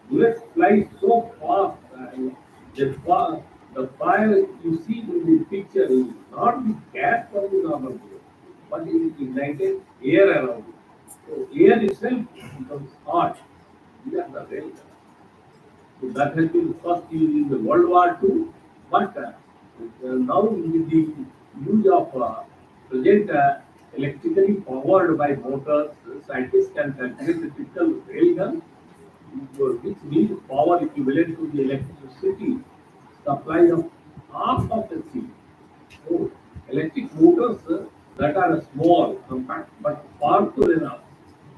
Bullets fly so fast and the fire you see in the picture is not the gas from the normal bullet, but it is ignited air around it. So air itself becomes hot. These are the real. So that has been first used in the World War II, but now with the use of present electrically powered by motors, scientists can calculate the typical rail gun, which needs power equivalent to the electricity supply of half of the city. So electric motors that are small, compact, but powerful enough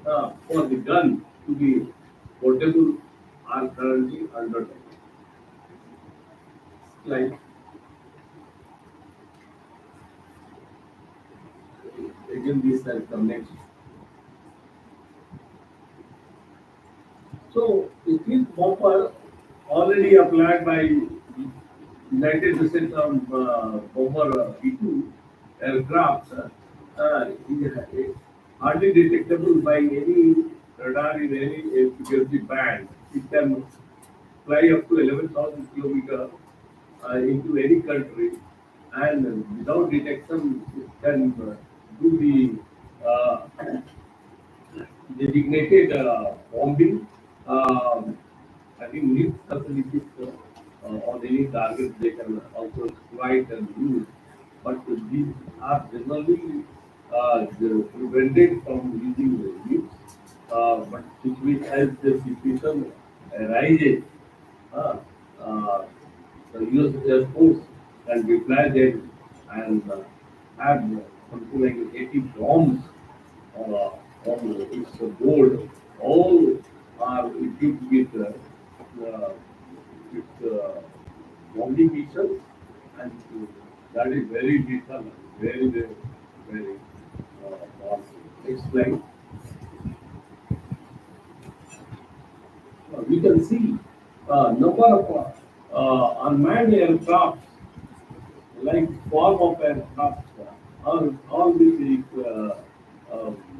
for the gun to be portable are currently under development. Like again this has come next. So it is bumper already applied by United States on bomber B2 aircraft is hardly detectable by any radar in any frequency band. It can fly up to 11,000 kilometers into any country, and without detection, it can do the designated bombing. I think these facilities on any target they can also exploit and use, but these are generally prevented from using the nukes. But situation as the situation arises, uh, uh, the US Air Force can deploy them and have something like 80 bombs on its board. All are equipped with bombing missiles, and that is very lethal, very powerful. Next slide. We can see number of unmanned aircraft, like form of aircraft, all these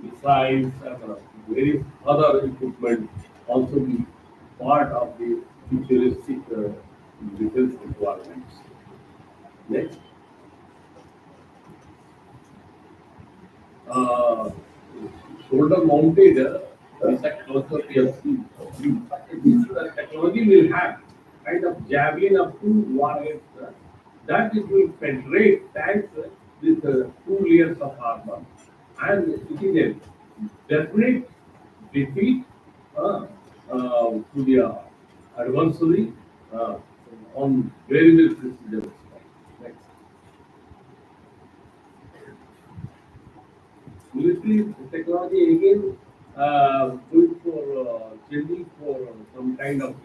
missiles and various other equipment also be part of the futuristic defense requirements. Next. uh, shoulder mounted is a closer PLC. This technology will have kind of javelin up to warheads that it will penetrate tanks with two layers of armor, and it is a definite defeat to the adversary uh, on very precision. Next. Military technology again good for changing for some kind of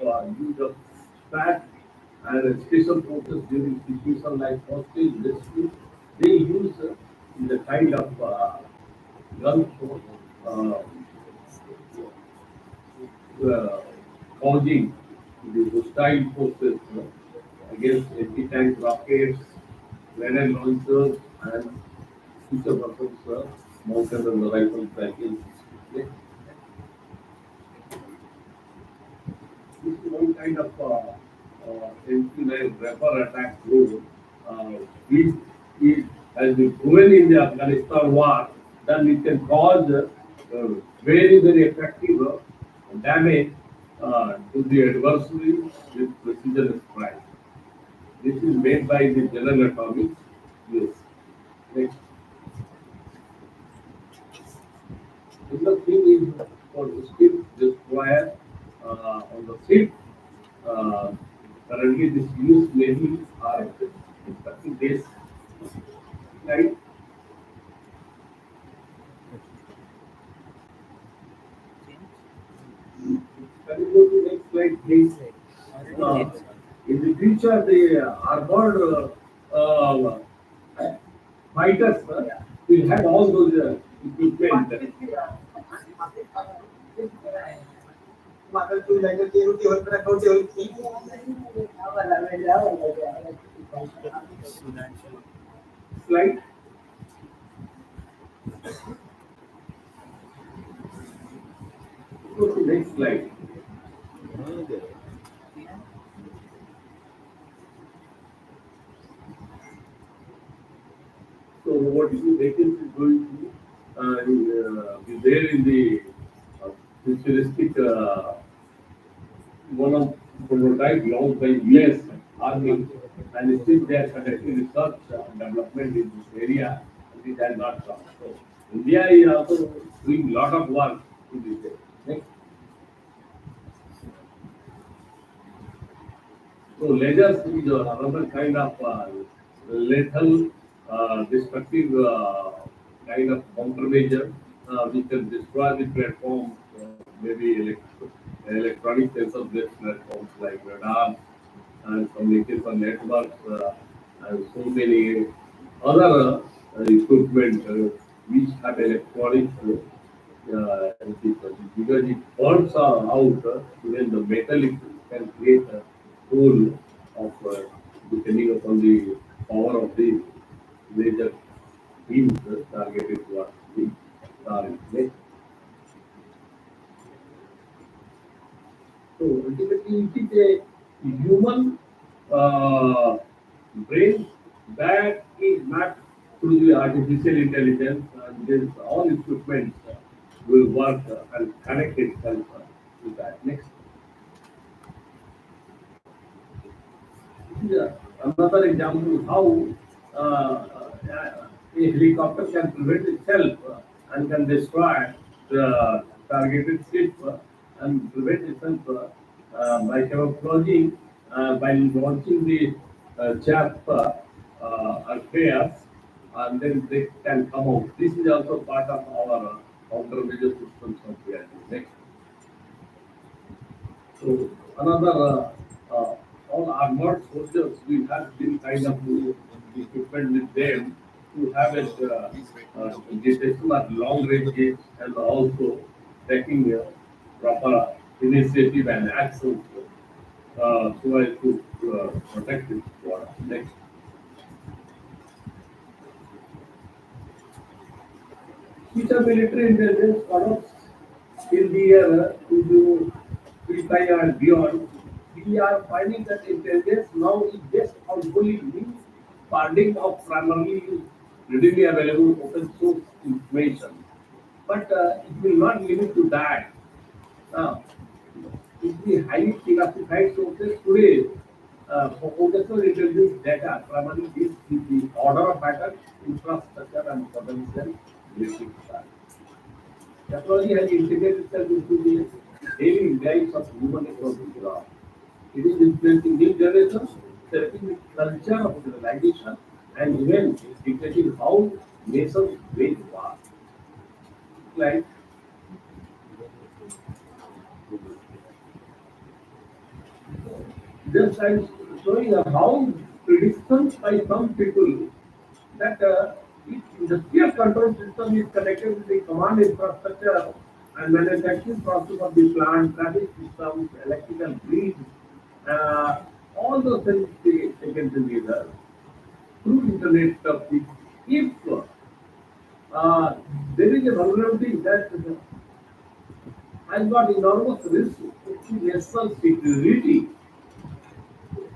use of FAT and special forces during situation like hostage rescue. They use the kind of gun for causing the hostile forces against anti-tank rockets, grenade launchers, and future weapons mounted on the rifle package. This is one kind of anti-nine rapper attack drone. If it has been proven in the Afghanistan war, then it can cause very effective damage to the adversary with precision strike. This is made by the General Atomics. Yes. Next. The thing is for the ship destroyer on the ship. Uh, Currently, this use maybe are expecting this, right? Can you go to next slide, please? Uh, in the future, the armored fighters will have all those equipment. Slide. Go to next slide. So what is the vacancy is going to be there in the futuristic one of prototype launched by US Army, and still they are conducting research and development in this area, and it has not come. So India is also doing lot of work in this area. Next. So lasers is another kind of lethal, destructive kind of countermeasure which can destroy the platform, maybe electronic sensor-based platforms like radar and communication networks and so many other equipment which have electronics because it burns out when the metal it can create a hole of depending upon the power of the laser beams targeted towards the target. So ultimately, it is a human uh, brain that is mapped through the artificial intelligence, and this all equipment will work and connect itself to that. Next, this is another example how a helicopter can prevent itself and can destroy the targeted ship and prevent itself by camouflaging by launching the chaff affairs and then they can come out. This is also part of our countermeasure systems of reality. Next. So another all armored soldiers, we have been kind of equipment with them to have a detection at long ranges and also taking proper initiative and actions so as to protect this border. Next. Future military intelligence products in the year 2035 and beyond, we are finding that intelligence now is based on fully new funding of primarily readily available open source information. But it will not limit to that. Now, if the highly classified sources today for operational intelligence data primarily deals with the order of matter, infrastructure, and potential related technology has integrated itself into the daily lives of human across the globe. It is influencing new generations, shaping the culture of civilization, and even dictating how nations wage war. Like just I'm showing how predictions by some people that each industrial control system is connected with the command infrastructure and manufacturing process of the plant, traffic systems, electrical grids, all those things taken together through Internet of Things. If uh, there is a vulnerability that has got enormous risk to national security,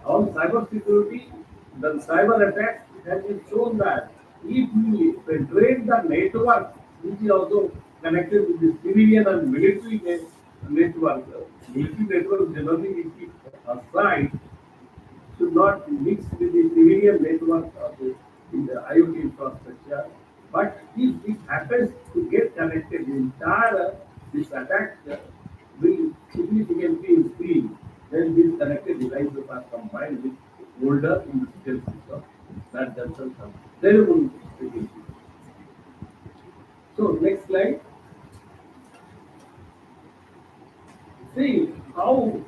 on cyber security, the cyber attacks has been shown that if we penetrate the network, which is also connected with the civilian and military network, military network generally we keep aside should not mix with the civilian network of in the IoT infrastructure. But if it happens to get connected, the entire this attack will significantly increase when these connected devices are combined with older industrial systems that themselves have terrible efficiency. So next slide. See how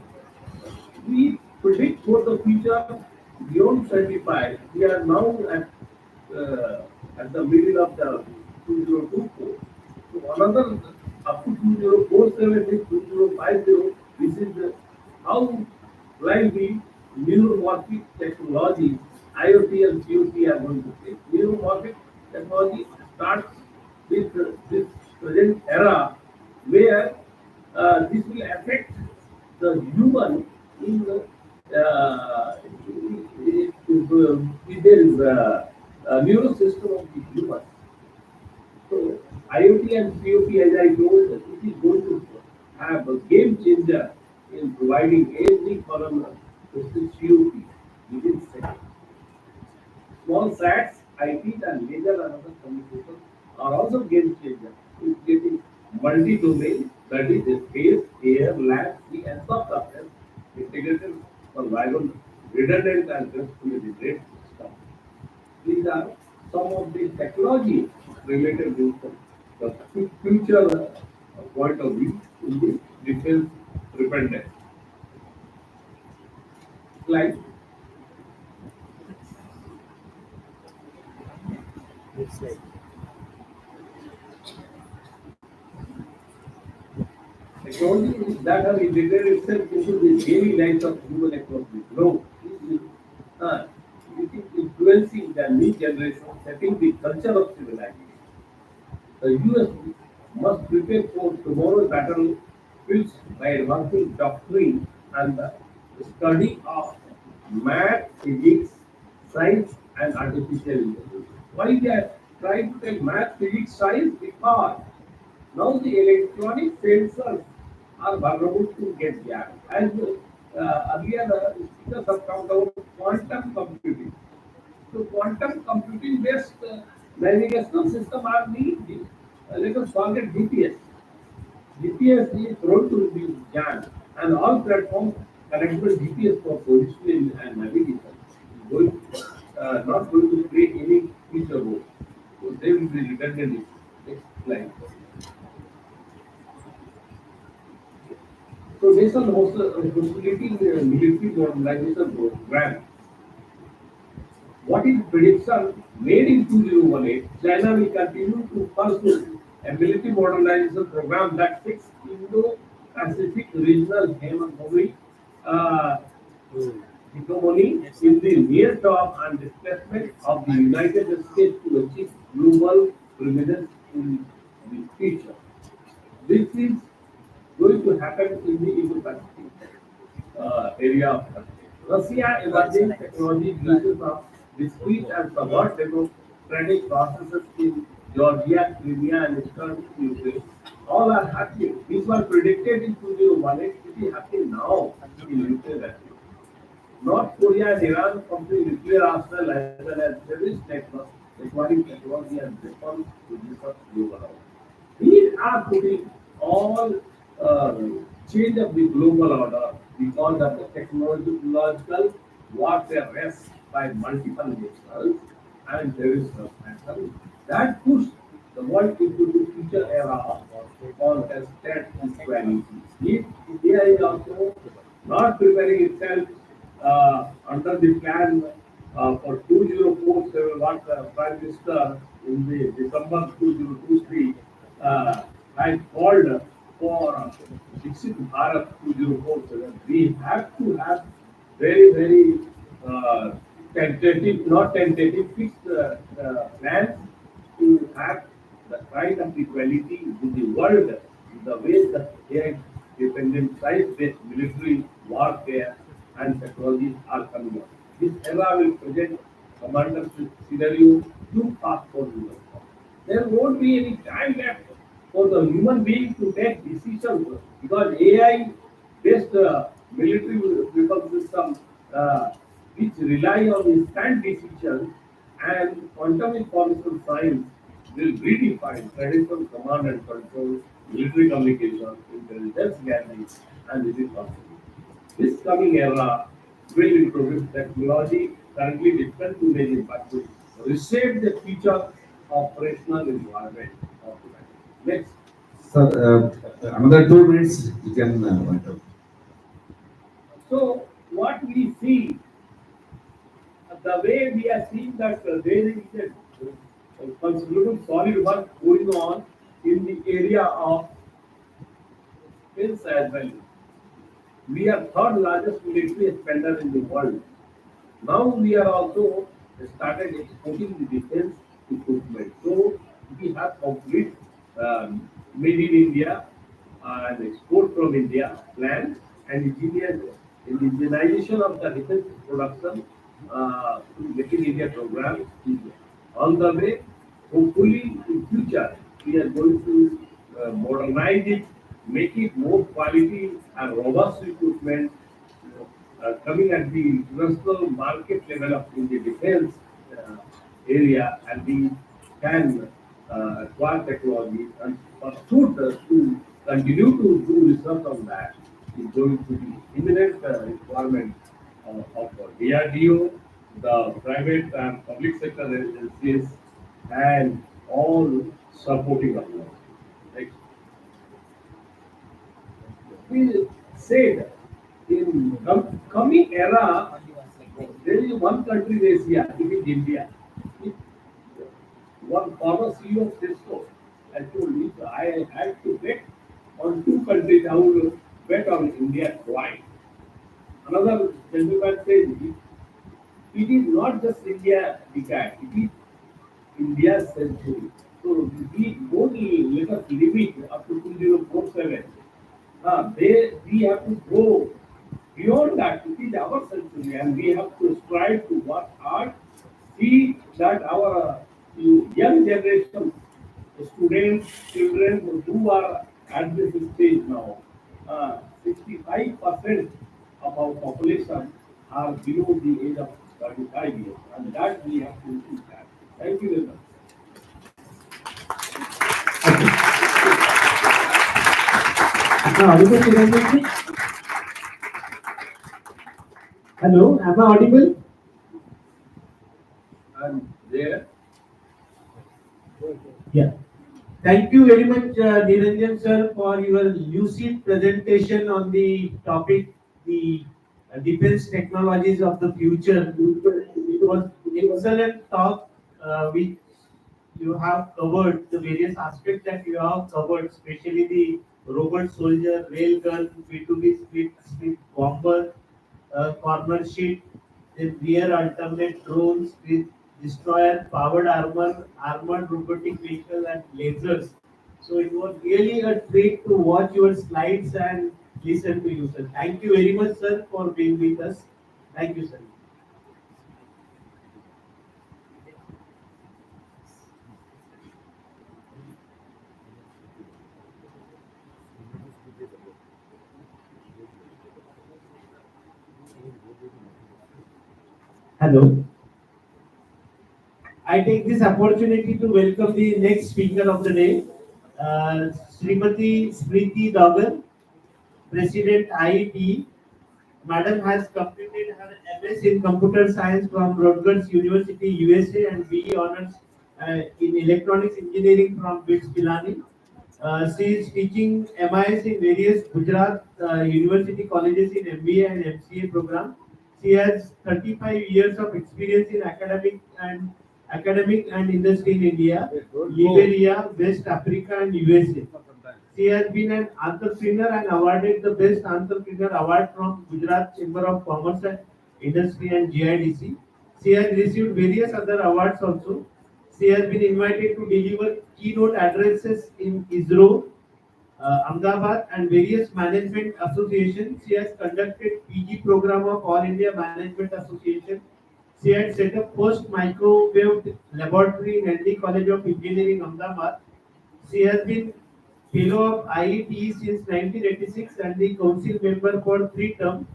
we predict for the future beyond 25. We are now at the middle of the 2024. So another up to 2047 is 2050. This is how lively neuromorphic technology, IoT and COT are going to take. Neuromorphic technology starts with this present era where this will affect the human in there is a neural system of the human. So IoT and COP, as I told, it is going to have a game changer in providing every column with the COP within seconds. Small sats, IPs, and laser and other communications are also game changer in getting multi-domain, that is space, air, land, sea, and subsurface integrated survival, redundant and gracefully great system. These are some of the technology related to the future point of view in the defense preparedness. Slide. Next slide. technology that have integrated itself into the daily lives of human across the globe. Uh, it is influencing the new generation, setting the culture of civilization. The US must prepare for tomorrow's battlefields by advancing doctrine and the study of math, physics, science, and artificial intelligence. Why they are trying to take math, physics, science? Because now the electronic sensors are vulnerable to get jammed. As earlier the speakers have talked about quantum computing. So quantum computing based navigational system are the let us forget GPS. GPS is prone to be jammed, and all platforms connected with GPS for positioning and navigation is going not going to play any future role. So they will be redundant. Next slide. So national hostility military modernization program. What is prediction made in 2018? China will continue to pursue a military modernization program that fixes Indo-Pacific regional uh, hegemony in the near term and displacement of the United States to achieve global preeminence in the future. This is going to happen in the Indo-Pacific area of country. Russia emerging technology uses of discrete and subvert democratic processes in Georgia, Crimea, and Eastern Ukraine. All are happening. These were predicted in 2018. It is happening now in Ukraine. North Korea and Iran complete nuclear arsenal as well as terrorist network, acquiring technology and weapons to disrupt global order. These are putting all change of the global order because of the technological warfare race by multiple nations and terrorist transactions that push the world into the future era of a state equality. If India is also not preparing itself under the plan for 2047, what Prime Minister in the December 2023 had called for Viksit Bharat 2047. We have to have very uh, tentative, not tentative, fixed plans to have the kind of equality with the world, the way the AI dependent science-based military warfare and technologies are coming up. This era will present commander scenario too fast for human. There won't be any time left for the human being to take decisions because AI based military weapon system which rely on instant decisions and quantum information science will redefine traditional command and control, military communication, intelligence gathering, and responsibility. This coming era will introduce technology currently different to many but will reshape the future operational environment of humanity. Next. Sir, another 2 minutes you can wind up. So what we see, the way we are seeing that there is a considerable solid work going on in the area of defense as well. We are third largest military spender in the world. Now we are also started exporting the defense equipment. So we have complete made in India and export from India plan and indigenization of the defense production to Make in India program is on the way. Hopefully in future we are going to modernize it, make it more quality and robust equipment coming at the international market level of in the defense area, and we can acquire technology and pursue to continue to do research on that is going to be imminent requirement of DRDO, the private and public sector agencies, and all supporting of us. Like we said, in coming era, there is one country in Asia, it is India. If one former CEO of Cisco, I told me, I had to bet on two countries, I would not just India decade, it is India's century. So we don't let us limit up to 2047. We have to go beyond that. It is our century, and we have to strive to work hard. See that our young generation, students, children who are at this stage now, 65% of our population are below the age of 35 years, and that we have to do that. Thank you very much. Am I audible, Niranjan ji? Hello, am I audible? And there, Yeah. Thank you very much, Niranjan sir, for your lucid presentation on the topic, the defense technologies of the future. It was excellent talk, which you have covered the various aspects that you have covered, especially the robot soldier, railgun, B2B split bomber, corner sheet, then rear alternate drones with destroyer, powered armor, armored robotic vehicle, and lasers. So it was really a treat to watch your slides and listen to you, sir. Thank you very much, sir, for being with us. Thank you, sir. Hello. I take this opportunity to welcome the next speaker of the day, Srimati Smriti Dagar, President IET. Madam has completed her MS in Computer Science from Rutgers University, USA, and BE Honors in Electronics Engineering from BITS Pilani. She is teaching MIS in various Gujarat university colleges in MBA and MCA program. She has 35 years of experience in academic and industry in India, Liberia, West Africa, and USA. She has been an entrepreneur and awarded the Best Entrepreneur Award from Gujarat Chamber of Commerce and Industry and GIDC. She has received various other awards also. She has been invited to deliver keynote addresses in ISRO, Ahmedabad, and various management associations. She has conducted PG program of All India Management Association. She had set up first microwave laboratory in ND College of Engineering, Ahmedabad. She has been fellow of IET since 1986 and the council member for 3 terms.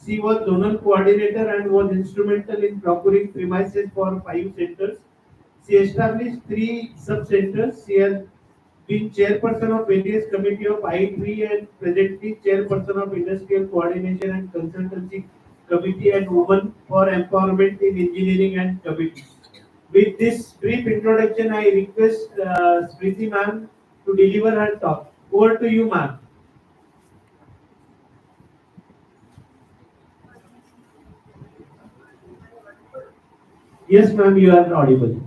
She was zonal coordinator and was instrumental in procuring premises for 5 centers. She established 3 sub-centers. She has been chairperson of various committee of I3 and presently chairperson of Industrial Coordination and Consultancy Committee and Women for Empowerment in Engineering and Committee. With this brief introduction, I request Smriti ma'am to deliver her talk. Over to you, ma'am. Yes, ma'am, you are audible.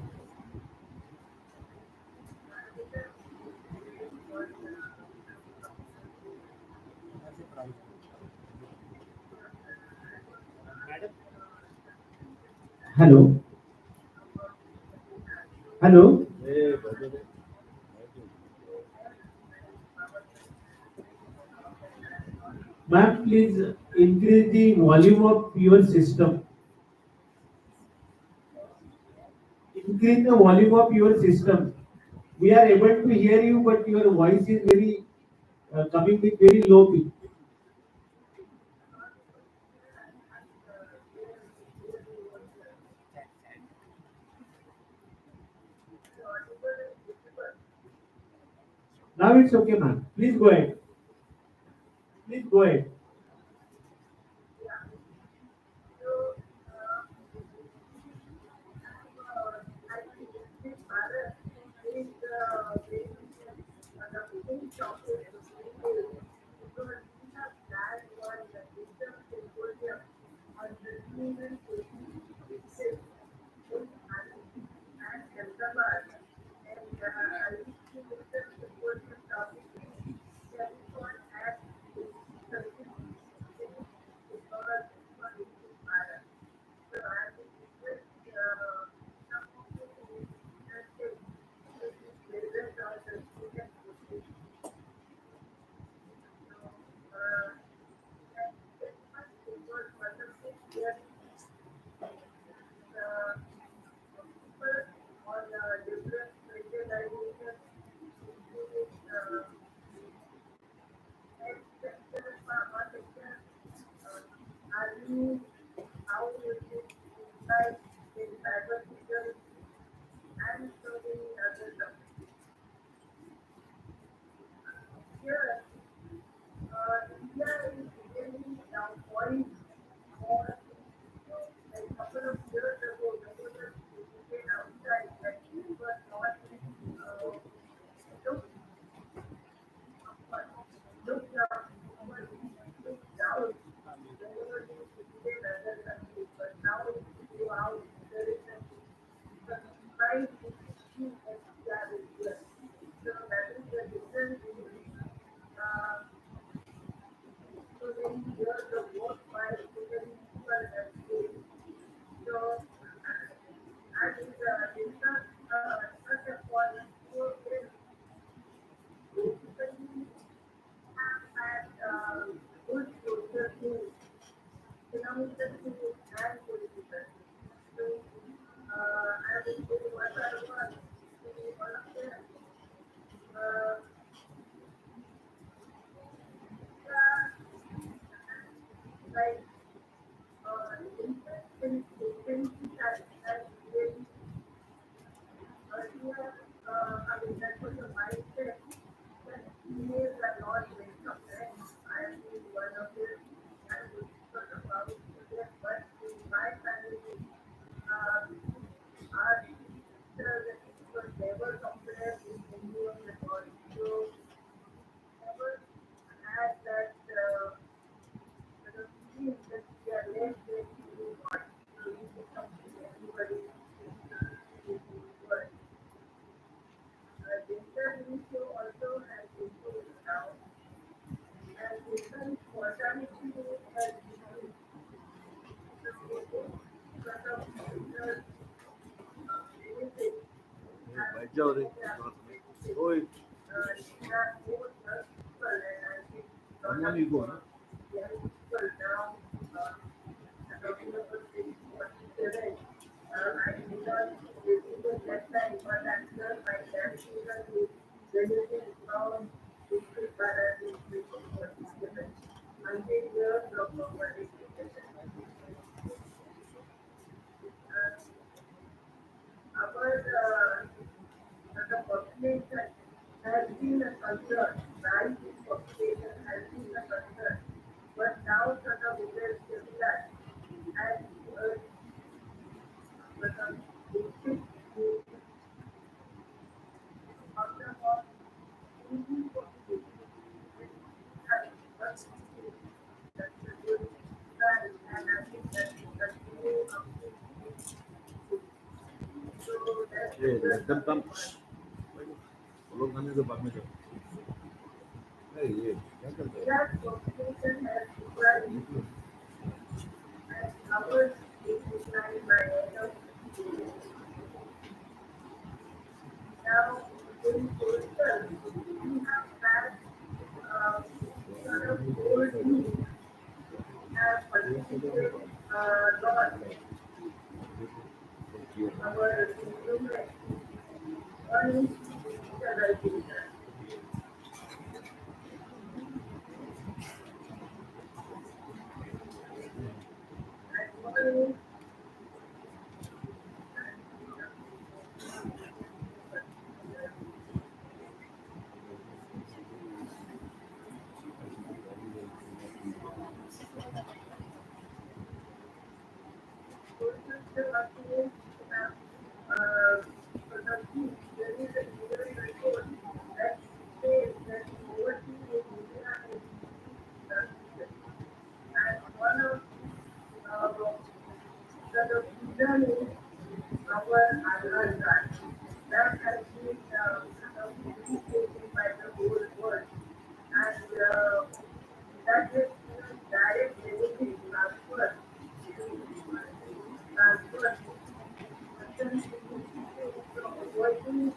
Hello. Hello. Ma'am, please increase the volume of your system. Increase the volume of your system. We are able to hear you, but your voice is very coming with very low pitch. Now it's okay, ma'am. Please go ahead. Please go ahead. mindset that females are not welcome. And I am one of them. I would sort of out to them, but in my family, our sisters and people never compare with any of the boys. So never had that sort of feeling that we are less than anyone. So this is something everybody is worth. Gender ratio also has improved now, and women's mortality rate has decreased. So this sort of gender benefits have given them Oi, they are more young people, and I think lot someone of you go, no? young people now available in 47. I did not visit it that time, but I'm sure my grandchildren will benefit from Viksit Bharat in 47. 100 years of our education. Our the population has been a concern. Rise in population has been a concern. But now sort of it is stabilized and become basic to order of Indian population. That's a good sign, and I think that will continue up to so that's Hey, let them number come. one. वो लोग खाने के बाद में जाओ। नहीं ये क्या करते हैं? That population has declined and ours is declined by end of now in total we have had sort of old youth have contributed lot our improvement on digitalization. And one is social appearance have sort of there is a UN report that says that poverty in India is transmission. And one of the reason is our Aadhaar card. That has been appreciated by the whole world. And that has given direct benefit transfer transfer person from working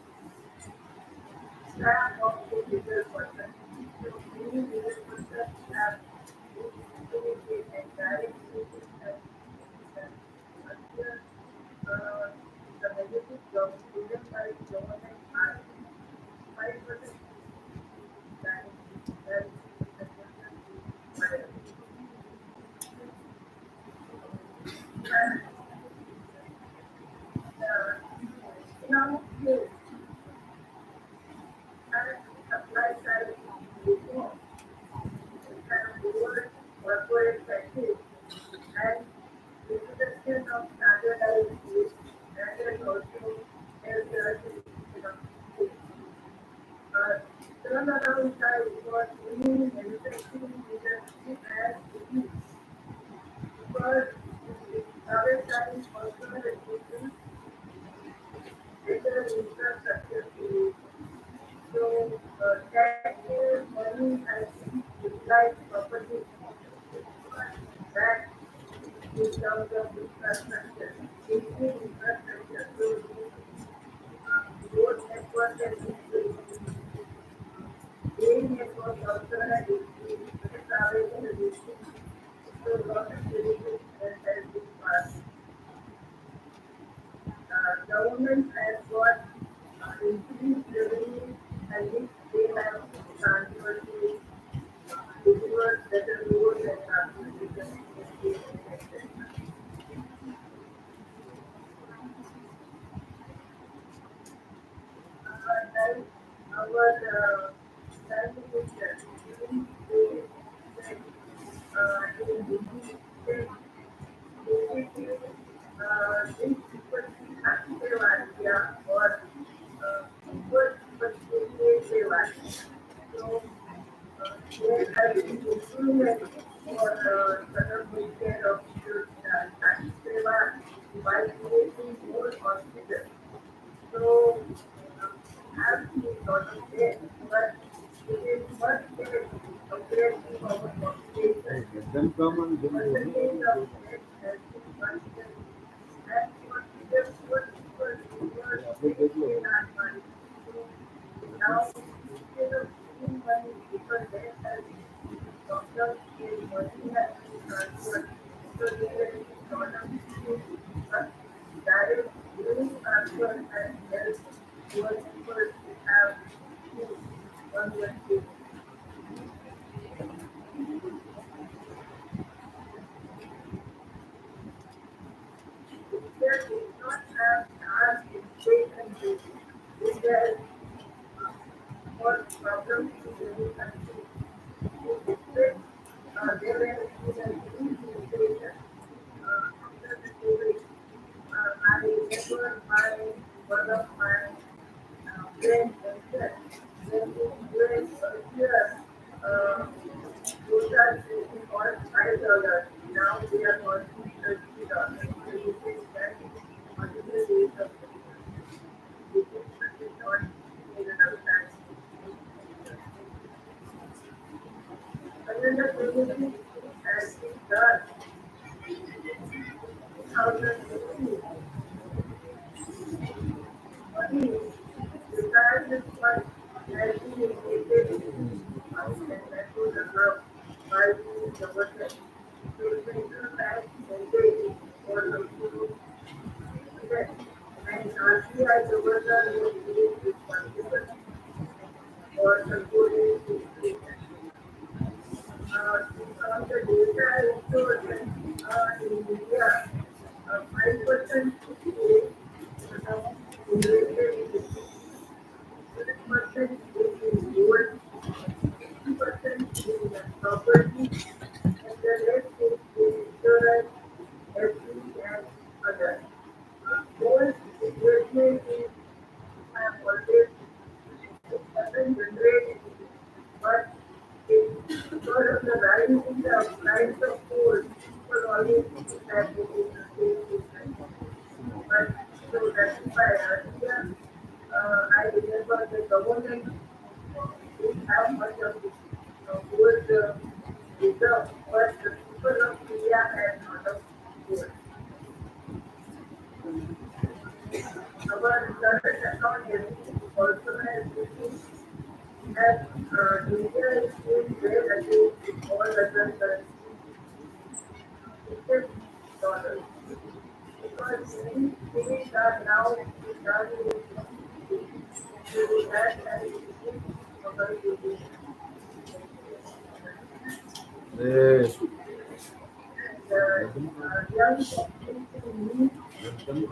staff of the legal person. So many legal persons have implemented and direct benefit and earlier the benefits of given by government are 5% direct that the person is and now here and supply side reform and lower corporate taxes and introduction of standardized rates and also health certification of schools. Uh, Turnaround time for Indian manufacturing industry has reduced because travel time also reduces better infrastructure creation. So taxpayer money has been utilized properly that in terms of infrastructure, basic infrastructure. So road network has increased, rail network also has increased, travel has increased. So lot of benefits that has been passed. Government has got increased revenue and which they have transferred to deliver better roads and transportation, etc. back. So there has been improvement for sort of care of tax seva by creating more hospitals. So have to sort of there, but it is much less compared to our population. Then come and then Percentage of death has been much less. And for the poor people who were in our money. So now instead of giving money, because there has been doctors gave money has been transferred. So there is sort of direct money transfer and help poor people to have food on their table. India did not have large education base. India for problems in many countries. Instead, there were huge inflation after the COVID. I remember one of my friends mentioned when in US earlier, those are called $5. Now they are costing $30. So you can imagine multiple ways of which is not made enough time. Another community has been done in 2018. Money, retirement fund has been created and that was allowed by the government. So central bank mandate for the full event. And RBI governor will be responsible for supporting inflation. From the data it shows that in India, 5% is invested in 6% is in gold, 60% in property, and the rest is in insurance, FD, and others. Gold investment is have always it doesn't generate, but because of the rise in the price of gold, people always think that it is the same business. But so that's why earlier, I remember the government didn't have much of it, gold reserve, but the people of India had lot of gold. Our current account also has written that India is doing well against all other countries except dollars. Because many things are now done to that and our using. Yes. And young population needs skills,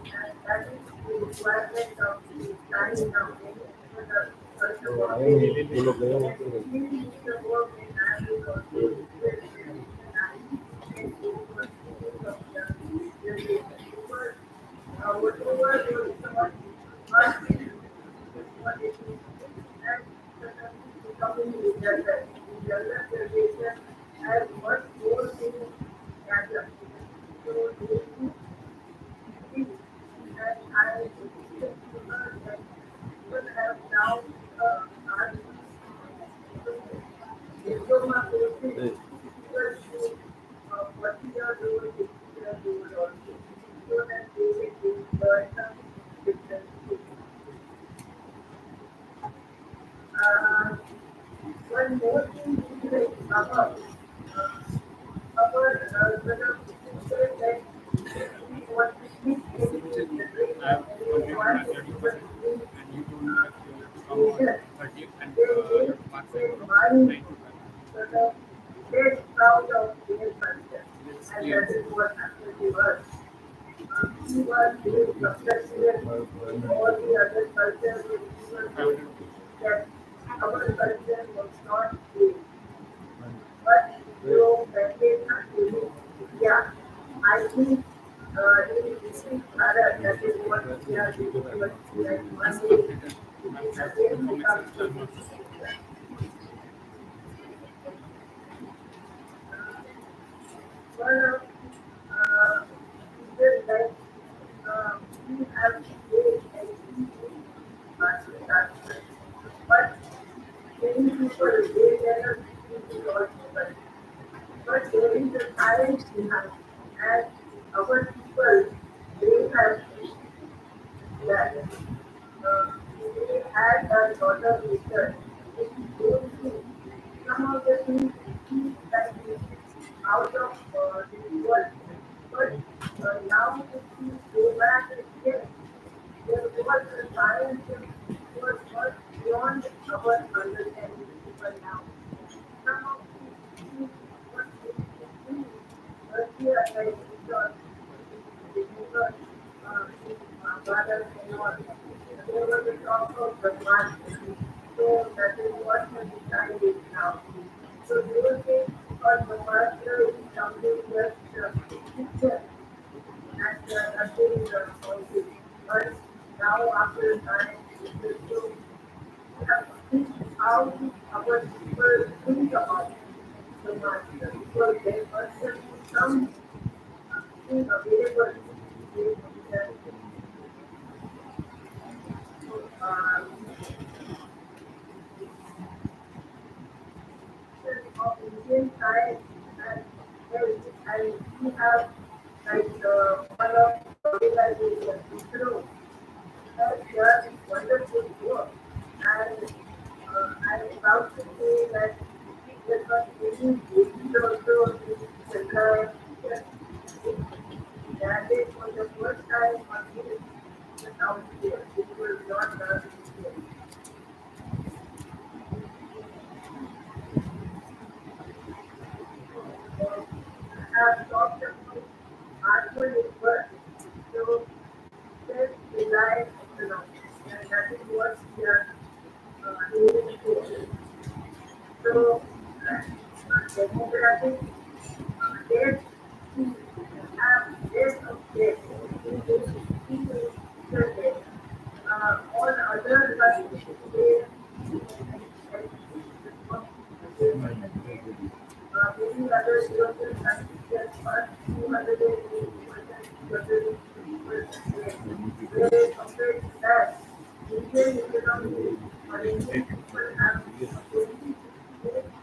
and that is the requirement of the time now. So the first of all, we need to work in agriculture, and universities of young generation. Because whatever they thought must be what it is, and becoming younger. The younger generation has much more to catch up. So they need and I think that people have now asked diploma courses equal to 40-year-old, 50-year-old also, so that they can learn some different things. Uh, One more thing is like our sort of future that we want to keep getting I have and we completed my want to study keep first, it and you told me that you will come on Asian. 30th and They your need marks are their from mind 9 to 12. sort of get proud of their culture. It's And clear. that is what happened to us. We were being subjected to all the other cultures which we were told that our culture was not good. But so when they started, yeah, I think in Viksit Bharat, that is what we are doing, but like one day, again become one of just like we have faith and we martial arts, but many people they never think it all possible. But there is a science behind, and our people they have that they had a lot of research. They see some of the things that is out of this world. But now if you go back again, there was a science that was much beyond our understanding even now. Some of these things what we can do earlier like because Bharat and all, there was a talk of the market. So that is what we decided now. So they will say, because the master is something just picture and nothing concrete. But now after time, it is so we have to think how our people think about the master because there must be some thing available that uh, of Indian science and health, and we have like one of the organizations, ISRO, has done wonderful work. And I'm proud to say that there was many babies also in Chennai. Landed for the first time on the South here. It was not done here. Have talked about Atmanirbhar, so self-reliant economics, and that is what we are aiming for. So, demographic debt to have less of debt in this people debt. All other countries they many other European countries just first 280%, 250%, whereas compared to that, Indian economy or Indian people have a 20%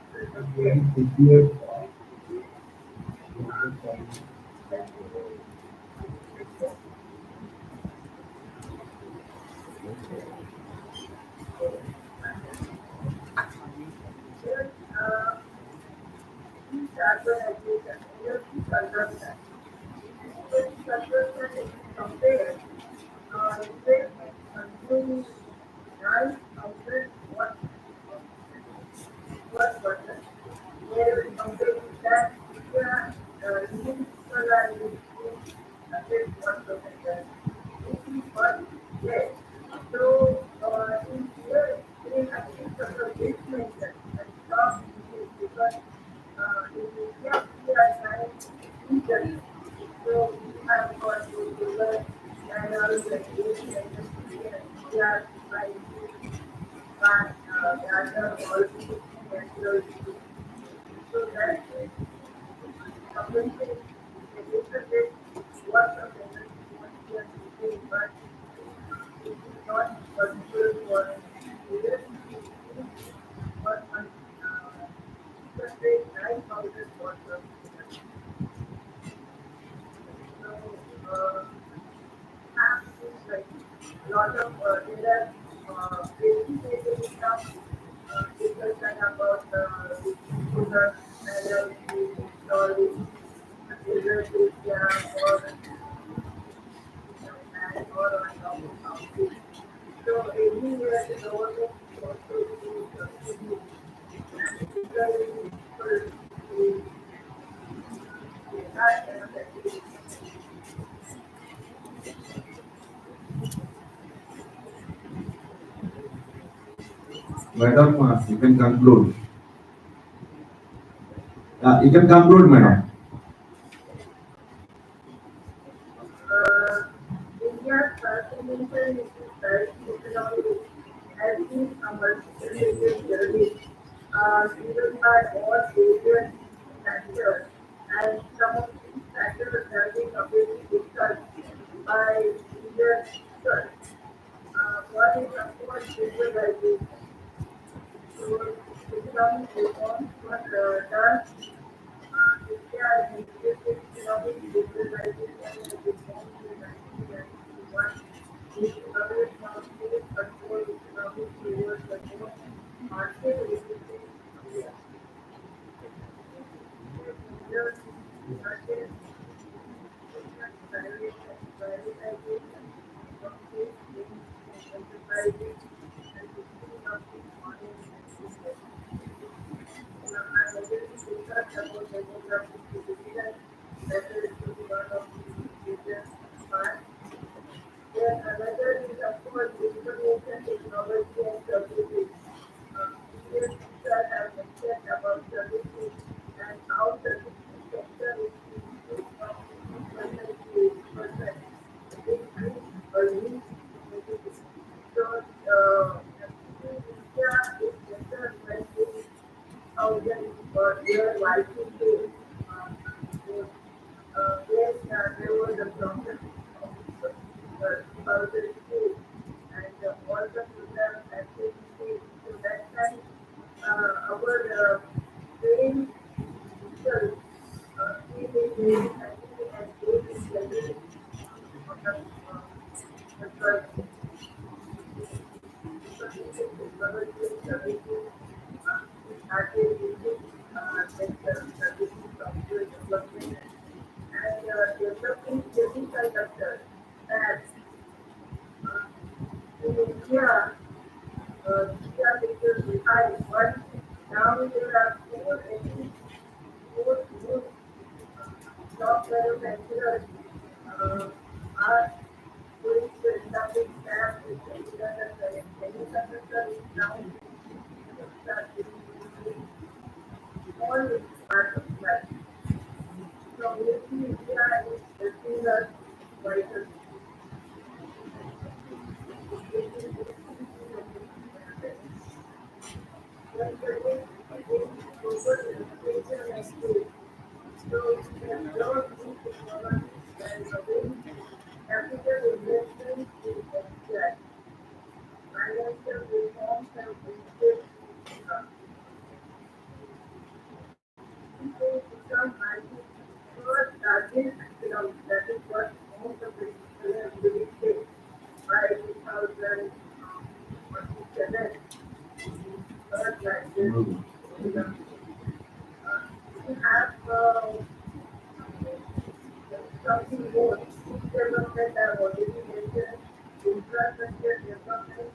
uh, decarbonization, energy consumption. Energy consumption is compared, India consuming 9,000 watt per person. Where compared to that, India, Indian people are using 100 watt per person. This is what yes. So, in here, they have picked up a big mention and stop because in India, we are trying to legally. So, we have got to learn and also education and we are trying to gather all these natural resources. So, that is compensate a little bit what of energy what we are using, but it is not possible for leaders to use for 9,000 water. So, have things like a lot of there are educated stuff discussion about sugar allergy, storage, dyslexia, or on top of housing. So every year the government is also doing subsidies and encouraging people to start kind of activities. Madam, you can conclude. You can conclude, madam. multifaceted journey driven by all various factors, and some of these factors have been already discussed by leaders. One is of course visualization. So economic reforms were done. India has introduced economic liberalization and reforms in 1991. This economic state control economic towards the more market-oriented India. Leaders started privatization of state-owned enterprises and boosting of the economy and business. I already discussed about demographic division, that is one of the major parts. Then another is of course information technology and services. Previous speaker have mentioned about services and how services sector is increased from 50% to 80%. It increased early significantly. So, actually, India is better when we thousand per year licensing. When there was a problem of 2002 and all the programs had been changed. So that time our training teachers came in very happy and gave in training on the information technology and services. We started using services software development and developing semiconductors that in India, India is behind, but now there are four job manufacturers are going to establish fabs in semiconductor, and semiconductor is now start using all parts of life. So maybe India is helping us vital. When the global education and trade, so we have learned new technologies and avail capital investment in healthcare. Financial reforms have boosted people become highly first target economic. That is what most of the people have predicted by 2047. Third largest economy. We have something more. Food development I have already mentioned. Infrastructure development.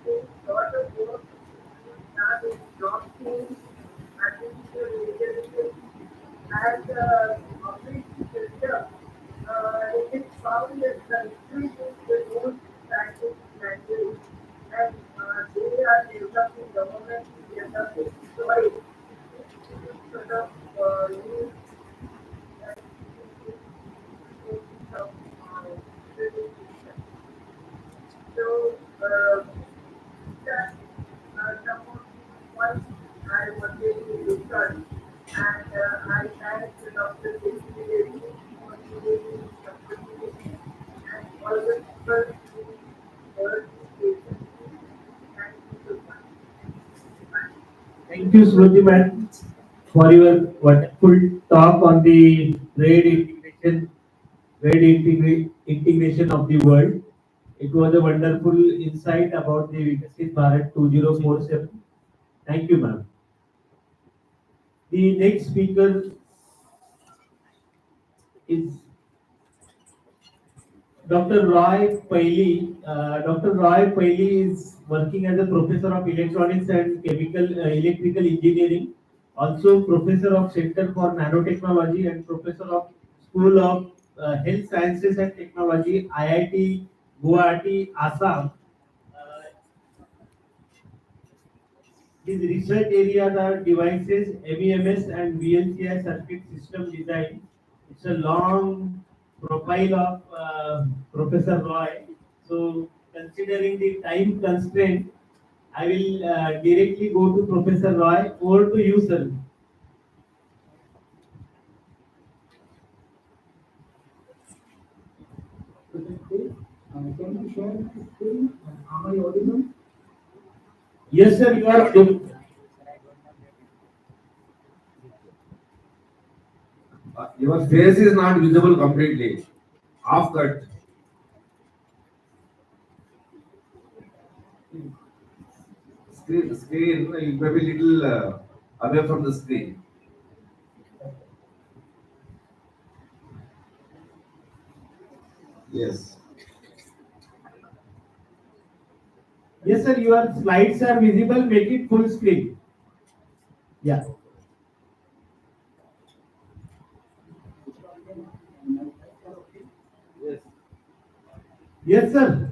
There's a lot of work done in blockchain, artificial intelligence, and public sector. It is found that the English is the most practiced language, and they are developing government is developing soil sort of new and of building system. So, that some of the points I wanted to discuss, and I thank Dr. Viksit for giving me the opportunity and all the people who heard this patiently. Thank you so much. Bye. Thank you, Smriti ma'am, for your wonderful talk on the trade integration of the world. It was a wonderful insight about the Viksit Bharat 2047. Thank you, ma'am. The next speaker is Dr. Roy Paili. Dr. Roy Paili is working as a professor of electronics and electrical engineering, also professor of Center for Nanotechnology and professor of School of Health Sciences and Technology, IIT Guwahati, Assam. Uh, His research areas are devices, MEMS, and VLCI circuit system design. It's a long profile of Professor Roy. So, considering the time constraint, I will directly go to Professor Roy. Over to you, sir. Can you share the screen? Am I audible? Yes, sir, you are good. Your face is not visible completely. Half cut. Screen, you may be little away from the screen. Yes. Yes, sir, your slides are visible. Make it full screen. Yeah. Yes. Yes, sir.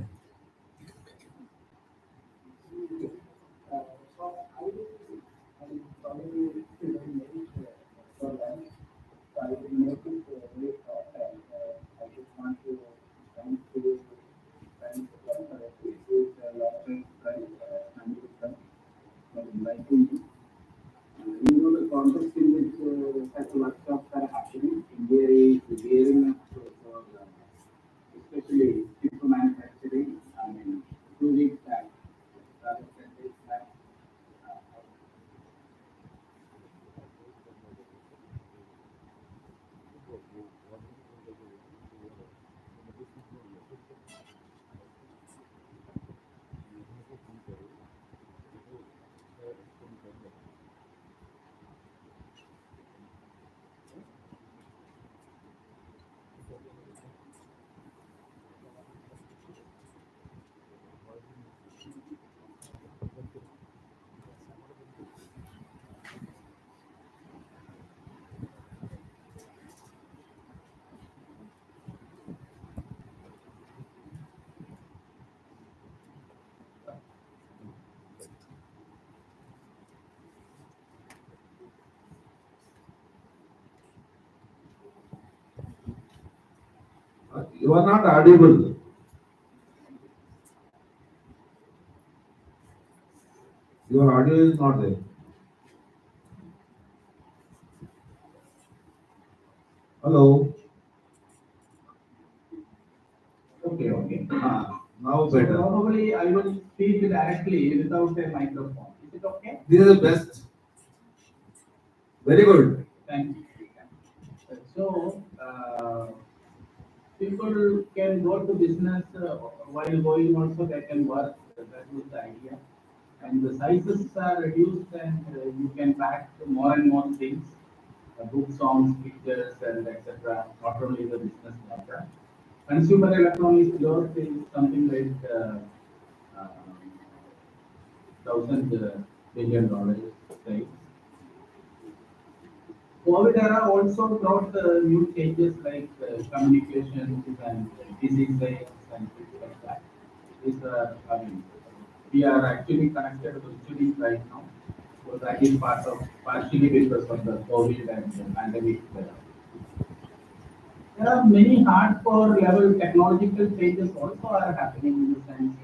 The context in which such workshops are happening, India is gearing up for especially chip manufacturing. I mean, 2 weeks back, rather 10 days back. You are not audible. Your audio is not there. Hello. Okay. Now So better. probably I will speak directly without a microphone. Is it okay? This is the best. Very good. Thank you. So, people can go to business while going also they can work. That was the idea. And the sizes are reduced and you can pack more and more things, books, songs, pictures, and etc. Not only the business matter. Consumer electronics growth is something like $1,000 billion, right? COVID era also brought new changes like communications and disease science and things like that. I mean, we are actually connected virtually right now. So that is partially because of the COVID and the pandemic. There are many hardcore level technological changes also are happening in the sense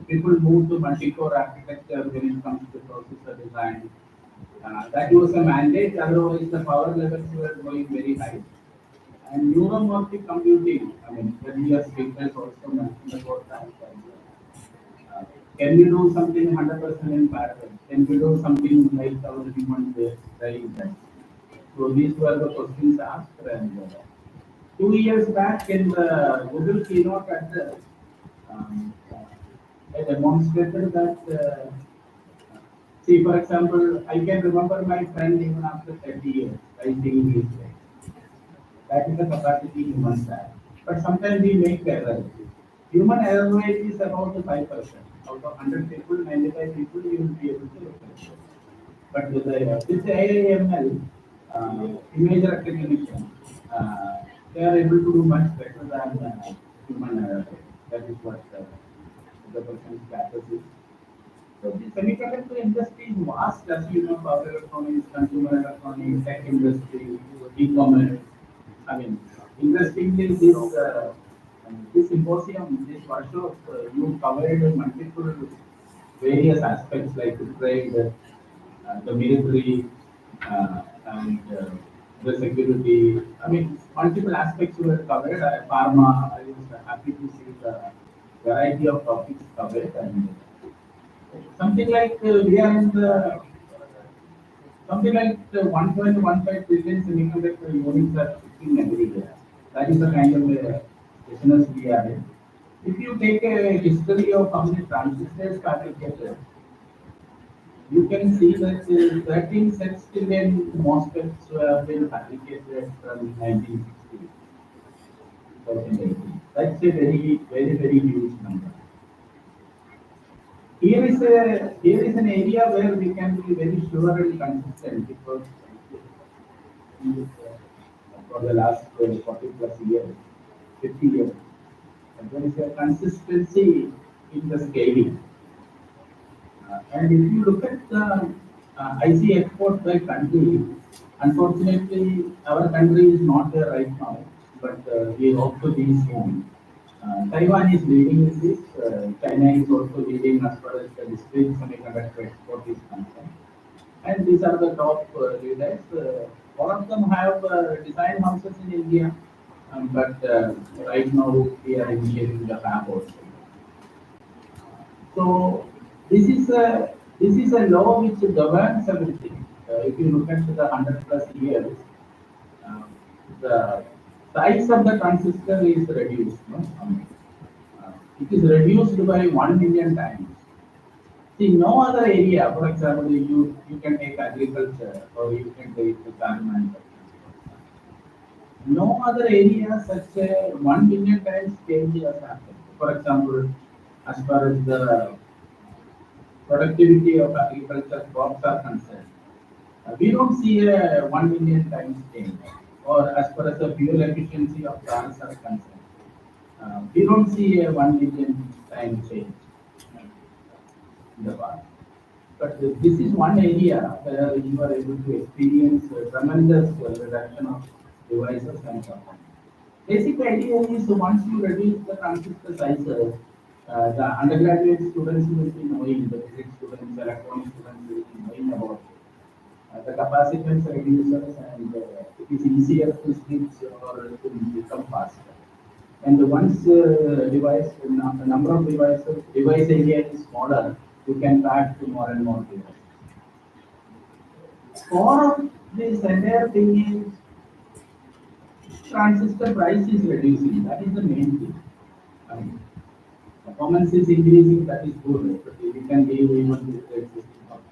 people move to multi-core architecture when it comes to processor design. That was a mandate, otherwise the power levels were going very high. And neuromorphic computing, I mean, earlier speakers also mentioned about that. Uh, can we do something 100% in parallel? Can we do something like our human brain? So these were the questions asked. And 2 years back in the Google keynote at the I demonstrated that. See, for example, I can remember my friend even after 30 years writing his text. That is the capacity humans have. But sometimes we make errors. Human error rate is about 5%. Out of 100 people, 95 people you will be able to replace. But with this AIML, image recognition, they are able to do much better than human error rate. That is what the person's status is. So the semiconductor industry is vast, as you know, power electronics, consumer electronics, tech industry, e-commerce. I mean, interestingly, this symposium, this workshop, you covered multiple various aspects like the trade, the military, and the security. I mean, multiple aspects were covered. Pharma, I was happy to see the variety of topics covered, and something like we are in the something like 1.15 trillion semiconductor units are shipping every year. That is the kind of business we are in. If you take a history of how many transistors fabricated, you can see that 13 sextillion MOSFETs have been fabricated from 1960 to 2018. That's a very huge number. Here is an area where we can be very sure and consistent because for the last 40 plus years, 50 years, there is a consistency in the scaling. And if you look at the IC export by country, unfortunately, our country is not there right now, but we hope to be soon. Taiwan is leading in this. China is also leading as far as the discrete semiconductor export is concerned. And these are the top leaders. All of them have design houses in India, but right now we are initiating the fab also. So this is a law which governs everything. If you look at the 100 plus years, uh, the size of the transistor is reduced. No? It is reduced by 1 million times. See, no other area, for example, you can take agriculture or you can take the car manufacturing. No other area such a 1 million times change has happened. For example, as far as the productivity of agriculture crops are concerned, we don't see a 1 million times change. Or as far as the fuel efficiency of cars are concerned, we don't see a 1 million time change in the past. But this is one area where you are able to experience tremendous reduction of devices and so on. Basic idea is once you reduce the transistor sizes, the undergraduate students will be knowing, the physics students, electronics students will be knowing about the capacitance reducers and it is easier to switch or to become faster. And once the number of devices, device area is smaller, you can pack to more and more devices. Core of this entire thing is transistor price is reducing. That is the main thing. I mean, performance is increasing. That is good. But we can give even with the existing performance.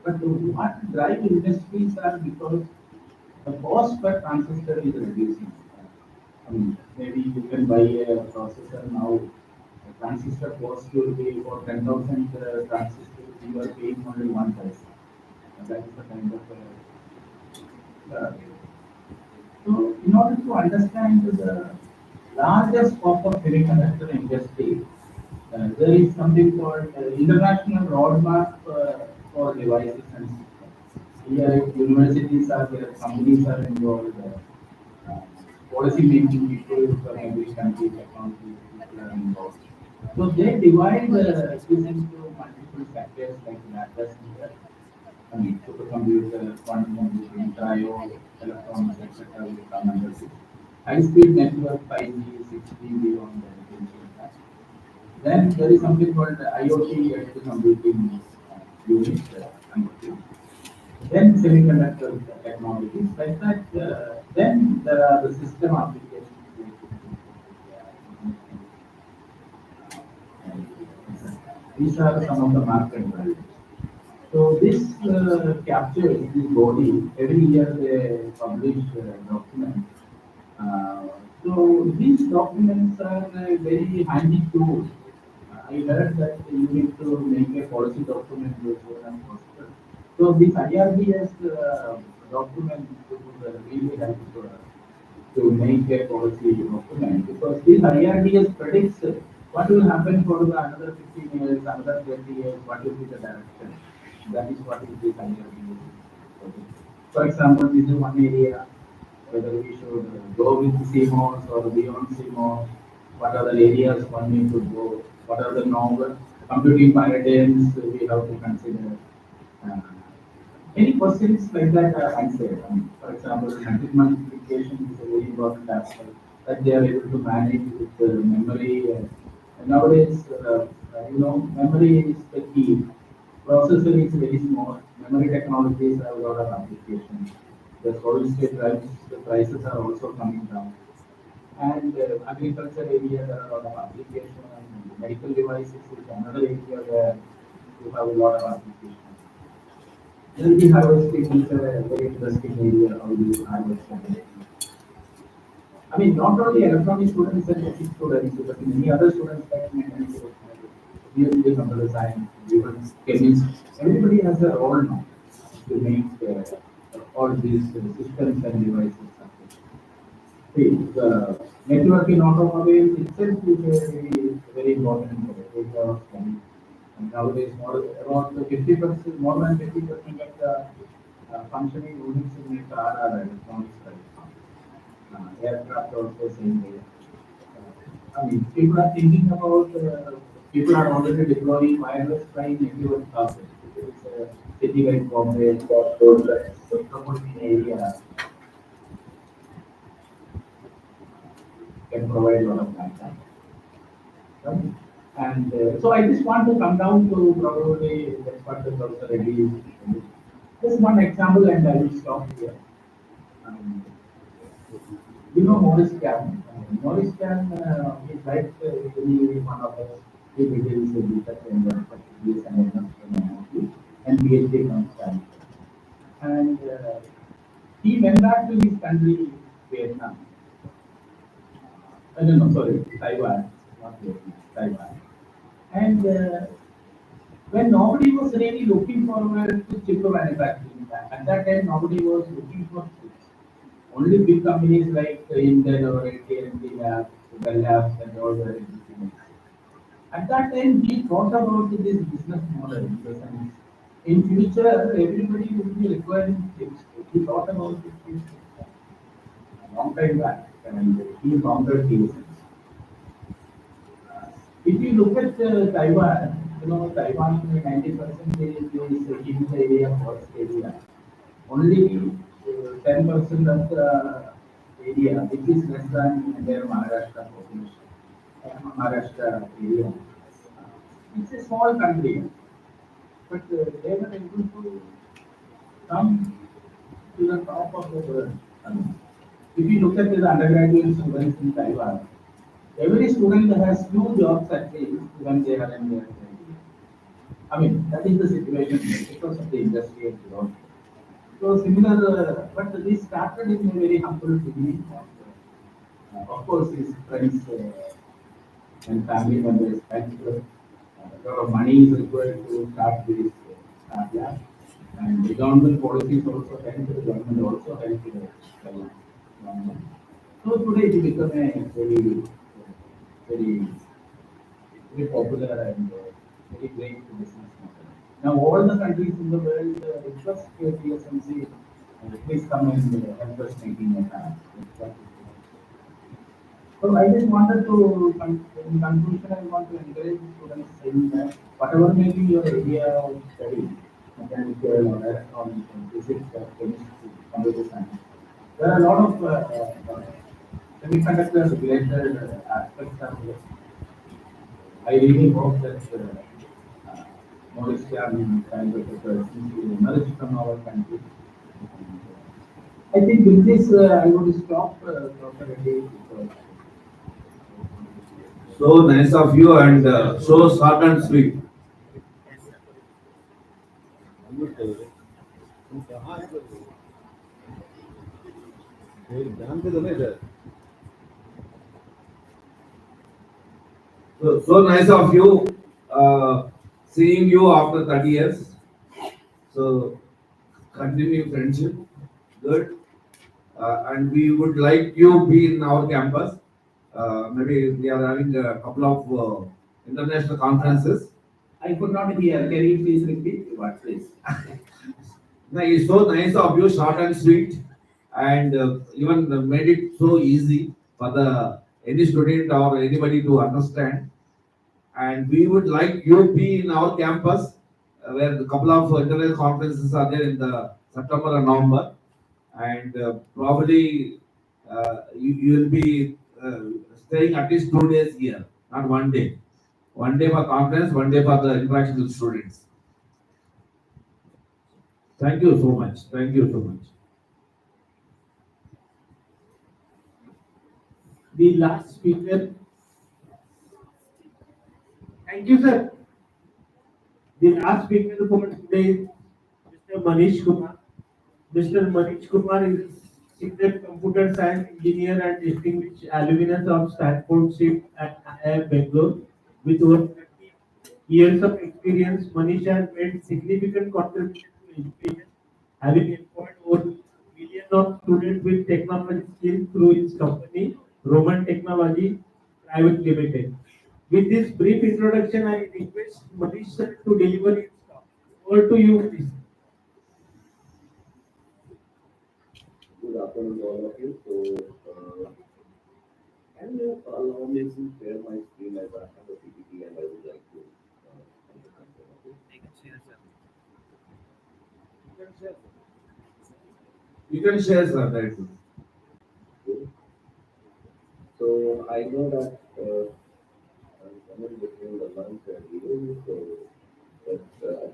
But what drive industries are because the cost per transistor is reducing. I mean, maybe you can buy a processor now. The transistor cost will be for 10,000 transistors. You are paying only 1 paisa. That is the kind of. So, in order to understand the larger scope of semiconductor industry, there is something called international roadmap for devices and systems. Here, universities are there, companies are involved. Policy making people from every country, technology people are involved. So they divide this into multiple sectors like data center, I mean supercomputer, quantum computing, cryo, electronics, etc. will come under this. High-speed network, 5G, 6G, beyond that. Then there is something called IoT, edge computing unit. Then semiconductor technologies like that. Then there are the system applications. These are some of the market values. So this captures this body. Every year they publish documents. Uh, so these documents are a very handy tool. I heard that you need to make a policy document before and after. So this IRBS document would really help to make a policy document because this IRBS predicts what will happen for the another 15 years, another 20 years, what will be the direction. That is what is this IRBS. For example, this is one area whether we should go with CMOS or beyond CMOS, what are the areas one need to go, what are the novel computing paradigms we have to consider. Uh, Any questions like that are answered. For example, metric multiplication is a very important aspect that they are able to manage with the memory. And nowadays, memory is the key. Processor is very small. Memory technologies have a lot of applications. The solid state drives, the prices are also coming down. And agriculture area, there are a lot of applications. Medical devices is another area where you have a lot of applications. Energy harvesting is a very interesting area. How do you harvest energy? I mean, not only electronic students and physics students, but many other students like mechanical, engineering, computer science, even chemists. Everybody has a role now to make all these systems and devices. See, the network in automobiles itself is a very important area of study. And nowadays, around 50%, more than 50% of the functioning units in a car are electronics right now. Aircraft also same way. I mean, people are thinking about, people are already deploying wireless train network classes. It is a city like Bombay, metropolitan area can provide a lot of data. Right? And so I just want to come down to probably that's what the professor already. Just one example, and I will stop here. Um, Morris Cam. Morris Cam is like any one of us. He begins with research in the years and and PhD from Stanford. And he went back to his country, Vietnam. No, sorry, Taiwan, not Vietnam, Taiwan. And when nobody was really looking forward to chip manufacturing, at that time nobody was looking for chips. Only big companies like Intel or AT&T Labs, Bell Labs, and all were existing. At that time, he thought about this business model in the sense, in future, everybody will be requiring chips. He thought about it a long time back, and he founded TSMC. If you look at Taiwan, Taiwan 90% is in the area forest area. Only 10% of the area, which is less than their Maharashtra population, Maharashtra area. It's a small country, but they were able to come to the top of the world. If you look at the undergraduate students in Taiwan, every student has few jobs at least when they are in their career. I mean, that is the situation because of the industrial growth. So similar, but this started in a very humble beginning. Of course, his friends and family members spent a lot of money is required to start this lab. And the government policies also helped, the government also helped the government. So today it become a very, very popular and very great business model. Now all the countries in the world request TSMC, please come and help us making a fab. So I just wanted to, in conclusion, I want to encourage students saying that whatever may be your area of study, mechanical or electronics, physics, or chemistry, computer science, there are a lot of semiconductor related aspects of it. I really hope that Malaysia and kind of since we emerged from our country. I think with this, I would stop, Dr. Reddy. So nice of you and so short and sweet. So nice of you, seeing you after 30 years. So continue friendship, good. And we would like you be in our campus. Maybe we are having a couple of international conferences. I could not hear. Can you please repeat what, please? No, it's so nice of you, short and sweet, and even made it so easy for the any student or anybody to understand. and we would like you to be in our campus, where a couple of international conferences are there in the September and November, and probably you will be staying at least 2 days here, not 1 day. 1 day for conference, 1 day for the interaction with students. Thank you so much. Thank you so much. The last speaker. Thank you, sir. The last speaker for today is Mr. Manish Kumar. Mr. Manish Kumar is a seasoned computer science engineer and distinguished alumnus of Stanford SIP at IIM Bangalore. With over 30 years of experience, Manish has made significant contribution to education, having employed over millions of students with technology skills through his company, Roman Technology Private Limited. With this brief introduction, I request Manish sir to deliver his talk. Over to you, Manish. Good afternoon to all of you. Can you allow me to share my screen as I have a PPT and I would like to understand some of it. You can share, sir. Very good. Okay. So I know that I'm coming between the lunch and evening, but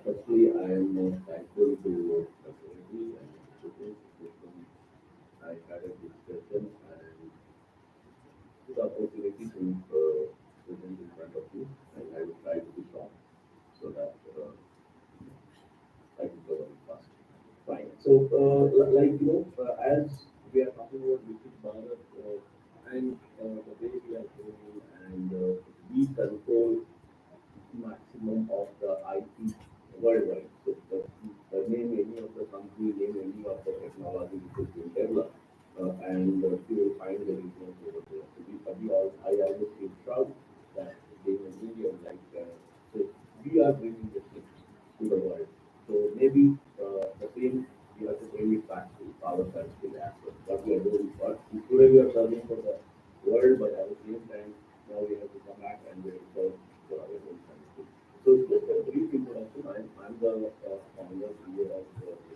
firstly I am thankful to the community and the students with whom I had a discussion and the opportunity to present in front of you, and I will try to be short so that I can cover it fast. Fine. So, as we are talking about Viksit Bharat, and the way we are going, and we control maximum of the IT worldwide. So, name any of the company, name any of the technology which is being developed, and you will find the reasons over there. So, I always feel proud that being a medium like so we are bringing the things to the world. So maybe the same we have to bring it back to our country as well. What we are doing, what today we are serving for the world, but at the same time now we have to come back and we have to serve for our own country. So just a brief introduction. I'm the founder CEO of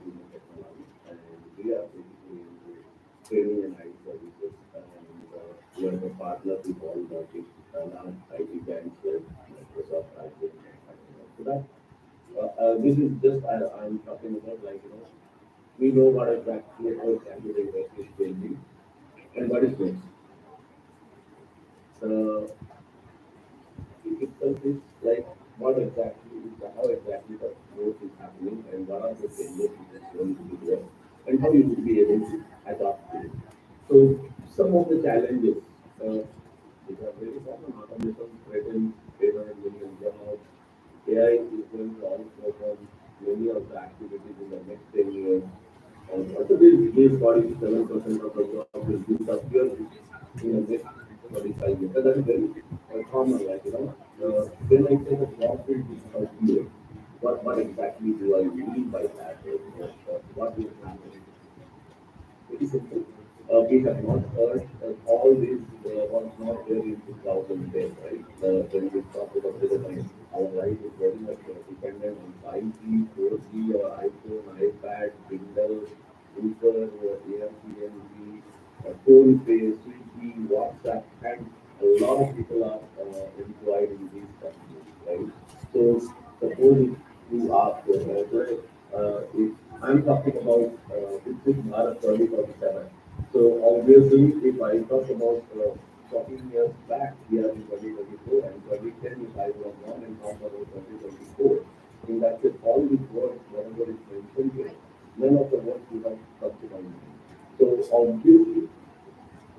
Human Technology, and we are basically into training and IT services, and we are the partner with all the big large IT giants like Microsoft, IBM, and so that this is just I'm talking about we know what exactly how candidate work is changing and what is next. So it itself is like what exactly is how exactly the growth is happening and what are the changes which is going to be there and how you will be able to adapt to it. So some of the challenges which are very common automation threatens 800 million jobs. AI is going to outperform many of the activities in the next 10 years. Also, this 47% of the jobs will disappear in the next 45 years. So that is very common, when I say the job will disappear, what exactly do I mean by that? What is very simple. We have not heard all this was not there in 2010, right? When we talk about the our life is very much dependent on 5G, 4G, iPhone, iPad, Kindle, Uber, AirPNG, phone pay, Swiggy, WhatsApp, and a lot of people are employed in these companies, right? So suppose if you ask if I'm talking about Viksit Bharat 2047. So obviously, if I talk about 14 years back, we are in 2024, and 2010 if I was born and talk about 2024, in that case, all these words, whatever is mentioned here, none of the words will have come to my mind. So obviously,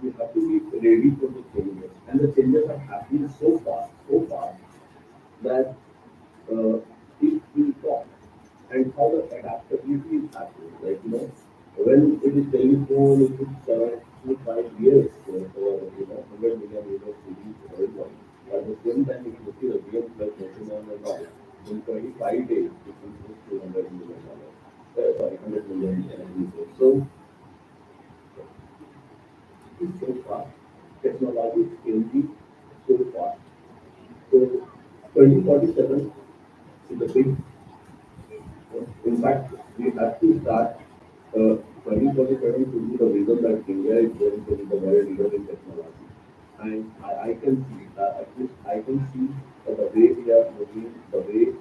we have to be ready for the changes, and the changes are happening so fast that if we talk and how the adaptability is happening. When it is telephone, it took 7 to 5 years for 100 million units series worldwide. At the same time, if you see the game plus Pokemon and all, in 25 days, it will move to $100 million. Sorry, 100 million users. So it's so fast. Technology is changing so fast. So 2047 is a big, in fact, we have to start 2047 to be the reason that India is going to be the world leader in technology. And I can see, at least I can see the way we are moving, the way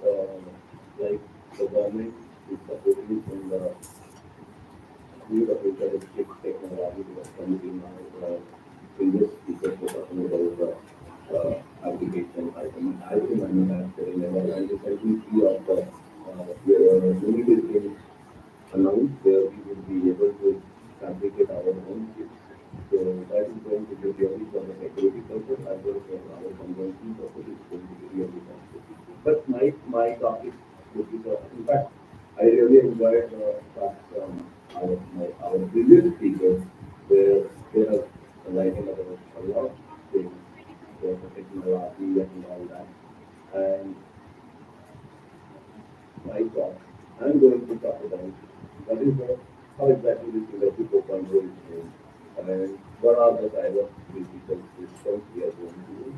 like the government is supporting in the new the futuristic technology that is coming in now. In this speaker was talking about the application. I think manufacturing and all. And recently, three of the unit is announced where we will be able to fabricate our own chips. So that is going to be really for the security purpose as well as for our consumption purpose. It's going to be really helpful. But my topic would be in fact I really enjoyed talks from our previous speakers where they have enlightened about a lot of things, the technology and all that. And my talk, I'm going to talk about what is the how exactly this industry 4.0 is doing and what are the kind of physical systems we are going to use,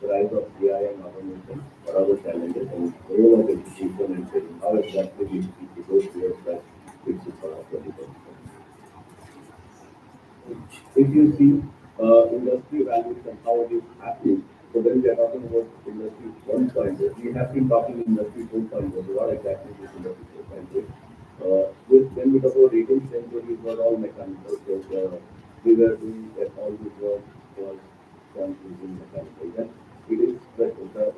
the rise of AI and automation, what are the challenges and role of education and training, how exactly we need to go towards that which is for our 2020. If you see industry values and how it is happening, so when we are talking about industry 1.0, we have been talking industry 2.0, what exactly is industry 2.0? When we talk about 18th century, it was all mechanical, so we were doing all the work was done using mechanical. Then it is the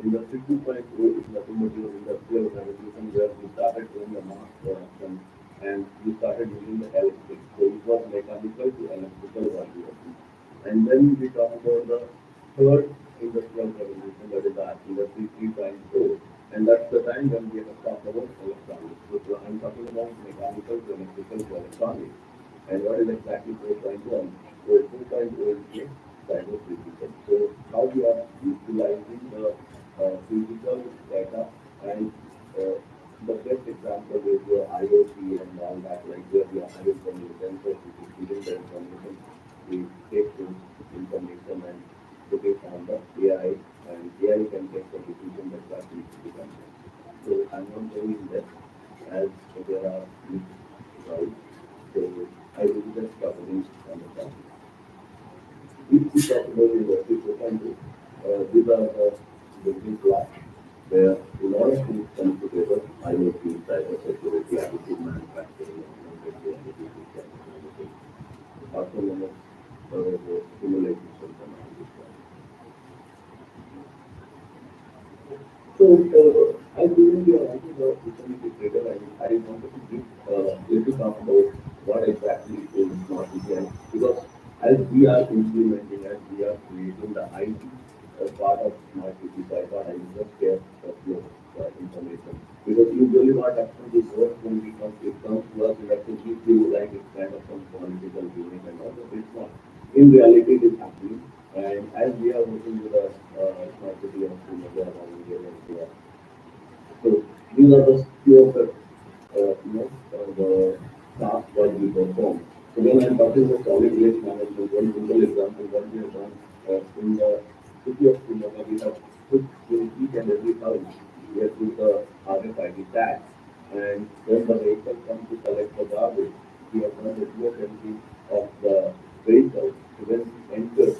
industry 2.0 is nothing but your industrial revolution where we started doing the mass production and we started using the electric. So it was mechanical to electrical conversion. And then we talk about the third industrial revolution, that is the industry 3.0. And that's the time when we have talked about electronics. So I'm talking about mechanical to electrical to electronics. And what is exactly 4.1? So 2.0 is cyber physical. So how we are utilizing the physical data and the best example is your IoT and all that, like where we are having some sensors which is giving the information. We take this information and put it on the AI, and AI can take the decision that that needs to be done. So I'm not going in depth as there are right. So I will just covering on the topic. If we talk about industry 4.2, these are the building blocks where a lot of things come together, IoT, cybersecurity, additive manufacturing, augmented reality, technology, autonomous simulation system, and this one. So, I believe we are also the utility trader, and I wanted to give little talk about what exactly is smart ETL, because as we are implementing, as we are creating the IT as part of smart city, so I thought I would just share a few information. Because usually what happens is work when it comes to us, we have to keep you like it's kind of some political gimmick and all, but it's not. In reality, it is happening. And as we are working with the smart city of Srinagar and India and India, so these are the few of the the tasks what we perform. So when I'm talking about solid waste management, one simple example, what we have done in the city of Srinagar, we have put in each and every house, we have put the RFID tag, and when the vehicle comes to collect the garbage, we have done the geofencing of the vehicle. So when we enter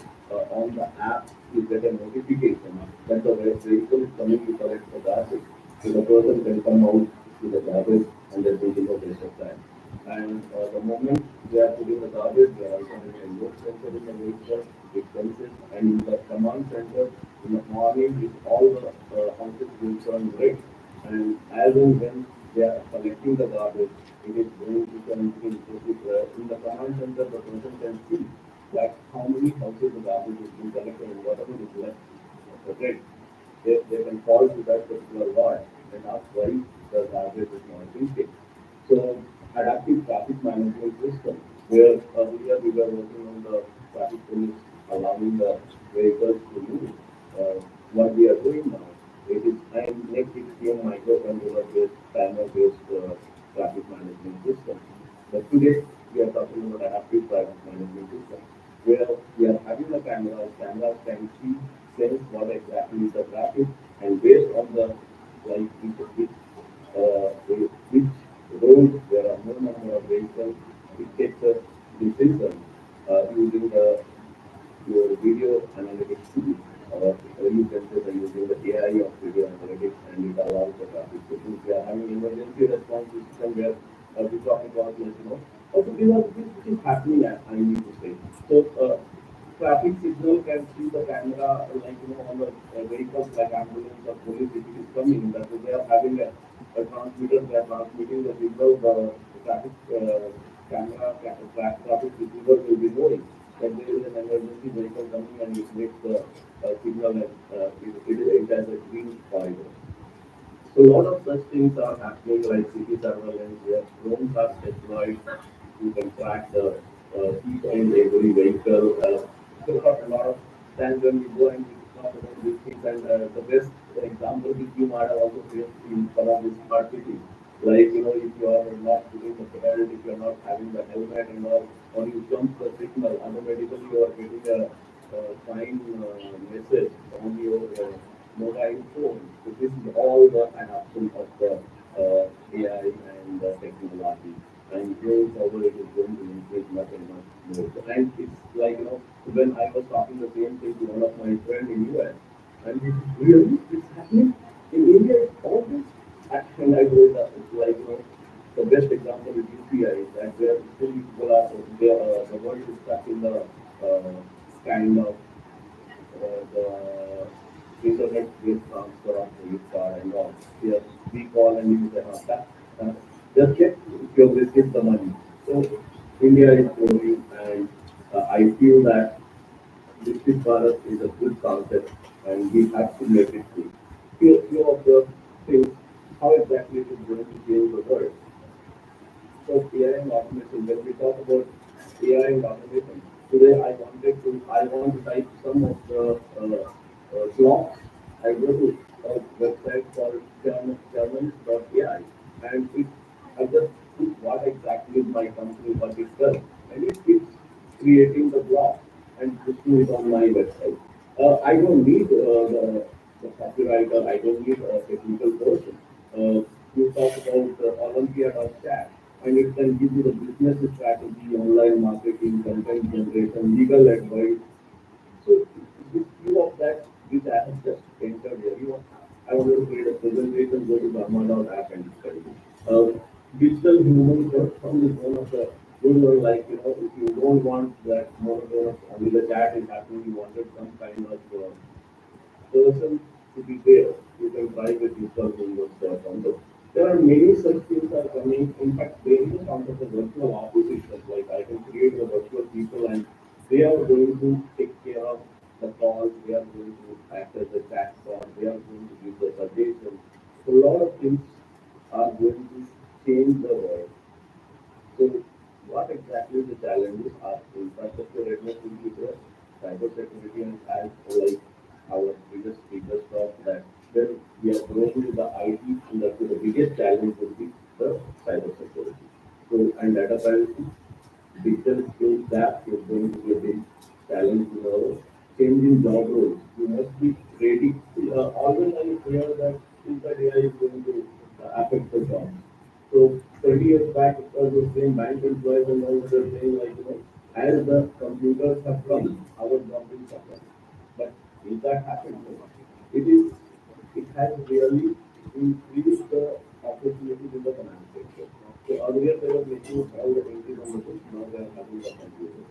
on the app, you get a notification that the vehicle is coming to collect the garbage. So the person can come out to the garbage and then taking a waste of time. And the moment they are putting the garbage, they are also having a load sensor in the vehicle, it senses, and in the command center, in the morning, if all the houses will turn red, and as and when they are collecting the garbage, it is going to turn green. So in the command center, the person can see that how many houses the garbage is being collected and whatever is left red. They can call to that particular ward and ask why the garbage is not being taken. So adaptive traffic management system, where earlier we were working on the traffic police allowing the vehicles to move. What we are doing now, it is and next it became microcontroller based, timer based traffic management system. But today we are talking about adaptive traffic management system, where we are having a camera, cameras can see sense what exactly is the traffic, which roads there are no number of vehicles. It takes a decision using the your video analytics tool, or you can say that using the AI of video analytics, and it allows the traffic. So since we are having emergency response system where we talk about, also this is happening, I need to say. So traffic signal can see the camera, on the vehicles like ambulance or police, if it is coming, that they are having a transmitter, they are transmitting the signal, the traffic camera, traffic receiver will be knowing that there is an emergency vehicle coming, and it makes the signal, and it has a green corridor. So a lot of such things are happening, like city surveillance, where drones are deployed. You can track the each and every vehicle. So a lot of times when we go and we talk about these things, and the best example which you might have also faced in some of these smart cities, like if you are not putting the pedal, if you are not having the helmet and all, or you jump the signal, automatically you are getting a sign message on your mobile phone. So this is all the adoption of the AI and technology. And going forward, it is going to increase much and much more. And it's like, when I was talking the same thing to one of my friends in US, and this is really, it's happening in India, it's all this. And I told that it's like, the best example is UPI, that where still people are, the world is stuck in the kind of the internet-based transfer of credit card and all. Here, we call and use the tap. Just check if you have received the money. So, India is growing, and I feel that Viksit Bharat is a good concept, and we have to make it good. Few of the things, how exactly it is going to change the world. So AI and automation. When we talk about AI and automation, today I want to type some of the blocks. I go to a website called German.ai, and I just put what exactly is my company, what it does, and it keeps creating the block and pushing it on my website. I don't need the copywriter. I don't need a technical person. You talk about Olympia.chat, and it can give you the business strategy, online marketing, content generation, legal advice. So this few of that which I have just entered here, I want to create a presentation, go to Dharma.app and study. Digital human platform is one of the good one, like if you don't want that monotone only the chat is happening, you wanted some kind of person to be there. You can try with digital humans.com. So there are many such things are coming. In fact, there is a concept of virtual office itself. Like I can create a virtual people, and they are going to take care of the calls. They are going to act as a chat bot. They are going to give the suggestions. So a lot of things are going to change the world. So what exactly the challenges are? Infrastructure readiness will be there, cyber security, and as like our previous speakers talked that when we are going to the IT, and the biggest challenge will be the cyber security. So and data privacy, digital skills gap is going to be a big challenge tomorrow. Change in job roles. You must be ready. Always I hear that inside AI is going to affect the job. So 20 years back, it was the same bank employees, and now they're saying like, as the computers have come, our job will suffer. But will that happen? No. It has really increased the opportunities in the financial sector. So earlier they were making all the entries on the books, now they are having the computer.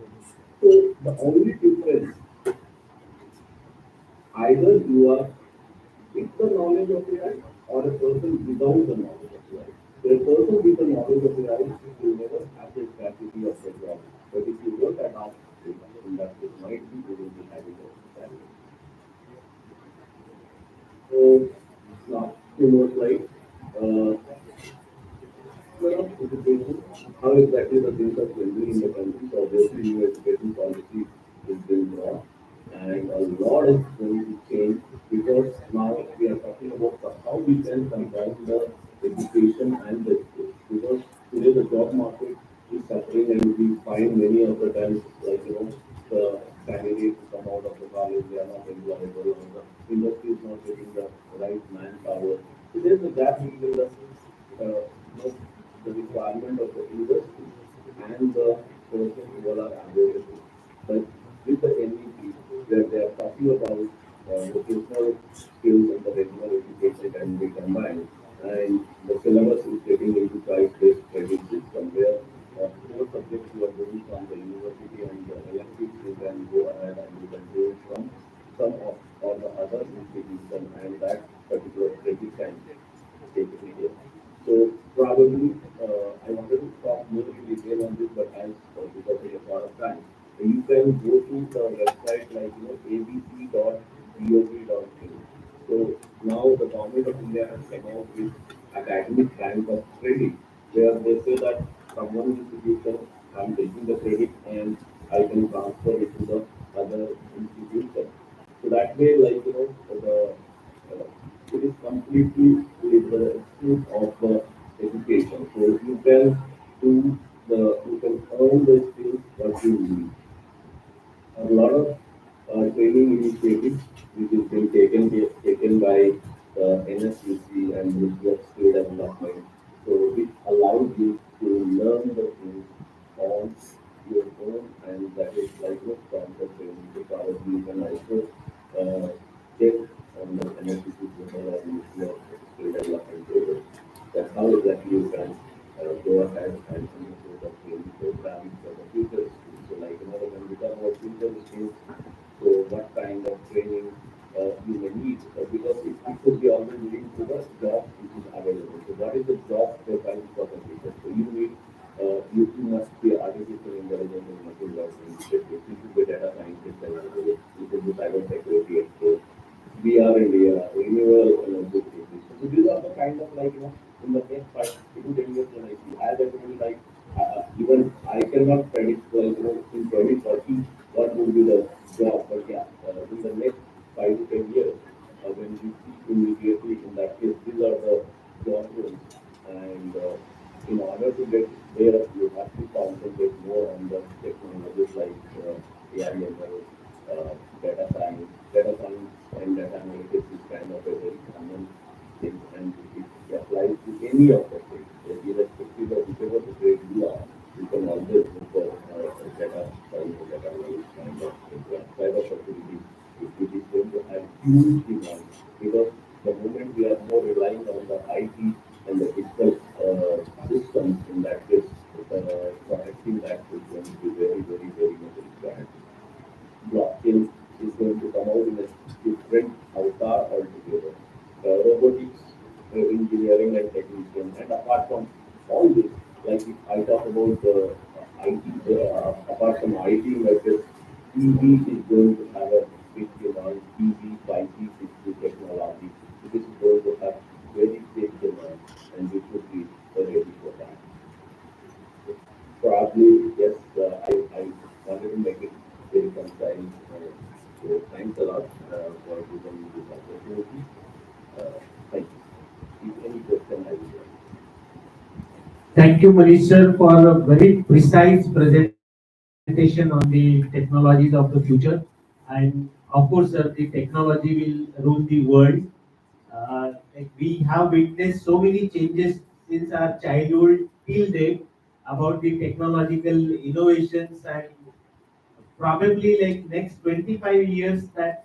So the only difference, either you are with the knowledge of AI or a person without the knowledge of AI. So a person with the knowledge of AI will never have the capacity of the job. But if you don't adopt it, in that it might be you will be having a challenge. So now two more slides. Education, how exactly the things are changing in the country. So obviously new education policy is being brought, and a lot is going to change, because now we are talking about how we can combine the education and the skills. Because today the job market is suffering, and we find many of the times like the candidates come out of the college, they are not employable, or the industry is not getting the right manpower. So there's a gap between in the the requirement of the industry and the person who are available. But with the NEP, where they are talking about vocational skills and the regular education can be combined, and the syllabus is getting into price-based credit system where four subjects you are doing from the university and the electives you can go ahead and you can do it from some of or the other institution and that particular credit can take it here. So probably I wanted to talk more in detail on this, but as because of a lot of time, you can go to the website like abc.gov.in. So now the government of India has come out with academic bank of credit, where they say that from one institution I'm taking the credit and I can transfer it to the other institution. So that way, like the it is completely liberalism of the education. So you can do you can earn the skills what you need. A lot of training initiatives which has been taken by NSCC and Ministry of Skill Development. So which allows you to learn the things on your own, and that is like a stronger training. So probably you can also check on the NSCC portal or Ministry of Skill Development portal. That's how exactly you can go ahead and improve the training program for the future skills. So like when we talk about future skills, so what kind of training you may need, because it could be always linked to the job which is available. So what is the job profile for the future? So you need you must be artificial intelligence and machine learning. You should be data scientist and you should be cyber security expert. VR and AR, renewable energy efficiency. So these are the kind of in the next 5 to 10 years when I see, as I told you, even I cannot predict in 2040 what will be the job, but yeah, in the next 5 to 10 years, when we see immediately in that case, these are the job roles, and in order to get there, you have to concentrate more on the technologies like AI, ML, data science and data analytics is kind of a very common thing, and it applies to any of the things. So irrespective of whichever the grade you are, you can always look for data science or data analytics kind of thing. Cyber security, it is going to have huge demand because the moment we are more reliant on the IT and the digital systems in that case, protecting that is going to be very, very, very much required. Blockchain is going to come out in a different avatar altogether. Robotics, engineering and technician, and apart from all this, like if I talk about IT, apart from IT methods, EV is going to have a big demand. EV, 5G, 6G technology, it is going to have very big demand, and we should be ready for that. Probably, yes, I wanted to make it very concise. So thanks a lot for giving me this opportunity. Thank you. If any question, I will. Thank you, Manish sir, for a very precise presentation on the technologies of the future. And of course, sir, the technology will rule the world. We have witnessed so many changes since our childhood till date about the technological innovations, and probably like next 25 years that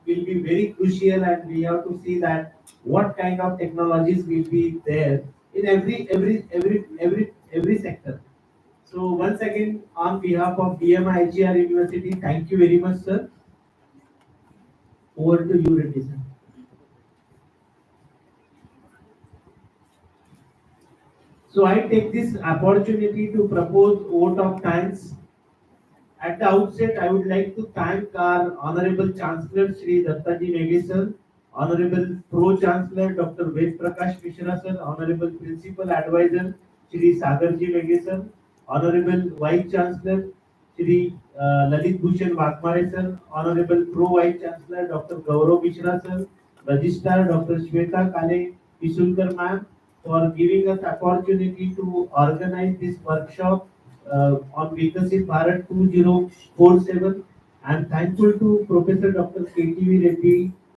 will be very crucial, and we have to see that what kind of technologies will be there in every sector. So once again, on behalf of DMIGR University, thank you very much, sir. Over to you, Reddy sir. So I take this opportunity to propose vote of thanks. At the outset, I would like to thank our Honorable Chancellor Shri Dattaji Meghe sir, Honorable Pro Chancellor Dr. Ved Prakash Mishra sir, Honorable Principal Advisor Shri Sagarji Meghe sir, Honorable Vice Chancellor Shri Lalit Bhushan Vakmare sir, Honorable Pro Vice Chancellor Dr. Gaurav Mishra sir, Registrar Dr. Shweta Kale Pisulkar ma'am, for giving us opportunity to organize this workshop on Viksit Bharat 2047. I am thankful to Professor Dr. KTV Reddy